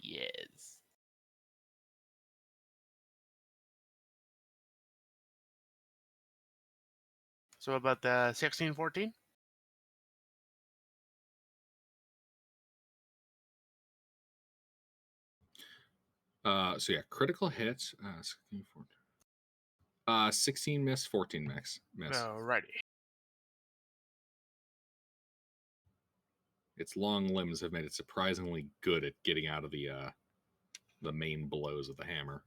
Yes. So about the 16, 14? So yeah, critical hit. 16, 16 miss, 14 miss. Alrighty. Its long limbs have made it surprisingly good at getting out of the main blows of the hammer.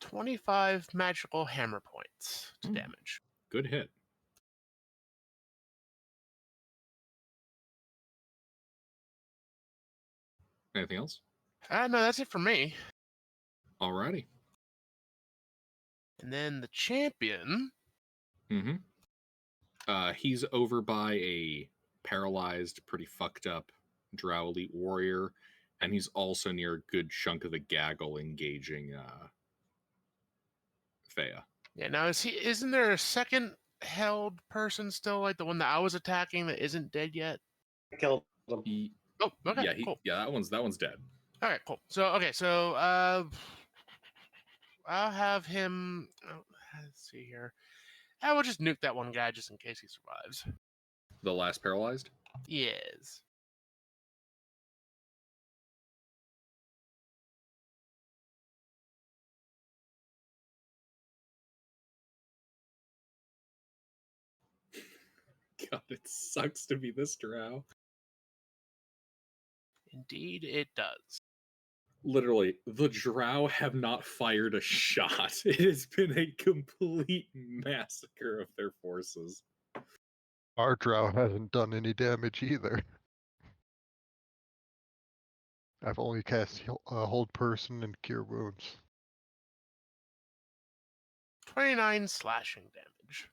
25 magical hammer points to Hmm. damage. Good hit. Anything else? No, that's it for me. Alrighty. And then the champion. Mm-hmm. He's over by a paralyzed, pretty fucked up Drow elite warrior, and he's also near a good chunk of the gaggle engaging Fea. Yeah, now isn't there a second held person still, like the one that I was attacking that isn't dead yet? I killed him. Oh, okay, Yeah, cool. Yeah, that one's dead. All right, cool. So I'll have him. Oh, let's see here. I will just nuke that one guy just in case he survives. The last paralyzed? Yes. God, it sucks to be this Drow. Indeed, it does. Literally, the Drow have not fired a shot. It has been a complete massacre of their forces. Our drow hasn't done any damage either. I've only cast Hold Person and Cure Wounds. 29 slashing damage.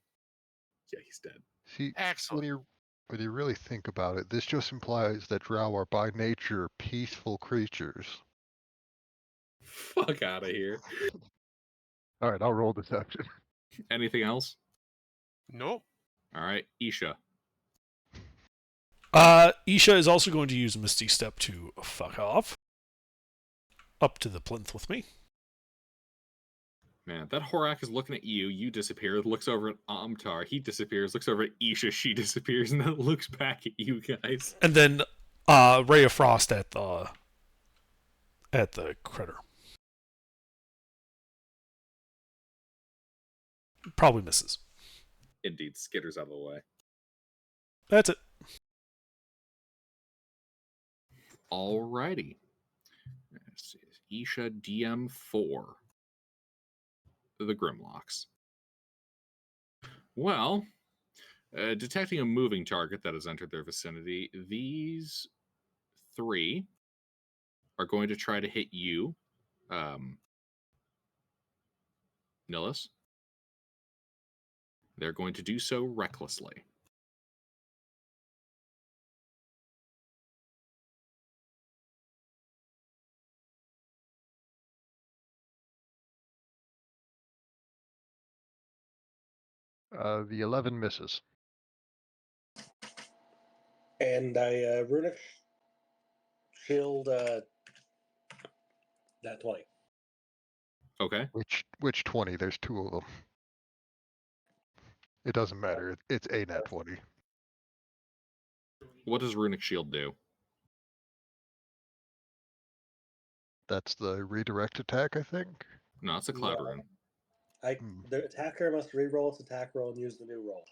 Yeah, he's dead. See, Excellent. when you really think about it, this just implies that drow are by nature peaceful creatures. Fuck out of here. Alright, I'll roll deception. Anything else? Nope. All right, Isha. Isha is also going to use Misty Step to fuck off. Up to the plinth with me. Man, that Horak is looking at you. You disappear. Looks over at Amtar. He disappears. Looks over at Isha. She disappears, and then looks back at you guys. And then Ray of Frost at the critter. Probably misses. Indeed, skitters out of the way. That's it. Alrighty. Let's see. Isha DM4. The Grimlocks. Well, detecting a moving target that has entered their vicinity, these three are going to try to hit you, Nillis. They're going to do so recklessly. The 11 misses. And I runic shield that 20. Okay. Which 20? There's 2 of them. It doesn't matter. It's a nat 20. What does Runic Shield do? That's the redirect attack, I think. No, it's a Cloud No. Rune. The attacker must re-roll its attack roll and use the new roll.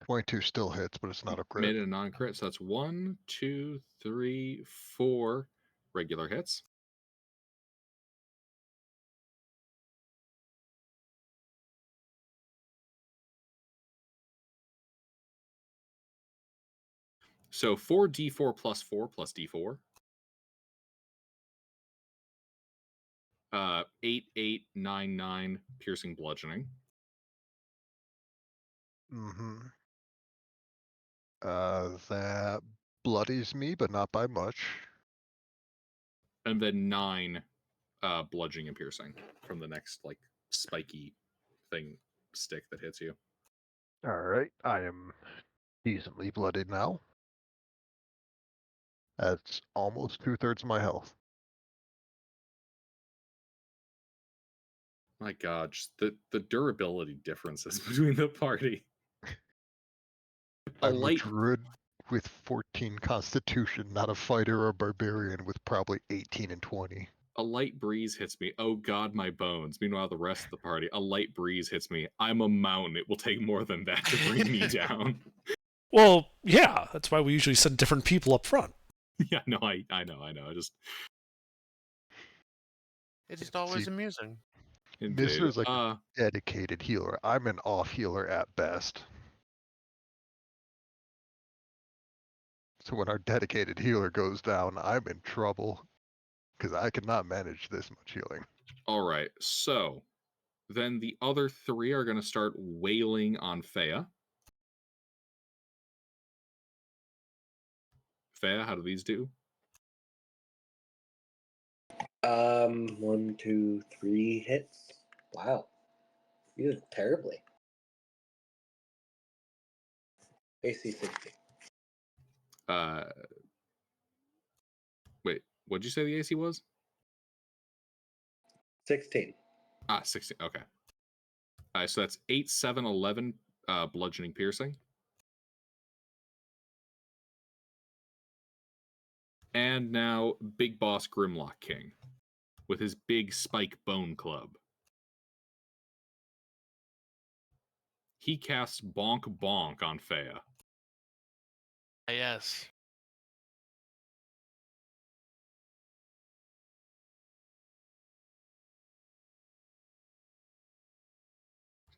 .22 still hits, but it's not a crit. Made it a non-crit, so that's 1, 2, 3, 4 regular hits. So 4d4 plus 4 plus d4. 8, 8, 9, 9 piercing bludgeoning. Mm-hmm. That bloodies me, but not by much. And then 9 bludgeoning and piercing from the next like spiky thing stick that hits you. Alright, I am decently blooded now. That's almost 2/3 of my health. My God, just the durability differences between the party. I'm a druid with 14 constitution, not a fighter or barbarian with probably 18 and 20. A light breeze hits me. Oh God, my bones. Meanwhile, the rest of the party, a light breeze hits me. I'm a mountain. It will take more than that to bring me down. Well, yeah, that's why we usually send different people up front. Yeah, no, I know. I just It's just always See, amusing. Mister is like a dedicated healer. I'm an off healer at best. So when our dedicated healer goes down, I'm in trouble. Because I cannot manage this much healing. all right. So then the other 3 are going to start wailing on Fea. Fea, how do these do? 1, 2, 3 hits. Wow. You did terribly. AC 60. Wait, what'd you say the AC was? 16. 16. Okay. So that's 8, 7, 11 bludgeoning piercing. And now Big Boss Grimlock King with his big spike bone club. He casts Bonk Bonk on Fea. Yes.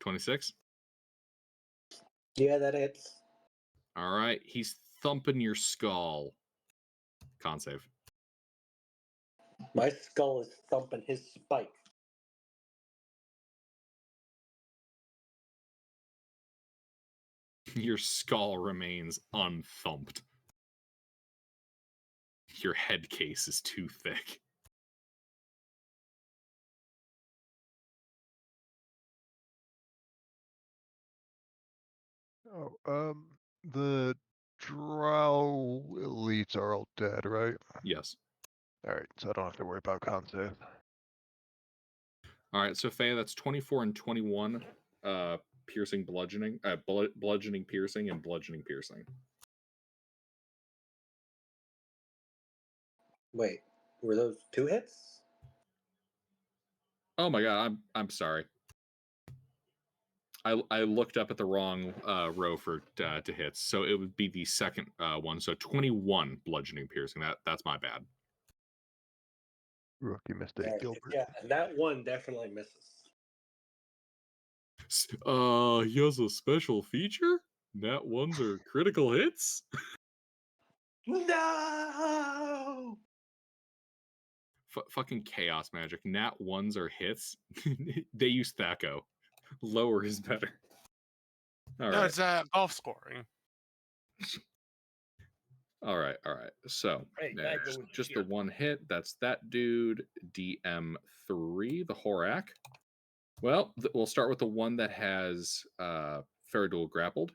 $26. Yeah, that hits. All right, he's thumping your skull. Con save. My skull is thumping his spike. Your skull remains unthumped. Your head case is too thick. Oh, the Drow elites are all dead, right? Yes. Alright, so I don't have to worry about con save. All right, so Faye, that's 24 and 21. Piercing, bludgeoning, bludgeoning, piercing, and bludgeoning, piercing. Wait, were those 2 hits? Oh my god, I'm sorry. I looked up at the wrong row for to hits, so it would be the second one. So 21 bludgeoning, piercing. That's my bad. Rookie mistake, Alright, Gilbert. yeah, that one definitely misses. He has a special feature. Nat ones are critical hits. No! Fucking chaos magic. Nat ones are hits. They use Thaco. Lower is better. All No, right. it's golf scoring. All right. So Hey, there's that goes just here. the one hit. That's that dude. DM3, the Horak. Well, we'll start with the one that has Faradul grappled.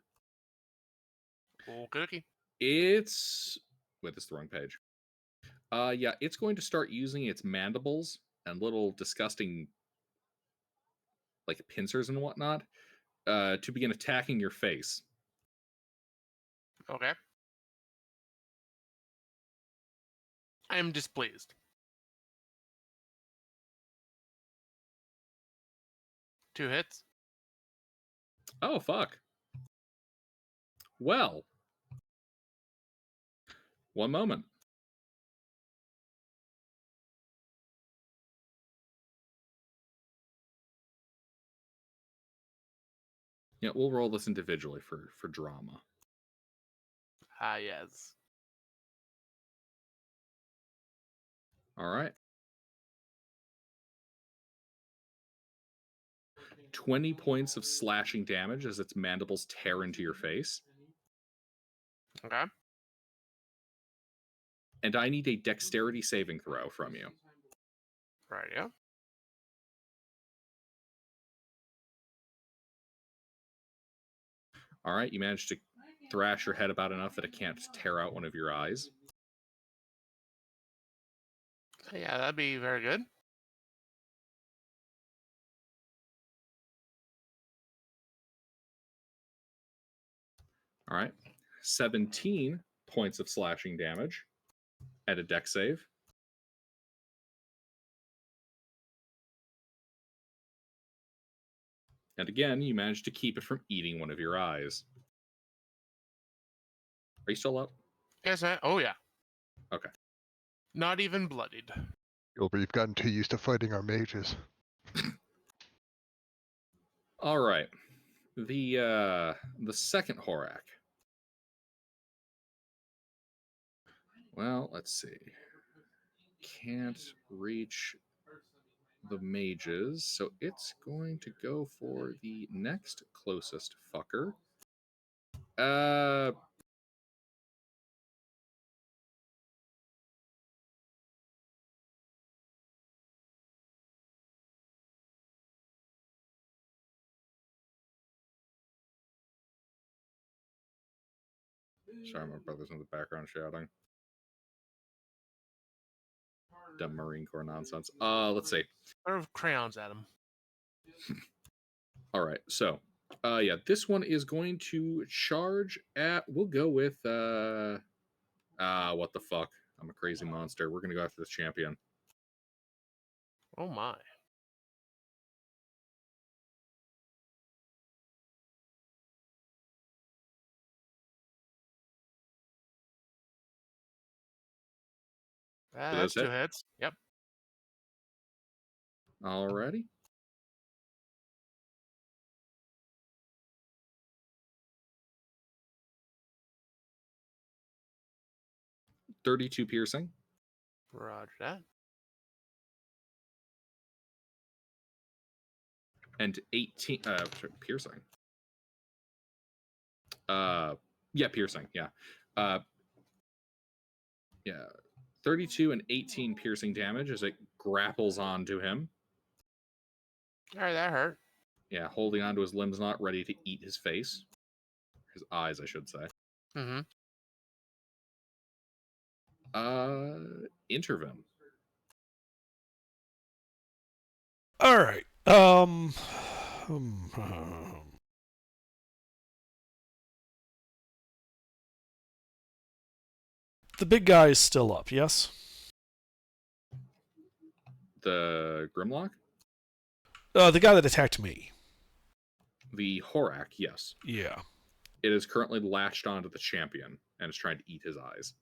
Okay. It's wait, that's the wrong page. Yeah, it's going to start using its mandibles and little disgusting like pincers and whatnot to begin attacking your face. Okay. I am displeased. 2 hits. Oh fuck. Well, one moment. Yeah, we'll roll this individually for drama. Ah, yes. All right. 20 points of slashing damage as its mandibles tear into your face. Okay. And I need a dexterity saving throw from you. Right, yeah. All right, you managed to thrash your head about enough that it can't tear out one of your eyes. Yeah, that'd be very good. All right. 17 points of slashing damage at a dex save. And again, you managed to keep it from eating one of your eyes. Are you still up? Yes, man. Oh, yeah. Okay. Not even bloodied. Gilbert, you've gotten too used to fighting our mages. All right. The second Horak. Well, let's see. Can't reach the mages, so it's going to go for the next closest fucker. Sorry, my brother's in the background shouting. Dumb Marine Corps nonsense. Let's see. Throw crayons at him. All right, so yeah, this one is going to charge at. We'll go with what the fuck? I'm a crazy monster. We're gonna go after this champion. Oh, my. That's those 2 hit? hits. Yep. Alrighty. $32 piercing. Roger that. And 18 piercing. Yeah, piercing. Yeah. Yeah. 32 and 18 piercing damage as it grapples onto him. All right, that hurt. Yeah, holding onto his limbs, not ready to eat his face. His eyes, I should say. Mm-hmm. Intervene. All right. The big guy is still up, yes? The Grimlock? The guy that attacked me. The Horak, yes. Yeah. It is currently latched onto the champion and is trying to eat his eyes.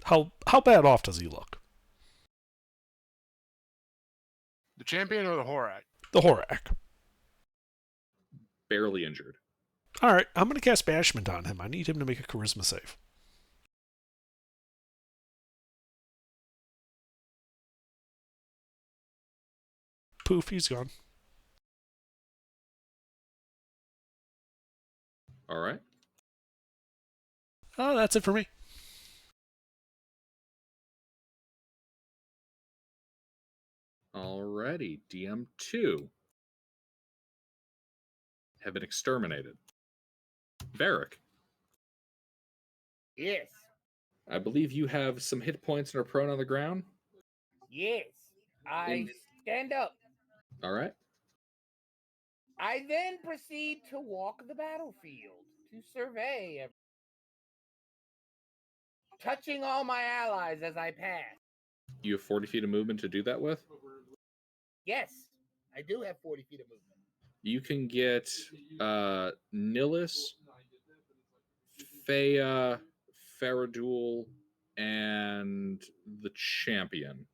How bad off does he look? The champion or the Horak? The Horak. Barely injured. All right, I'm going to cast Banishment on him. I need him to make a Charisma save. Poof, he's gone. All right. Oh, that's it for me. Alrighty, DM2 have been exterminated. Varric, Yes. I believe you have some hit points and are prone on the ground. Yes. I stand up. All right. I then proceed to walk the battlefield to survey, touching all my allies as I pass. You have 40 feet of movement to do that with. Yes, I do have 40 feet of movement. You can get Nihilus, Fea, Faradul, and the champion,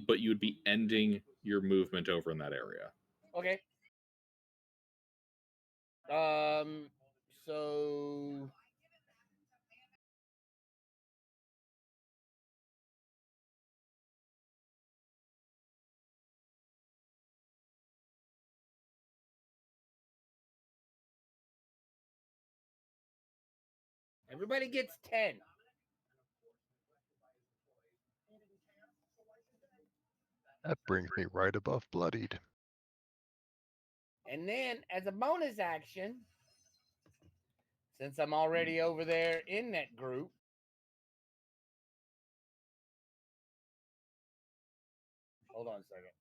but you would be ending your movement over in that area. Okay. So everybody gets 10. That brings me right above bloodied. And then, as a bonus action, since I'm already over there in that group, hold on a second.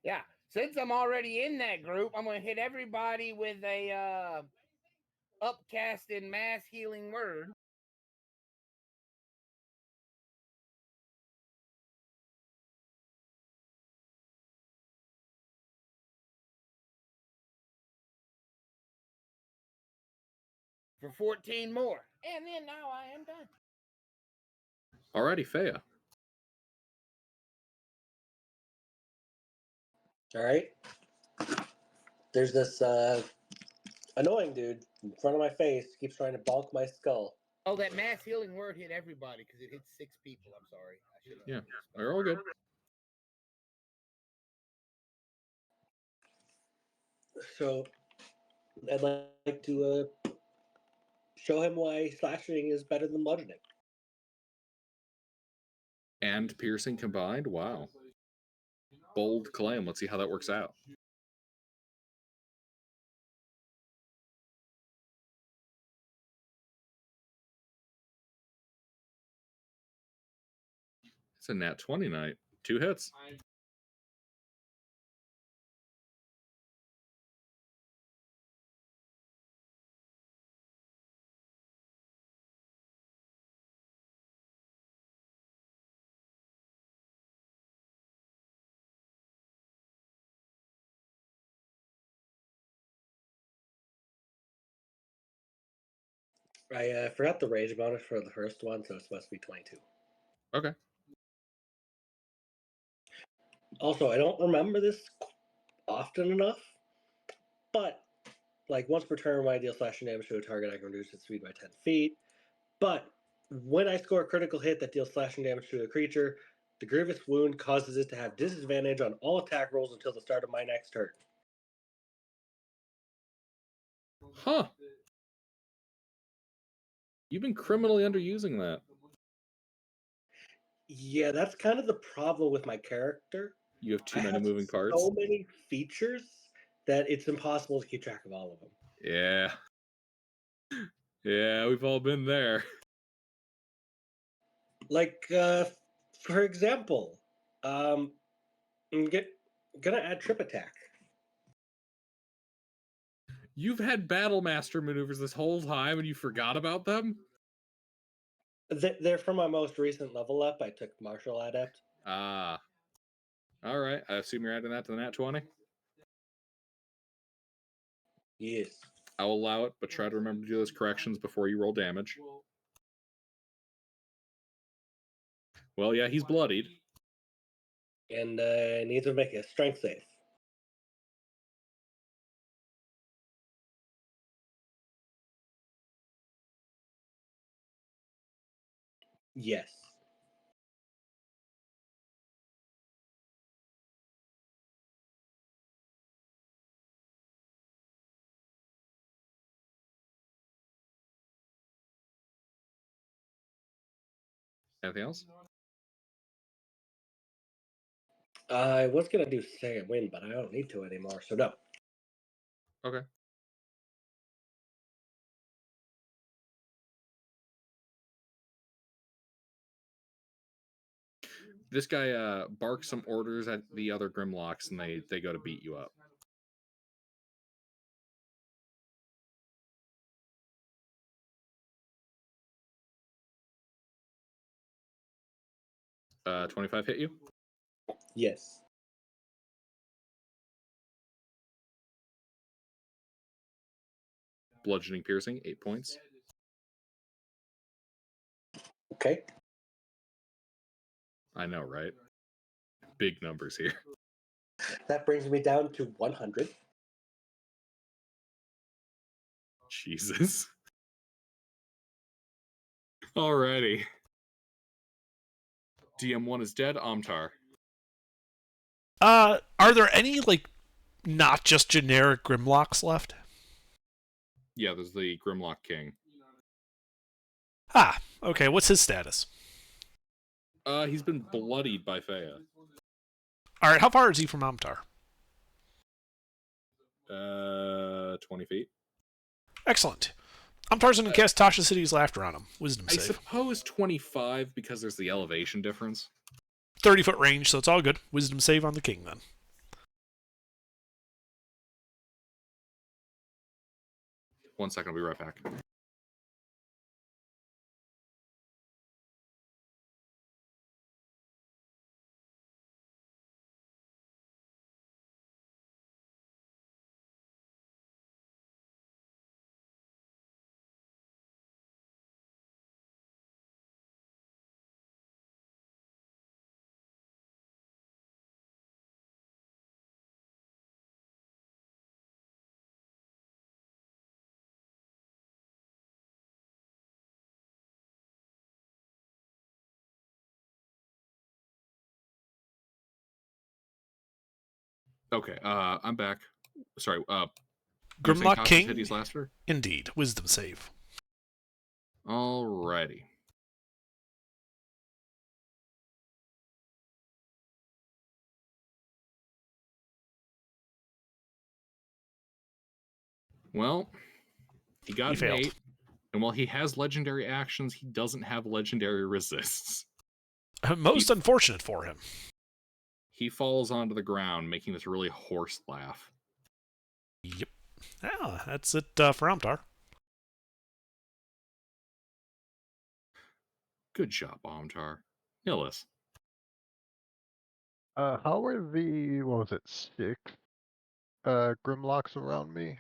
Yeah, since I'm already in that group, I'm going to hit everybody with a upcast and mass healing word. For 14 more. And then now I am done. Alrighty, Fea. All right. There's this annoying dude in front of my face, keeps trying to bonk my skull. Oh, that mass healing word hit everybody because it hit 6 people. I'm sorry. Yeah, they're all good. So I'd like to show him why slashing is better than bludgeoning. And piercing combined? Wow. Bold claim. Let's see how that works out. It's a nat 20 night. 2 hits. I forgot the rage bonus for the first one, so it's supposed to be 22. Okay. Also, I don't remember this often enough, but like once per turn, when I deal slashing damage to a target, I can reduce its speed by 10 feet. But when I score a critical hit that deals slashing damage to a creature, the grievous wound causes it to have disadvantage on all attack rolls until the start of my next turn. Huh. You've been criminally underusing that. Yeah, that's kind of the problem with my character. You have too I many have moving parts. so many features that it's impossible to keep track of all of them. Yeah. Yeah, we've all been there. Like, for example, I'm gonna add Trip Attack. You've had Battle Master maneuvers this whole time and you forgot about them? They're from my most recent level up. I took Martial Adept. Ah. Alright, I assume you're adding that to the Nat 20? Yes. I'll allow it, but try to remember to do those corrections before you roll damage. Well, yeah, he's bloodied. And needs to make a strength save. Yes. Anything else? I was gonna do second wind, but I don't need to anymore, so no. Okay. This guy barks some orders at the other Grimlocks, and they go to beat you up. Uh, 25 hit you? Yes. Bludgeoning piercing, 8 points. Okay. I know, right? Big numbers here. That brings me down to 100. Jesus. Alrighty. DM1 is dead. Amtar. Are there any, like, not just generic Grimlocks left? Yeah, there's the Grimlock King. Ah, okay. What's his status? He's been bloodied by Fea. Alright, how far is he from Amtar? 20 feet. Excellent. Amtar's going to cast Tasha City's Laughter on him. Wisdom I save. suppose 25 because there's the elevation difference. 30-foot range, so it's all good. Wisdom save on the king, then. One second, I'll be right back. Okay, I'm back. Sorry, you're saying Grimlock Tasha's King? hit his Laughter? Indeed. Wisdom save. Alrighty. Well, he got He an failed. 8, and while he has legendary actions, he doesn't have legendary resists. Most unfortunate for him. He falls onto the ground, making this really hoarse laugh. Yep. Yeah, that's it for Amtar. Good job, Amtar. Nillis. How are the, what was it, 6 Grimlocks around me?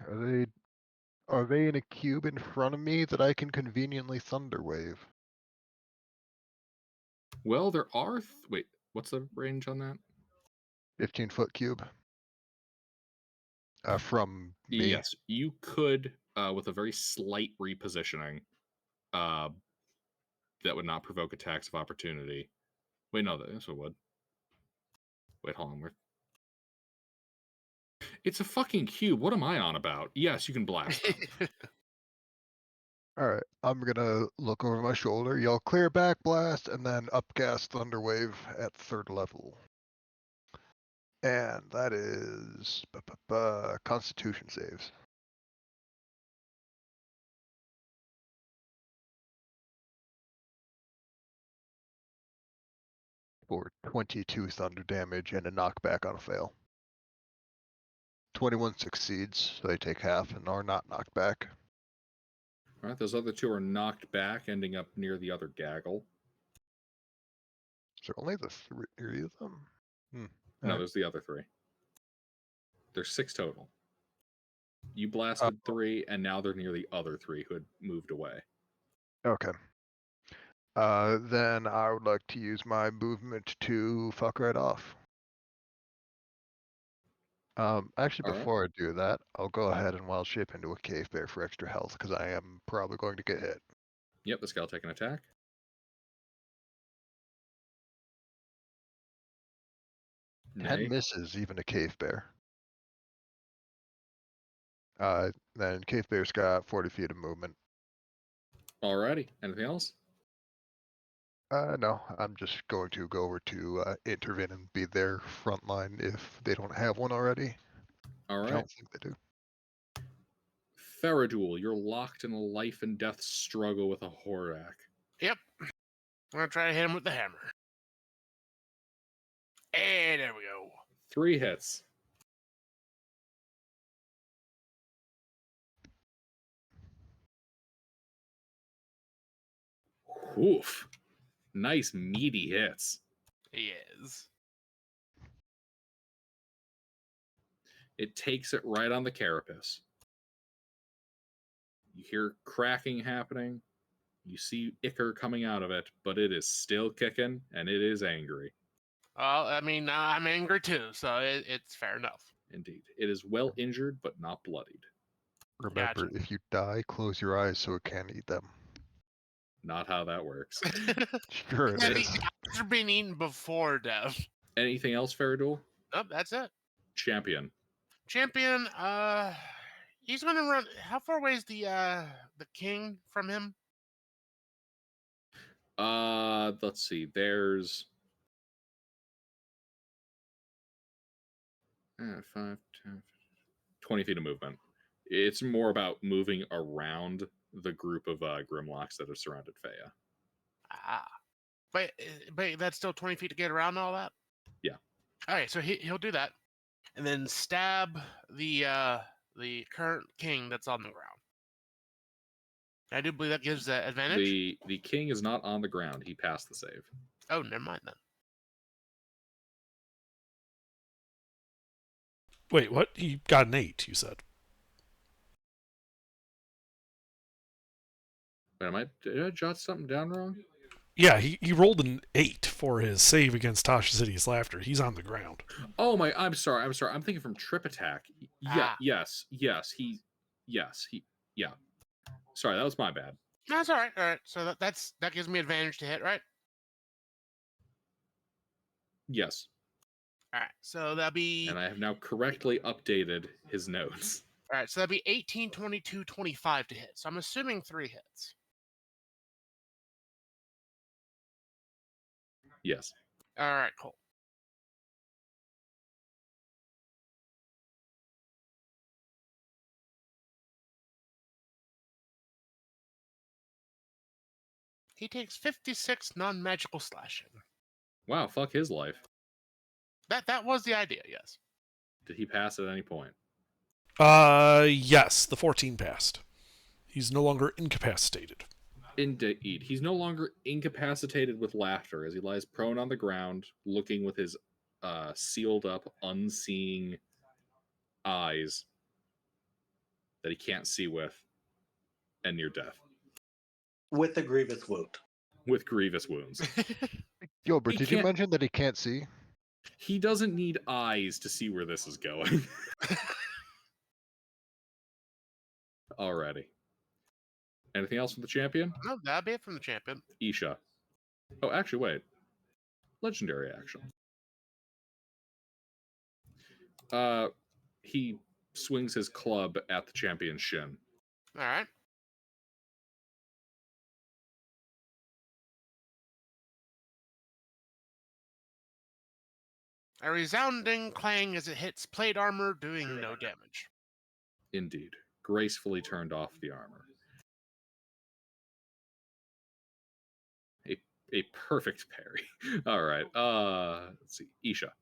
Are they in a cube in front of me that I can conveniently Thunderwave? Well, there are... Wait, what's the range on that? 15-foot cube. From me. Yes, you could, with a very slight repositioning, that would not provoke attacks of opportunity. Wait, no, this one would. Wait, hold on. It's a fucking cube. What am I on about? Yes, you can blast them. Alright, I'm gonna look over my shoulder, yell clear back blast, and then upcast Thunderwave at 3rd level. And that is Constitution saves. For 22 thunder damage and a knockback on a fail. 21 succeeds, so they take half and are not knocked back. All right, those other two are knocked back, ending up near the other gaggle. Is there only the three of them? No, Alright. there's the other three. There's 6 total. You blasted 3, and now they're near the other 3 who had moved away. Okay. Then I would like to use my movement to fuck right off. Actually, All right. before I do that, I'll go ahead and wild shape into a cave bear for extra health, because I am probably going to get hit. Yep, this guy will take an attack. And Nay. misses even a cave bear. Then cave bear's got 40 feet of movement. Alrighty. Anything else? No, I'm just going to go over to intervene and be their front line if they don't have one already. All I right. don't think they do. Faradul, you're locked in a life and death struggle with a Horak. Yep. I'm gonna try to hit him with the hammer. And there we go. 3 hits. Oof. Nice meaty hits. He is. It takes it right on the carapace. You hear cracking happening. You see ichor coming out of it, but it is still kicking, and it is angry. Well, I mean, I'm angry too, so it's fair enough. Indeed. It is well injured, but not bloodied. Remember, Gotcha. if you die, close your eyes so it can't eat them. Not how that works. Sure it Yeah, is. the eyes are being eaten before death. Anything else, Faradul? Oh, that's it. Champion. Champion, he's gonna run. How far away is the king from him? Let's see. There's 5, 10, 20 feet of movement. It's more about moving around the group of Grimlocks that have surrounded Faya. Ah, but that's still 20 feet to get around all that. Yeah. All right, so he'll do that, and then stab the current king that's on the ground. I do believe that gives advantage. The king is not on the ground. He passed the save. Oh, never mind then. Wait, what? He got an 8, you said. Wait, did I jot something down wrong? Yeah, he rolled an 8 for his save against Tasha City's Laughter. He's on the ground. Oh my! I'm sorry. I'm thinking from Trip Attack. Yeah. Ah. Yes. Yeah. Sorry, that was my bad. That's all right. All right, so that gives me advantage to hit, right? Yes. All right, so that'll be. And I have now correctly updated his notes. All right, so that'd be 18, 22, 25 to hit. So I'm assuming 3 hits. Yes. All right, cool. He takes 56 non-magical slashing. Wow. Fuck his life. That was the idea, yes. Did he pass at any point? Yes, the 14 passed. He's no longer incapacitated. Indeed. He's no longer incapacitated with laughter as he lies prone on the ground, looking with his sealed up, unseeing eyes that he can't see with, and near death. With a grievous wound. With grievous wounds. Gilbert, He did you can't- mention that he can't see? He doesn't need eyes to see where this is going. Alrighty. Anything else from the champion? No, that'd be it from the champion. Isha. Oh, actually, wait. Legendary action. He swings his club at the champion's shin. All right. A resounding clang as it hits plate armor, doing no damage. Indeed. Gracefully turned off the armor. A perfect parry. All right. Let's see. Isha.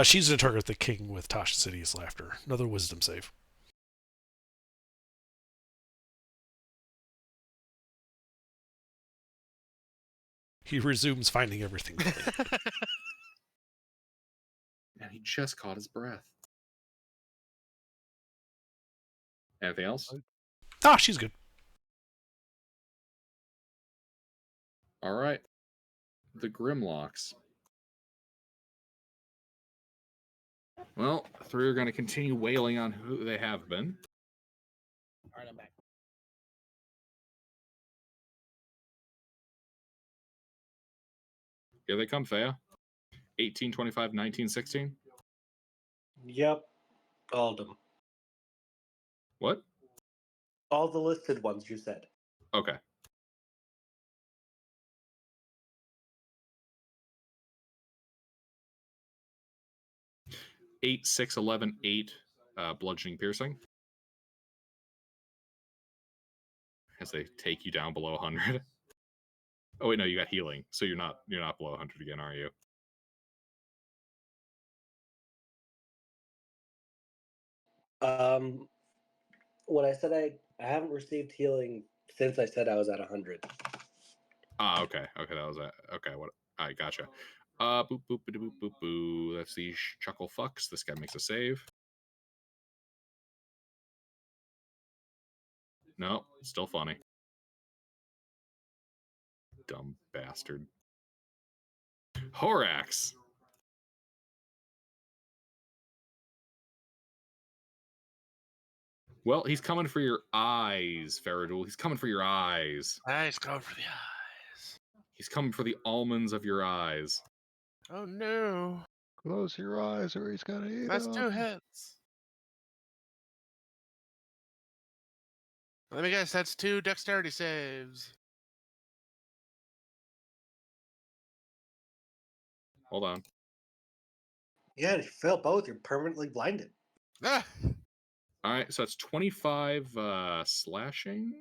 She's going to target the king with Tasha's Hideous Laughter. Another wisdom save. He resumes finding everything clean. And he just caught his breath. Anything else? She's good. All right. The Grimlocks. Well, three are going to continue wailing on who they have been. All right, I'm back. Here they come, Thea. 18, 25, 19, 16. Yep, all of them. What? All the listed ones you said. Okay. Eight, 6, 11, 8, bludgeoning piercing. As they take you down below 100. Oh wait, no, you got healing, so you're not below 100 again, are you? When I said I haven't received healing since I said I was at 100. Okay, that was it. Okay, what? All right, gotcha. Boop boop boop boop boop boo. Let's see. Chuckle fucks. This guy makes a save. No, still funny. Dumb bastard. Horax. Well, he's coming for your eyes, Faradul. He's coming for your eyes. Nice, going for the eyes. He's coming for the almonds of your eyes. Oh no. Close your eyes or he's gonna eat That's 'em. 2 hits. Let me guess, that's 2 dexterity saves. Hold on. Yeah, if you fail both, you're permanently blinded. Ah! All right, so that's 25 slashing.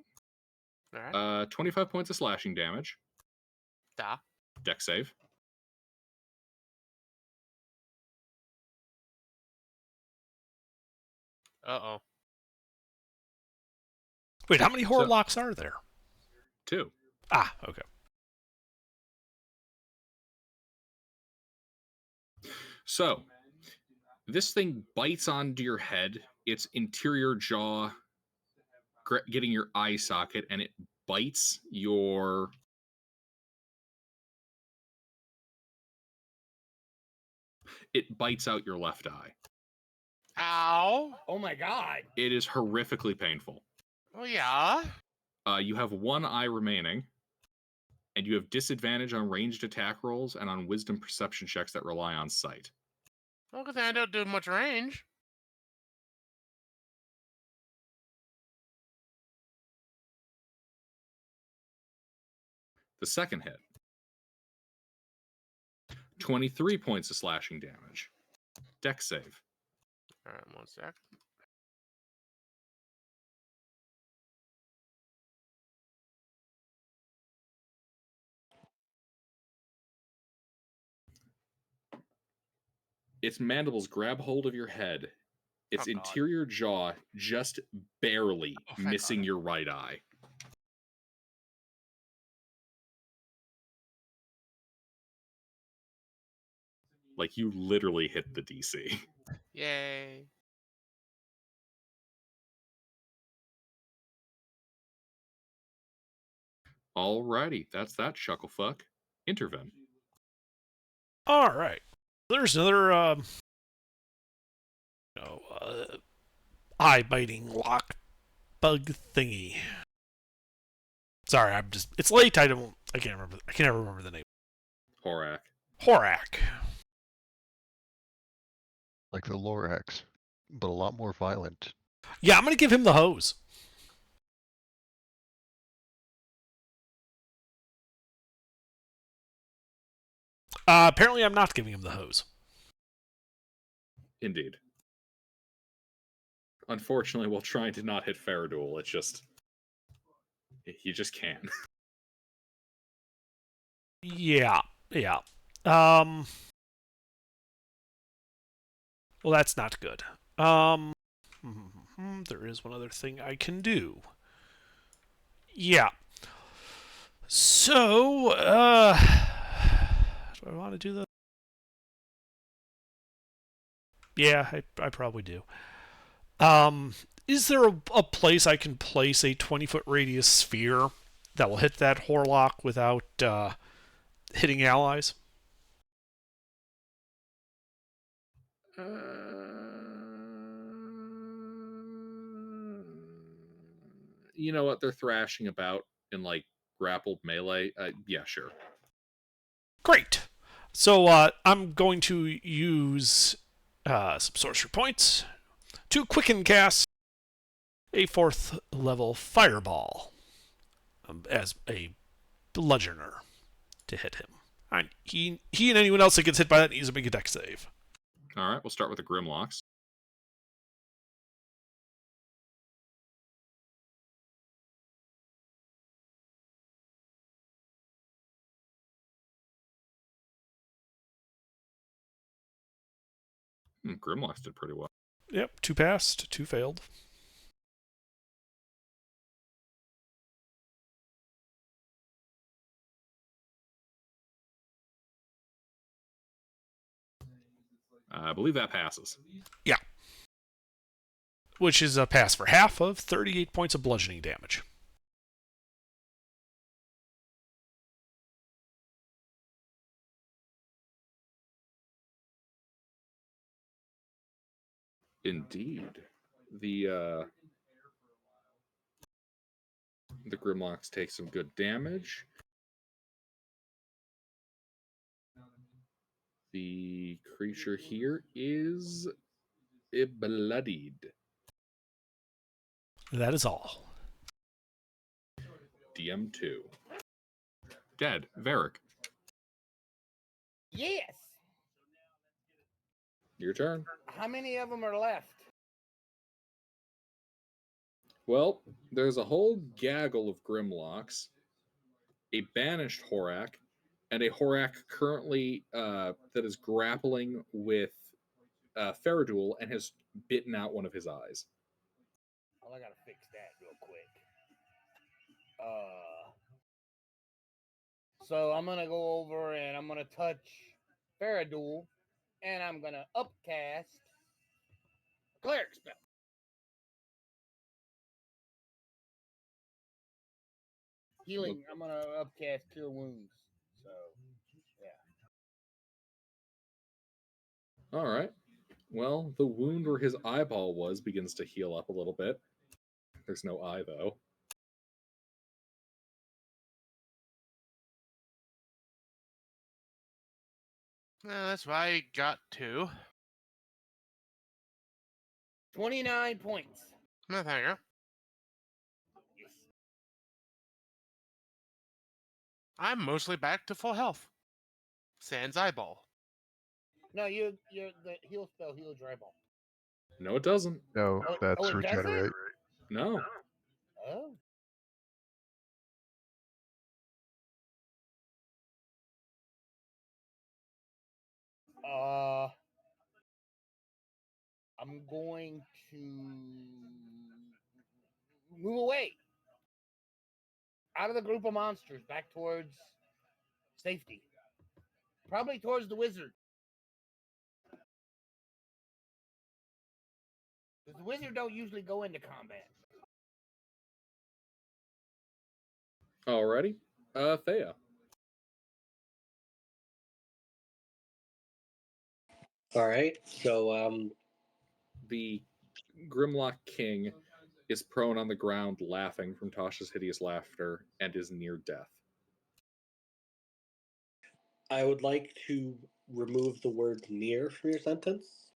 All right. 25 points of slashing damage. Da. Dex save. Uh-oh. Wait, how many Horlocks are there? 2. Okay. So, this thing bites onto your head, its interior jaw getting your eye socket, and it bites your... It bites out your left eye. Ow. Oh my god. It is horrifically painful. Oh yeah. You have 1 eye remaining, and you have disadvantage on ranged attack rolls and on wisdom perception checks that rely on sight. Well, good thing I don't do much range. The second hit. 23 points of slashing damage. Dex save. All right, 1 sec. Its mandibles grab hold of your head. Its Oh, God. interior jaw just barely thank missing God. your right eye. Like, you literally hit the DC. Yay. Alrighty, that's that, Shucklefuck. Intervene. All right. There's another, eye-biting lock bug thingy. Sorry, it's late. I can't never remember the name. Horak. Horak. Like the Lorax, but a lot more violent. Yeah, I'm going to give him the hose. Apparently I'm not giving him the hose. Indeed. Unfortunately, while trying to not hit Faradul, it's just... You just can't. Yeah. Well, that's not good. There is one other thing I can do. Yeah. So, do I want to do that? Yeah, I probably do. Is there a place I can place a 20-foot radius sphere that will hit that Horlock without hitting allies? You know what? They're thrashing about in, like, grappled melee. Yeah, sure. Great. So I'm going to use some sorcery points to quicken cast a 4th level fireball as a bludgeoner to hit him. And he and anyone else that gets hit by that needs to make a dex save. All right, we'll start with the Grimlocks. Grimlocks did pretty well. Yep, 2 passed, 2 failed. I believe that passes. Yeah. Which is a pass for half of 38 points of bludgeoning damage. Indeed. The Grimlocks take some good damage. The creature here is bloodied. That is all. DM2. Dead. Varric. Yes. Your turn. How many of them are left? Well, there's a whole gaggle of Grimlocks, a banished Horak, and a Horak currently that is grappling with Faradul and has bitten out one of his eyes. Oh, I gotta fix that real quick. So I'm gonna go over and I'm gonna touch Faradul, and I'm gonna upcast Cleric spell. Healing. I'm gonna upcast Cure Wounds. So, yeah. All right. Well, the wound where his eyeball was begins to heal up a little bit. There's no eye, though. That's why I got 2. 29 points. No, there you go. Yes. I'm mostly back to full health. Sans eyeball. No, you're the heal spell heals your eyeball. No, it doesn't. No, that's it doesn't? regenerate. No. Oh. I'm going to move away out of the group of monsters back towards safety. Probably towards the wizard. Because the wizard don't usually go into combat. Alrighty. Thea. All right. So The Grimlock King is prone on the ground laughing from Tasha's hideous laughter and is near death. I would like to remove the word near from your sentence.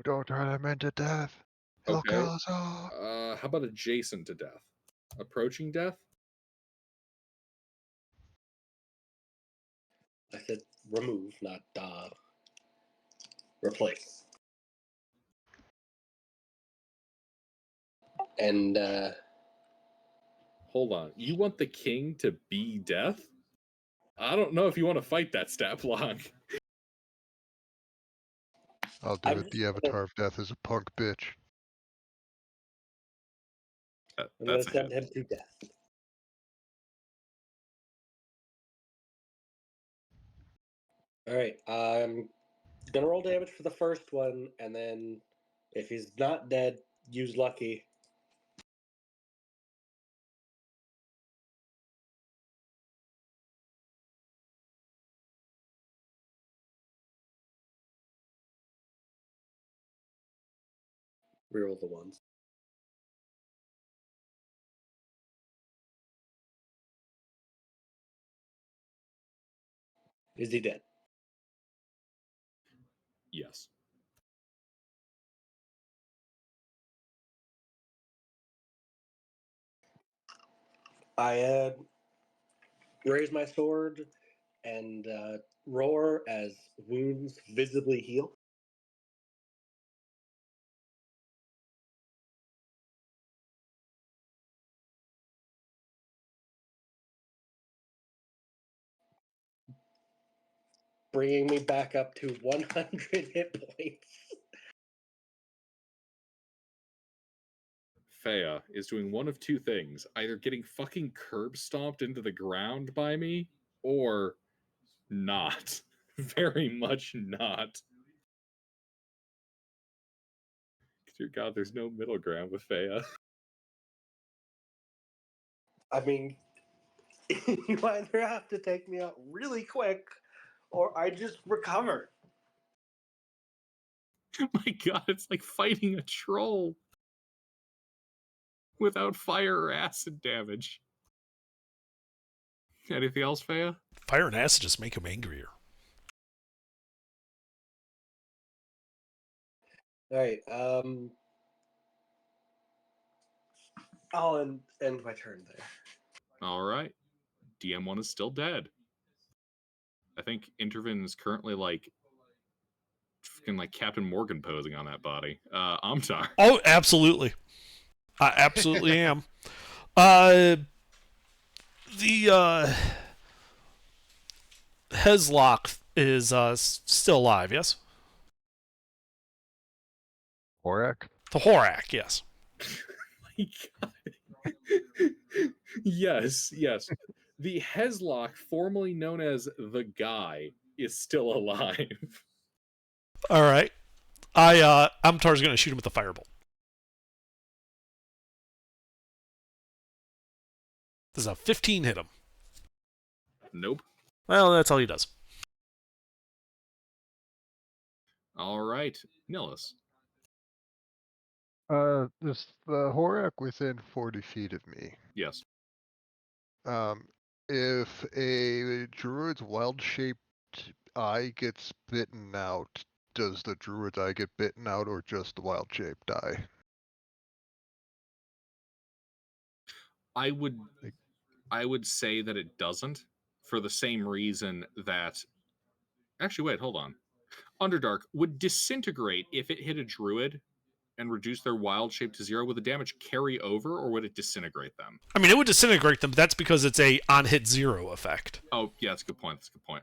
Don't turn him into death. He'll Okay. kill us all. How about adjacent to death? Approaching death? I said remove, not replace. And Hold on. You want the king to be death? I don't know if you want to fight that stat block. I'll do I'm it. just The gonna, Avatar of Death is a punk bitch. I'm That's gonna a send hit. him to death. All right, I'm gonna roll damage for the first one, and then if he's not dead, use lucky. Reroll the ones. Is he dead? Yes. I raise my sword and roar as wounds visibly heal. Bringing me back up to 100 hit points. Fea is doing one of two things: either getting fucking curb stomped into the ground by me, or not. Very much not. Dear God, there's no middle ground with Fea. I mean, you either have to take me out really quick, or I just recover. My God, it's like fighting a troll without fire or acid damage. Anything else, Fea? Fire and acid just make him angrier. All right. I'll end my turn there. All right. DM1 is still dead. I think Intervin is currently like fucking like Captain Morgan posing on that body. Amtar. Oh, absolutely. I absolutely am. The Heslock is still alive, yes? Horak? The Horak, yes. My God. Yes, yes. The Heslock, formerly known as the Guy, is still alive. All right. Amtar's going to shoot him with a firebolt. Does a 15 hit him? Nope. Well, that's all he does. All right, Nillis. Is the Horak within 40 feet of me? Yes. If a druid's wild-shaped eye gets bitten out, does the druid's eye get bitten out, or just the wild-shaped eye? I would say that it doesn't, for the same reason that. Actually, wait, hold on. Underdark would disintegrate if it hit a druid and reduce their wild shape to 0. Would the damage carry over, or would it disintegrate them? I mean, it would disintegrate them, but that's because it's a on-hit 0 effect. Oh, yeah, that's a good point. That's a good point.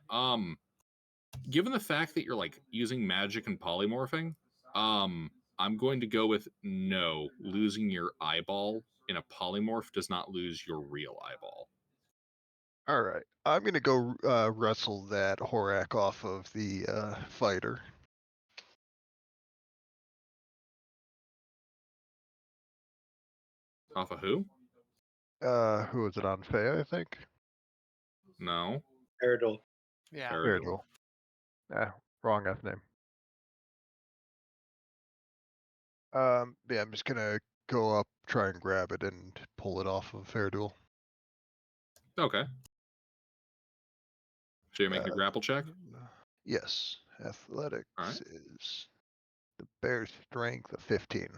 Given the fact that you're like using magic and polymorphing, I'm going to go with no. Losing your eyeball in a polymorph does not lose your real eyeball. All right, I'm gonna go wrestle that Horak off of the fighter. Off of who? Who was it on? Fey, I think. No. Eridol. Yeah. Eridul. Eridul. Ah, wrong F name. Yeah, I'm just gonna go up, try and grab it, and pull it off of Eridul. Okay. So you're making a grapple check? Yes, athletics All right. is the bear strength of 15.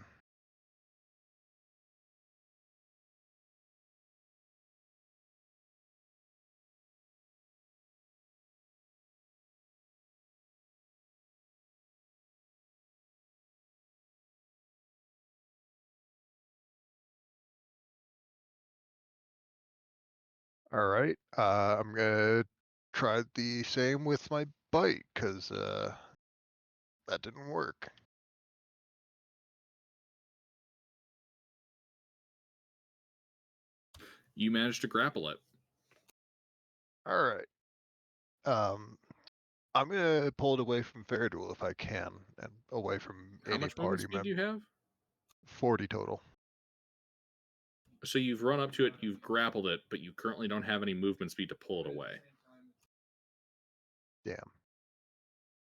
All right. I'm gonna try the same with my bite because that didn't work. You managed to grapple it. All right. I'm gonna pull it away from Fairduel if I can, and away from How any much movement party speed member. do you have? 40 total. So you've run up to it, you've grappled it, but you currently don't have any movement speed to pull it away. Damn.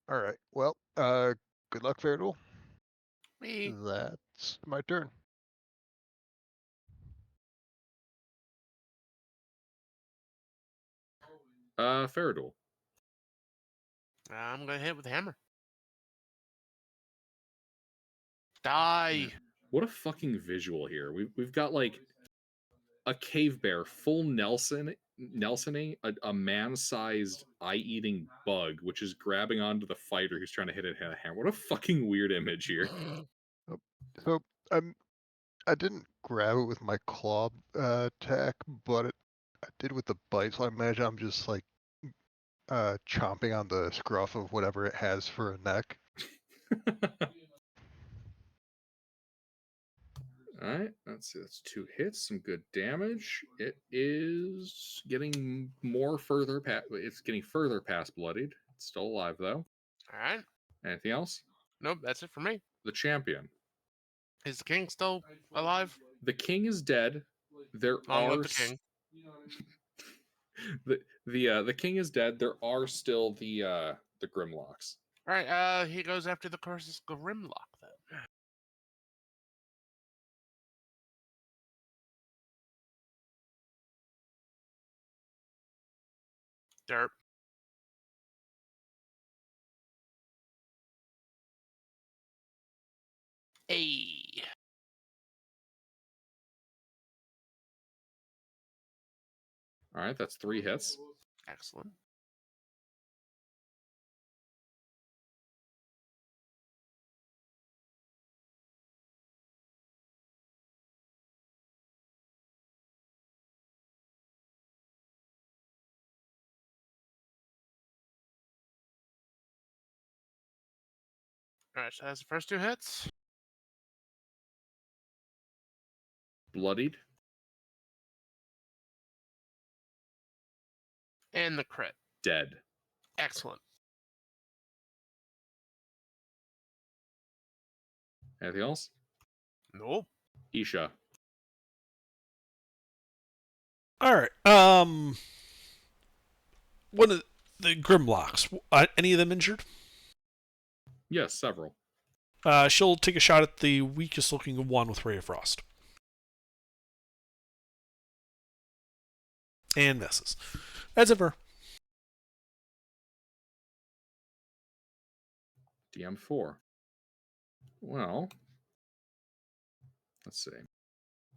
All right. Well, good luck, Fairduel. Me. That's my turn. Faradul. I'm gonna hit with the hammer. Die. What a fucking visual here. We've got like a cave bear full Nelsoning a man-sized eye-eating bug, which is grabbing onto the fighter who's trying to hit it with a hammer. What a fucking weird image here. So I didn't grab it with my claw attack, but I did with the bite. So I imagine I'm just like chomping on the scruff of whatever it has for a neck. Alright, let's see. That's 2 hits, some good damage. It is getting it's getting further past bloodied. It's still alive though. All right. Anything else? Nope, that's it for me. The champion. Is the king still alive? The king is dead. There Long are live the king. the king is dead. There are still the Grimlocks. All right. He goes after the course's Grimlock then. Derp. Hey. All right, that's 3 hits. Excellent. All right, so that's the first 2 hits. Bloodied. And the crit. Dead. Excellent. Anything else? Nope. Isha. All right. One of the Grimlocks. Any of them injured? Yes, several. She'll take a shot at the weakest looking one with Ray of Frost. And misses. That's it for her. DM4. Well, let's see.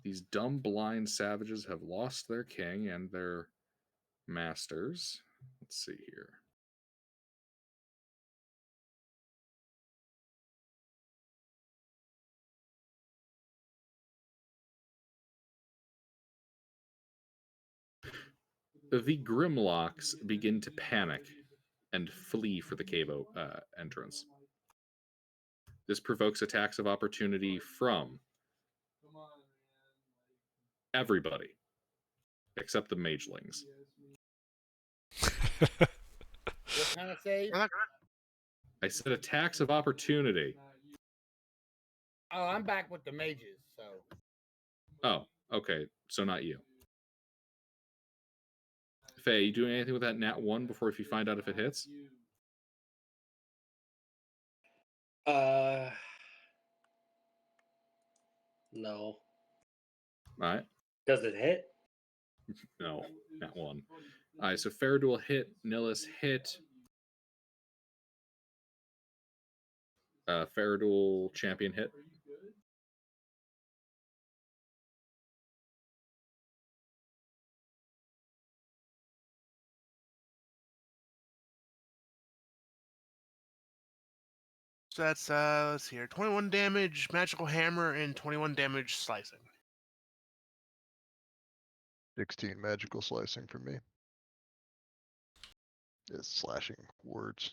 These dumb, blind savages have lost their king and their masters. Let's see here. The Grimlocks begin to panic and flee for the cave entrance. This provokes attacks of opportunity from everybody except the magelings. What kind of save? I said attacks of opportunity. Oh, I'm back with the mages, so. Oh, okay. So not you. Faye, you doing anything with that nat 1 before if you find out if it hits? No. Alright. Does it hit? No, nat 1. Alright, so Faradul hit, Nihilus hit. Faradul champion hit. So that's let's see here. 21 damage, magical hammer, and 21 damage slicing. 16 magical slicing for me. It's slashing words.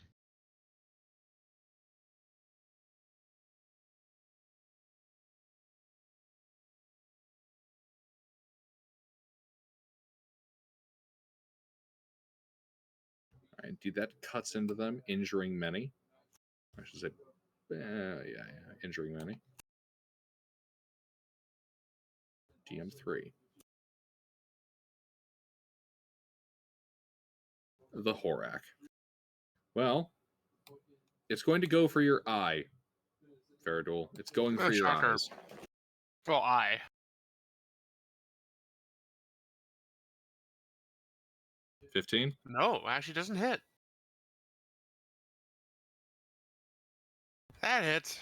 Alright, dude, that cuts into them, injuring many. I should say, yeah, injuring many. DM3. The Horak. Well, it's going to go for your eye, Faradul. It's going for your Shocker. eyes. Well, I. 15? No, actually doesn't hit. That hits.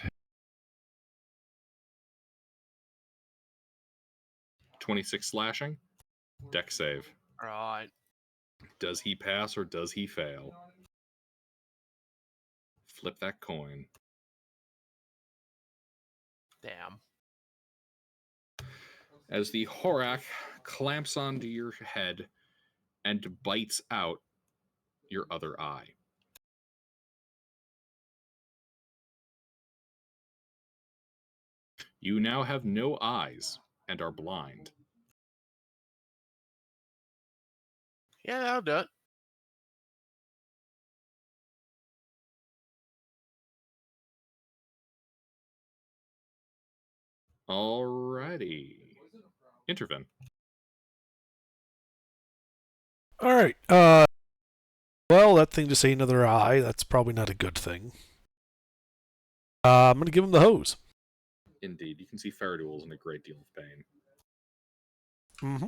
26 slashing. Deck save. Right. Does he pass or does he fail? Flip that coin. Damn. As the Horak clamps onto your head and bites out your other eye. You now have no eyes and are blind. Yeah, that'll do it. Alrighty. Intervene. All right. Well, that thing just ate another eye. That's probably not a good thing. I'm going to give him the hose. Indeed, you can see Faradul's in a great deal of pain. Mm-hmm.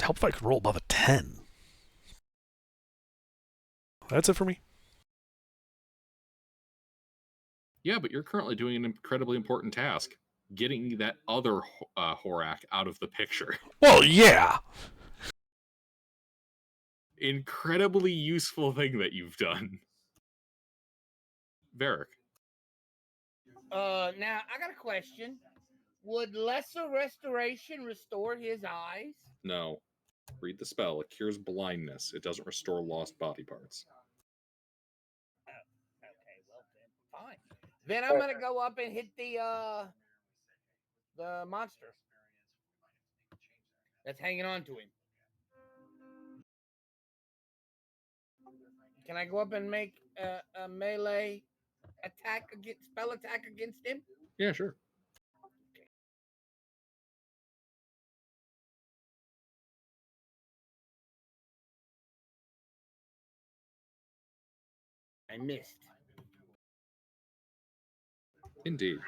Help if I could roll above a 10. That's it for me. Yeah, but you're currently doing an incredibly important task. Getting that other Horak out of the picture. Well, yeah. Incredibly useful thing that you've done. Varric. Now I got a question. Would lesser restoration restore his eyes? No. Read the spell. It cures blindness. It doesn't restore lost body parts. Okay, well then, fine. Then I'm gonna go up and hit the monster that's hanging on to him. Can I go up and make a melee spell attack against him? Yeah, sure. I missed. Indeed.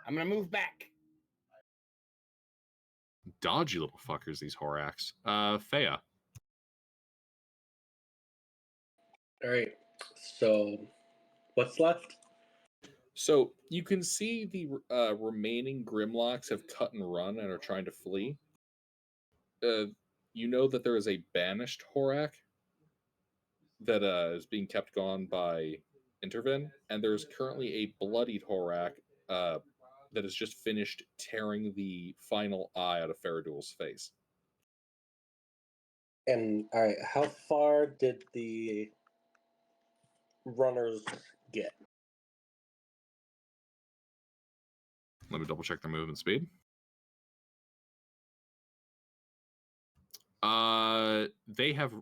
I'm gonna move back. Dodgy little fuckers, these Horaks. Thea. All right. So, what's left? So you can see the remaining Grimlocks have cut and run and are trying to flee. You know that there is a banished Horak that is being kept gone by Interven, and there's currently a bloodied Horak that has just finished tearing the final eye out of Faradul's face. And all right, how far did the runners get? Let me double check their movement speed. They have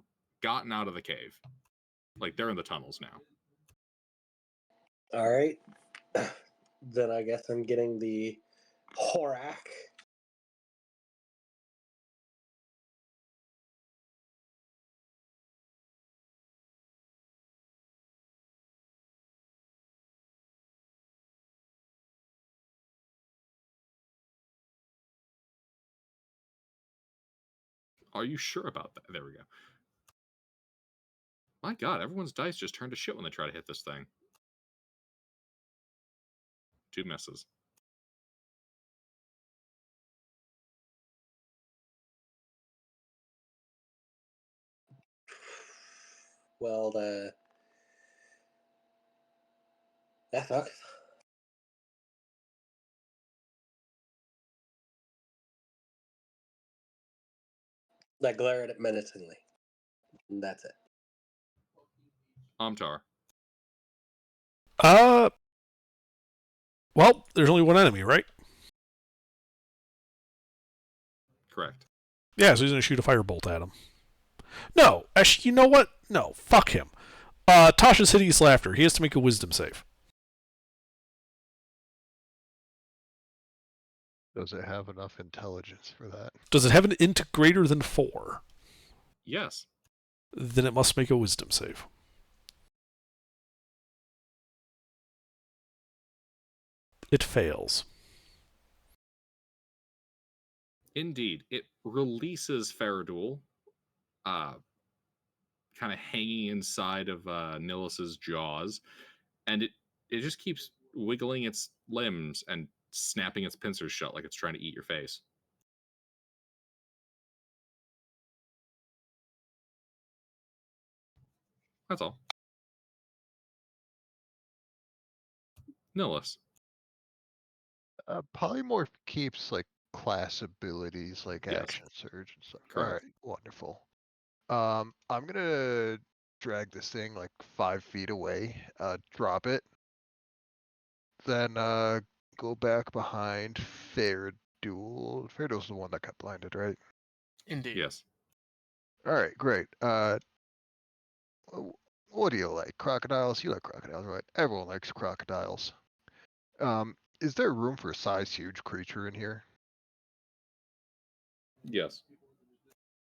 gotten out of the cave. Like, they're in the tunnels now. All right. Then I guess I'm getting the Horak. Are you sure about that? There we go. My god, everyone's dice just turn to shit when they try to hit this thing. 2 misses. Well, that sucks. I glare at it menacingly. And that's it. Amtar. Well, there's only one enemy, right? Correct. Yeah, so he's gonna shoot a firebolt at him. No, actually, you know what? No, fuck him. Tasha's hideous laughter. He has to make a wisdom save. Does it have enough intelligence for that? Does it have an int greater than 4? Yes. Then it must make a wisdom save. It fails. Indeed. It releases Faradul, kind of hanging inside of Nilis's jaws, and it just keeps wiggling its limbs and snapping its pincers shut like it's trying to eat your face. That's all. Nilis. Polymorph keeps like class abilities like Yes. action surge and stuff. Correct. All right, wonderful. I'm gonna drag this thing like 5 feet away, drop it, then go back behind Faradul. Faradul's the one that got blinded, right? Indeed. Yes. All right, great. What do you like? Crocodiles? You like crocodiles, right? Everyone likes crocodiles. Is there room for a size huge creature in here? Yes.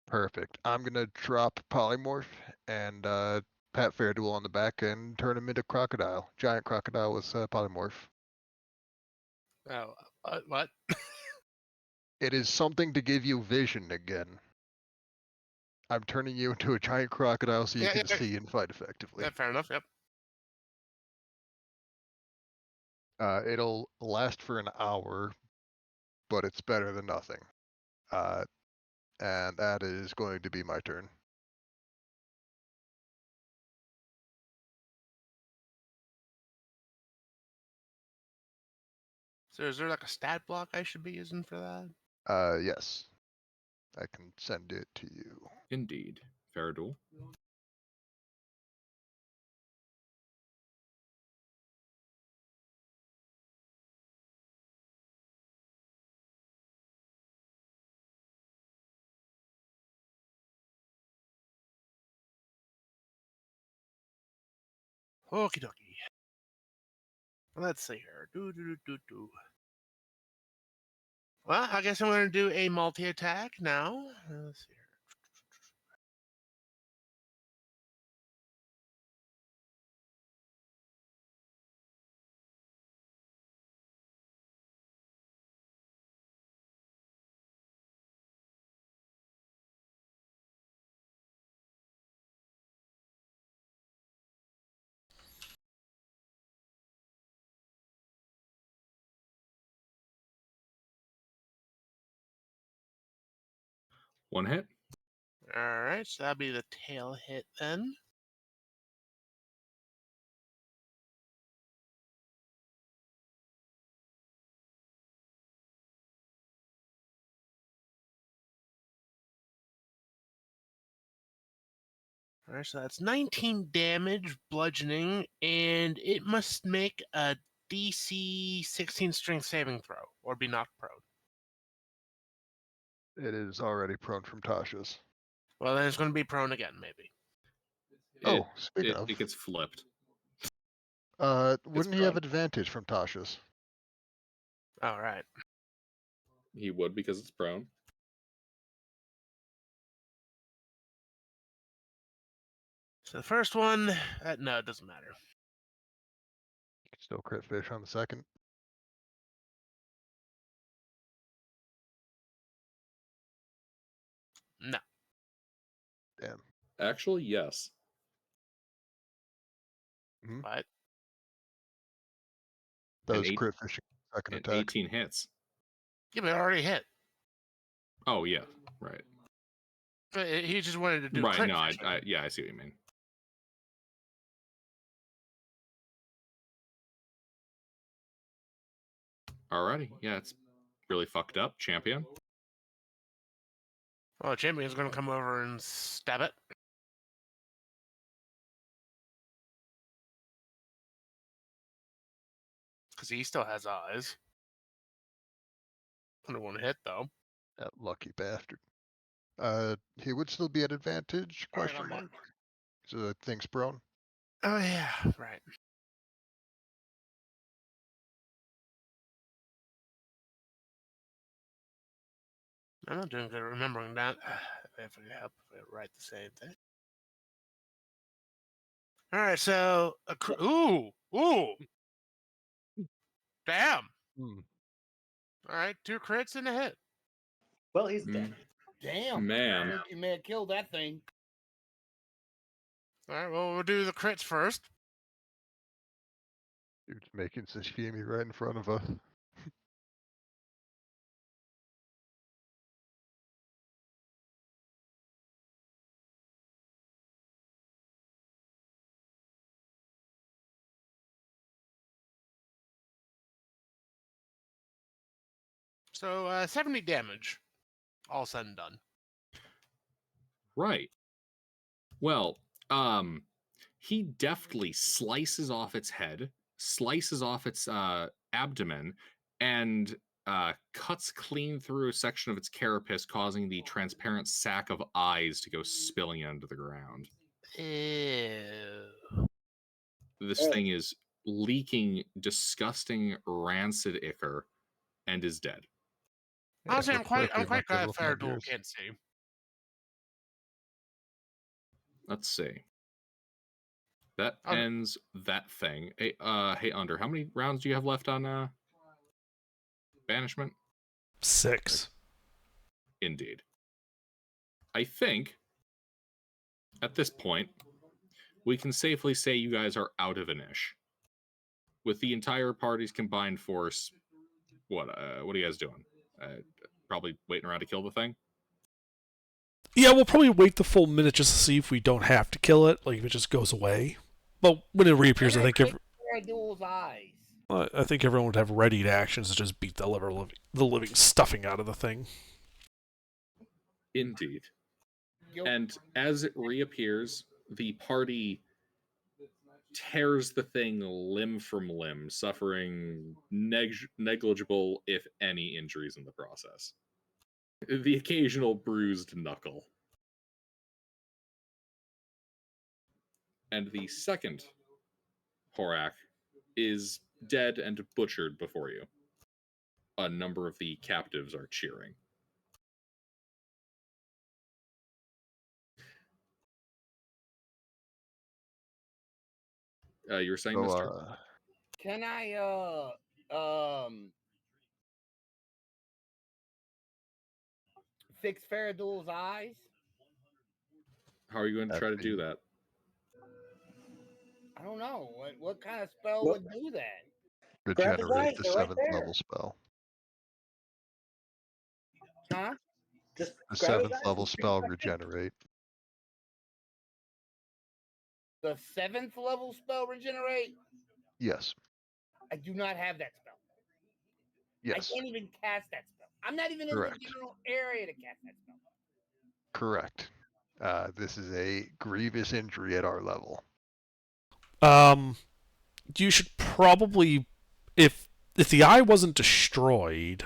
Perfect. I'm gonna drop polymorph and pat Faradul on the back and turn him into crocodile. Giant crocodile with polymorph. Oh, what? It is something to give you vision again. I'm turning you into a giant crocodile so you Yeah, can yeah. see and fight effectively. Yeah, fair enough. Yep. It'll last for an hour, but it's better than nothing. And that is going to be my turn. So is there like a stat block I should be using for that? Yes. I can send it to you. Indeed. Faradul. Okie dokie. Let's see here. Do. Well, I guess I'm going to do a multi-attack now. Let's see here. One hit. All right, so that'll be the tail hit then. All right, so that's 19 damage, bludgeoning, and it must make a DC 16 strength saving throw or be knocked prone. It is already prone from Tasha's. Well, then it's going to be prone again, maybe. Oh, speaking of. It gets flipped. Wouldn't he have prone. advantage from Tasha's? All right. He would because it's prone. So the first one, no, it doesn't matter. Still crit fish on the second. No. Damn. Actually, yes. What? That An was eight- crit fishing second And attack. 18 hits. Yeah, but it already hit. Oh, yeah. Right. But he just wanted to do Right, crit no, fishing. yeah, I see what you mean. Alrighty, yeah, it's really fucked up, champion. Well, the champion's going to come over and stab it. Because he still has eyes. Under one hit, though. That lucky bastard. He would still be at advantage? All right, Question I'm back. mark. So the thing's prone. Oh, yeah, right. I'm not doing good at remembering that. If I help if I write the same thing. All right, so ooh, damn. Hmm. All right, 2 crits and a hit. Well, he's dead. Damn. Man. You may have killed that thing. All right, well, we'll do the crits first. Dude's making sashimi right in front of us. So 70 damage, all said and done. Right. Well, he deftly slices off its head, slices off its abdomen, and cuts clean through a section of its carapace, causing the transparent sac of eyes to go spilling onto the ground. Ew. This thing is leaking disgusting, rancid ichor and is dead. Honestly, Yeah, I'm look quite quick, we might glad be able to find Faradul yours. can't see. Let's see. That Okay. ends that thing. Hey, Under, how many rounds do you have left on banishment? 6. Indeed. I think at this point we can safely say you guys are out of Inish. With the entire party's combined force, what are you guys doing? Probably waiting around to kill the thing? Yeah, we'll probably wait the full minute just to see if we don't have to kill it, like if it just goes away. But when it reappears, I think Faradul's eyes. I think everyone would have ready actions to just beat the living stuffing out of the thing. Indeed. Yo, And as it reappears, the party tears the thing limb from limb, suffering negligible, if any, injuries in the process. The occasional bruised knuckle. And the second Horak is dead and butchered before you. A number of the captives are cheering. You were saying, So, Mister? can I fix Faradul's eyes? How are you going to try to do that? I don't know. What kind of spell Well, would do that? Grab his regenerate eyes, the they're right 7th there. level spell. Huh? Just The grab his 7th eyes level and spell, regenerate. The 7th level spell regenerate? Yes. I do not have that spell. Yes. I can't even cast that spell. I'm not even in Correct. the general area to cast that spell. Correct. This is a grievous injury at our level. You should probably, if the eye wasn't destroyed,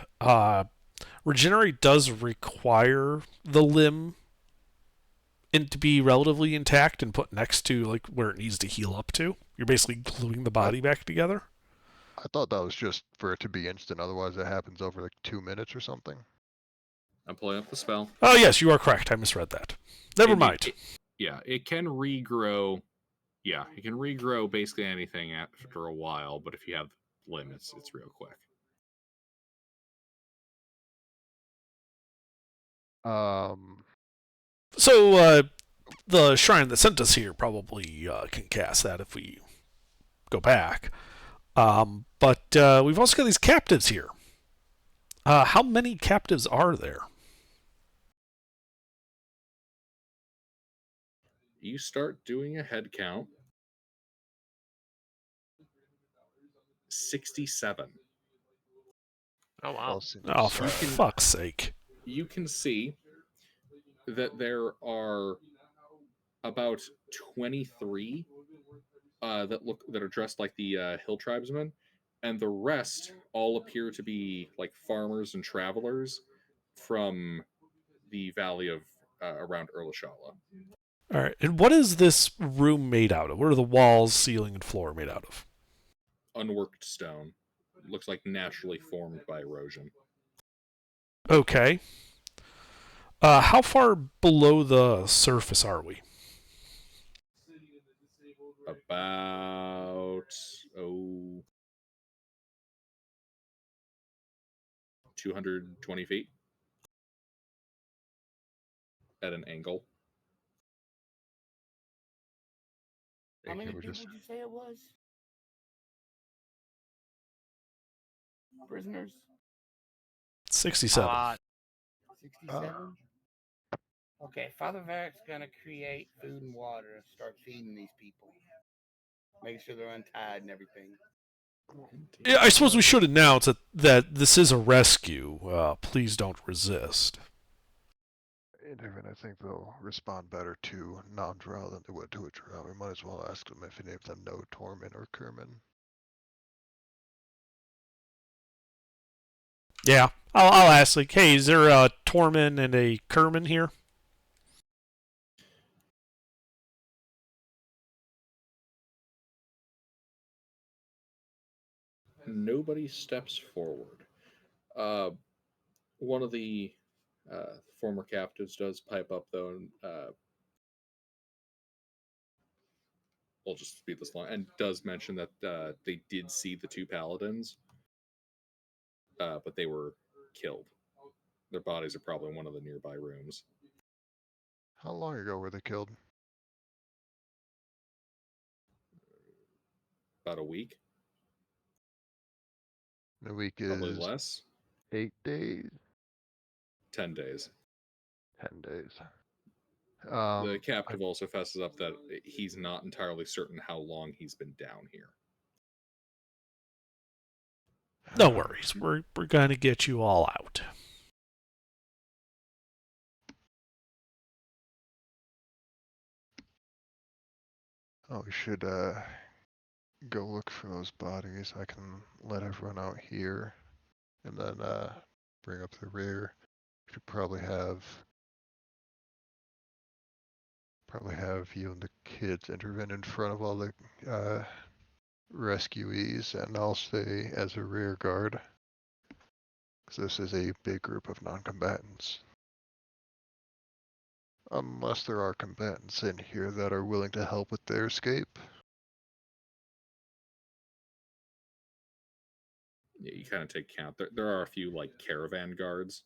regenerate does require the limb to be relatively intact and put next to like where it needs to heal up to. You're basically gluing the body back together. I thought that was just for it to be instant. Otherwise, it happens over like 2 minutes or something. I'm pulling up the spell. Oh yes, you are correct. I misread that. Never mind. It can regrow. Yeah, it can regrow basically anything after a while, but if you have limits, it's real quick. So the shrine that sent us here probably can cast that if we go back. But we've also got these captives here. How many captives are there? You start doing a head count. 67. Oh, wow. Well, since, Oh, for fuck's sake. You can see that there are about 23 that are dressed like the hill tribesmen, and the rest all appear to be like farmers and travelers from the valley of around Erlishala. All right. And what is this room made out of? What are the walls, ceiling, and floor made out of? Unworked stone. Looks like naturally formed by erosion. Okay. How far below the surface are we? About 220 feet at an angle. How many Can we people just would you say it was? Prisoners? 67. A lot. 67? Okay, Father Varric's gonna create food and water and start feeding these people. Make sure they're untied and everything. Yeah, I suppose we should announce that this is a rescue. Please don't resist. Intervin, I think they'll respond better to non-drow than they would to a drow. We might as well ask them if any of them know Tormund or Kerman. Yeah, I'll ask, like, hey, is there a Tormund and a Kerman here? Nobody steps forward. One of the former captives does pipe up, though, and we'll just speed this along, and does mention that they did see the two paladins, but they were killed. Their bodies are probably in one of the nearby rooms. How long ago were they killed? About a week, A week probably is less. 8 days, 10 days. 10 days. The captive also fesses up that he's not entirely certain how long he's been down here. No worries. We're gonna get you all out. Oh, we should go look for those bodies. I can let everyone out here, and then bring up the rear. Should probably have you and the kids intervene in front of all the rescuees, and I'll stay as a rear guard, because this is a big group of non-combatants. Unless there are combatants in here that are willing to help with their escape. Yeah, you kind of take count. There are a few like caravan guards.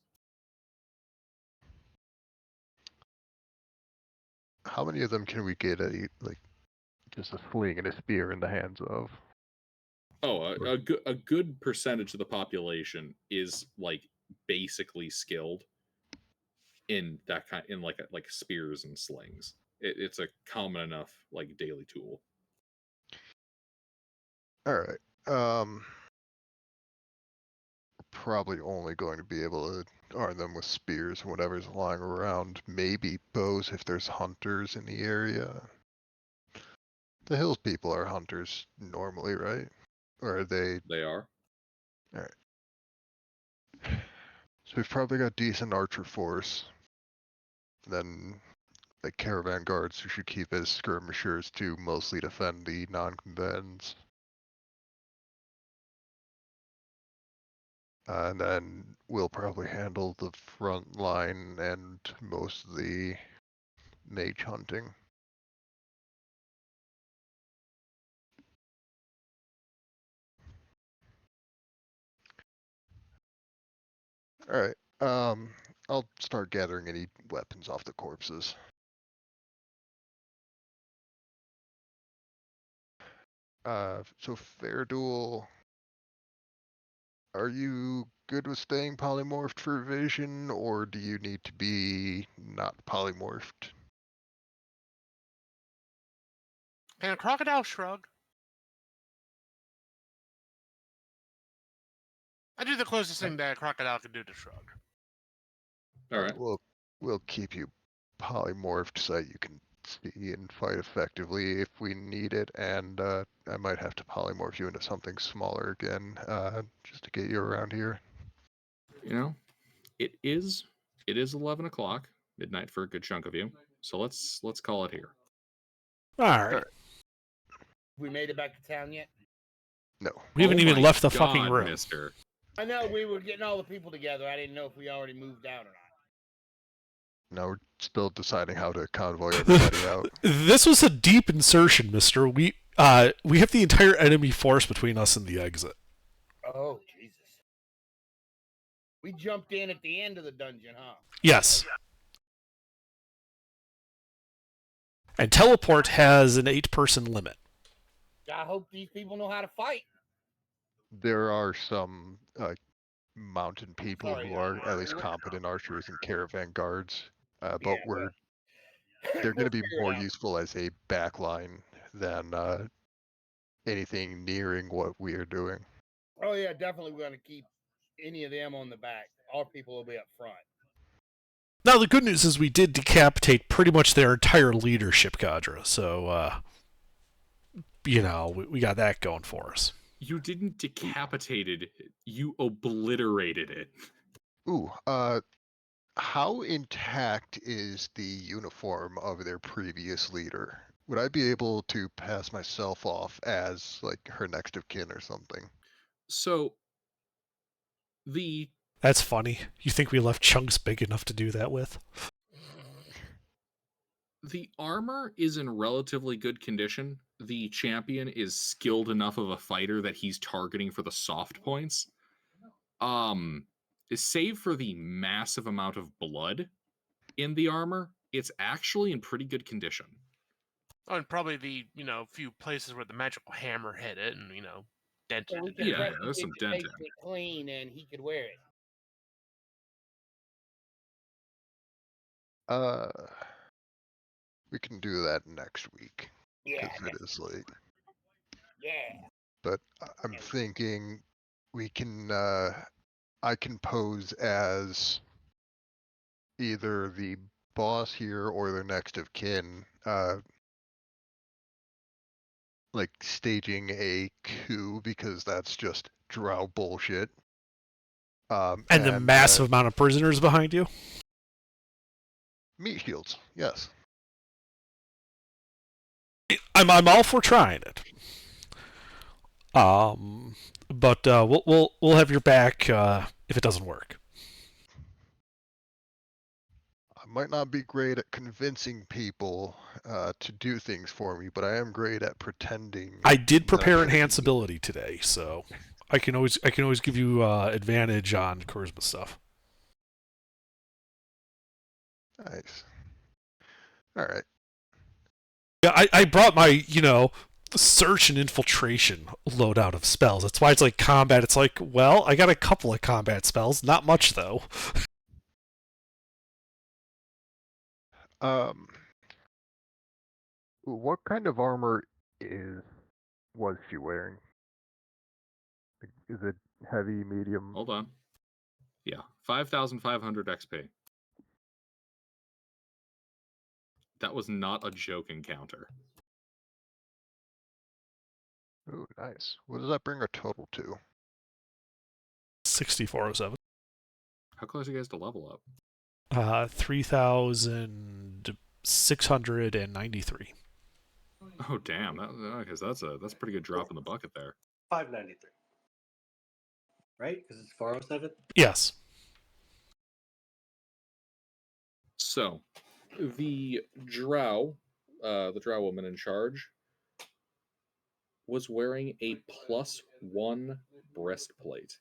How many of them can we get like just a sling and a spear in the hands of? Oh, a good percentage of the population is like basically skilled in that kind, in like spears and slings. It's a common enough like daily tool. All right. Probably only going to be able to arm them with spears and whatever's lying around. Maybe bows if there's hunters in the area. The hills people are hunters normally, right? Or are they? They are. All right. So we've probably got decent archer force. Then like caravan guards who should keep as skirmishers to mostly defend the non-combatants. And then we'll probably handle the front line and most of the mage hunting. Alright, I'll start gathering any weapons off the corpses. So fair duel, are you good with staying polymorphed for vision, or do you need to be not polymorphed? Can a crocodile shrug? I do the closest thing that a crocodile can do to shrug. All right. We'll keep you polymorphed so that you can see and fight effectively if we need it, and I might have to polymorph you into something smaller again, just to get you around here. You know, it is 11 o'clock, midnight for a good chunk of you. So let's call it here. All right. Alright. We made it back to town yet? No. We haven't Oh even my left the God, fucking room. mister. I know we were getting all the people together. I didn't know if we already moved out or not. No, we're still deciding how to convoy everybody out. This was a deep insertion, mister. We have the entire enemy force between us and the exit. Oh, Jesus. We jumped in at the end of the dungeon, huh? Yes. And teleport has an 8-person limit. I hope these people know how to fight. There are some mountain people Sorry, who are at least competent archers and caravan guards, but Yeah, they're going to be figure it more out. useful as a backline than anything nearing what we are doing. Oh, yeah, definitely we're going to keep any of them on the back. Our people will be up front. Now, the good news is we did decapitate pretty much their entire leadership cadre, so, we got that going for us. You didn't decapitate it, you obliterated it. Ooh, how intact is the uniform of their previous leader? Would I be able to pass myself off as like her next of kin or something? So That's funny. You think we left chunks big enough to do that with? the armor is in relatively good condition. The champion is skilled enough of a fighter that he's targeting for the soft points. Save for the massive amount of blood in the armor, it's actually in pretty good condition. Oh, and probably the few places where the magical hammer hit it, and dented So we it. can Yeah, technically there's some just denting. make it clean and he could wear it. We can do that next week Yeah, because it is late. yeah. But I'm thinking we can. I can pose as either the boss here or their next of kin, like staging a coup because that's just drow bullshit. And the massive amount of prisoners behind you? Meat shields, yes. I'm all for trying it. But we'll have your back if it doesn't work. I might not be great at convincing people to do things for me, but I am great at pretending. I did prepare that I enhance ability today, so I can always give you advantage on charisma stuff. Nice. All right. Yeah, I brought my search and infiltration loadout of spells. That's why it's like combat. It's like, well, I got a couple of combat spells, not much though. What kind of armor was she wearing? Is it heavy, medium? Hold on. Yeah, 5,500 XP. That was not a joke encounter. Ooh, nice. What does that bring our total to? 6407. How close are you guys to level up? 3,693. Oh damn! Because that's a pretty good drop in the bucket there. 593. Right? Because it's 407. Yes. So, the drow woman in charge, was wearing a +1 breastplate.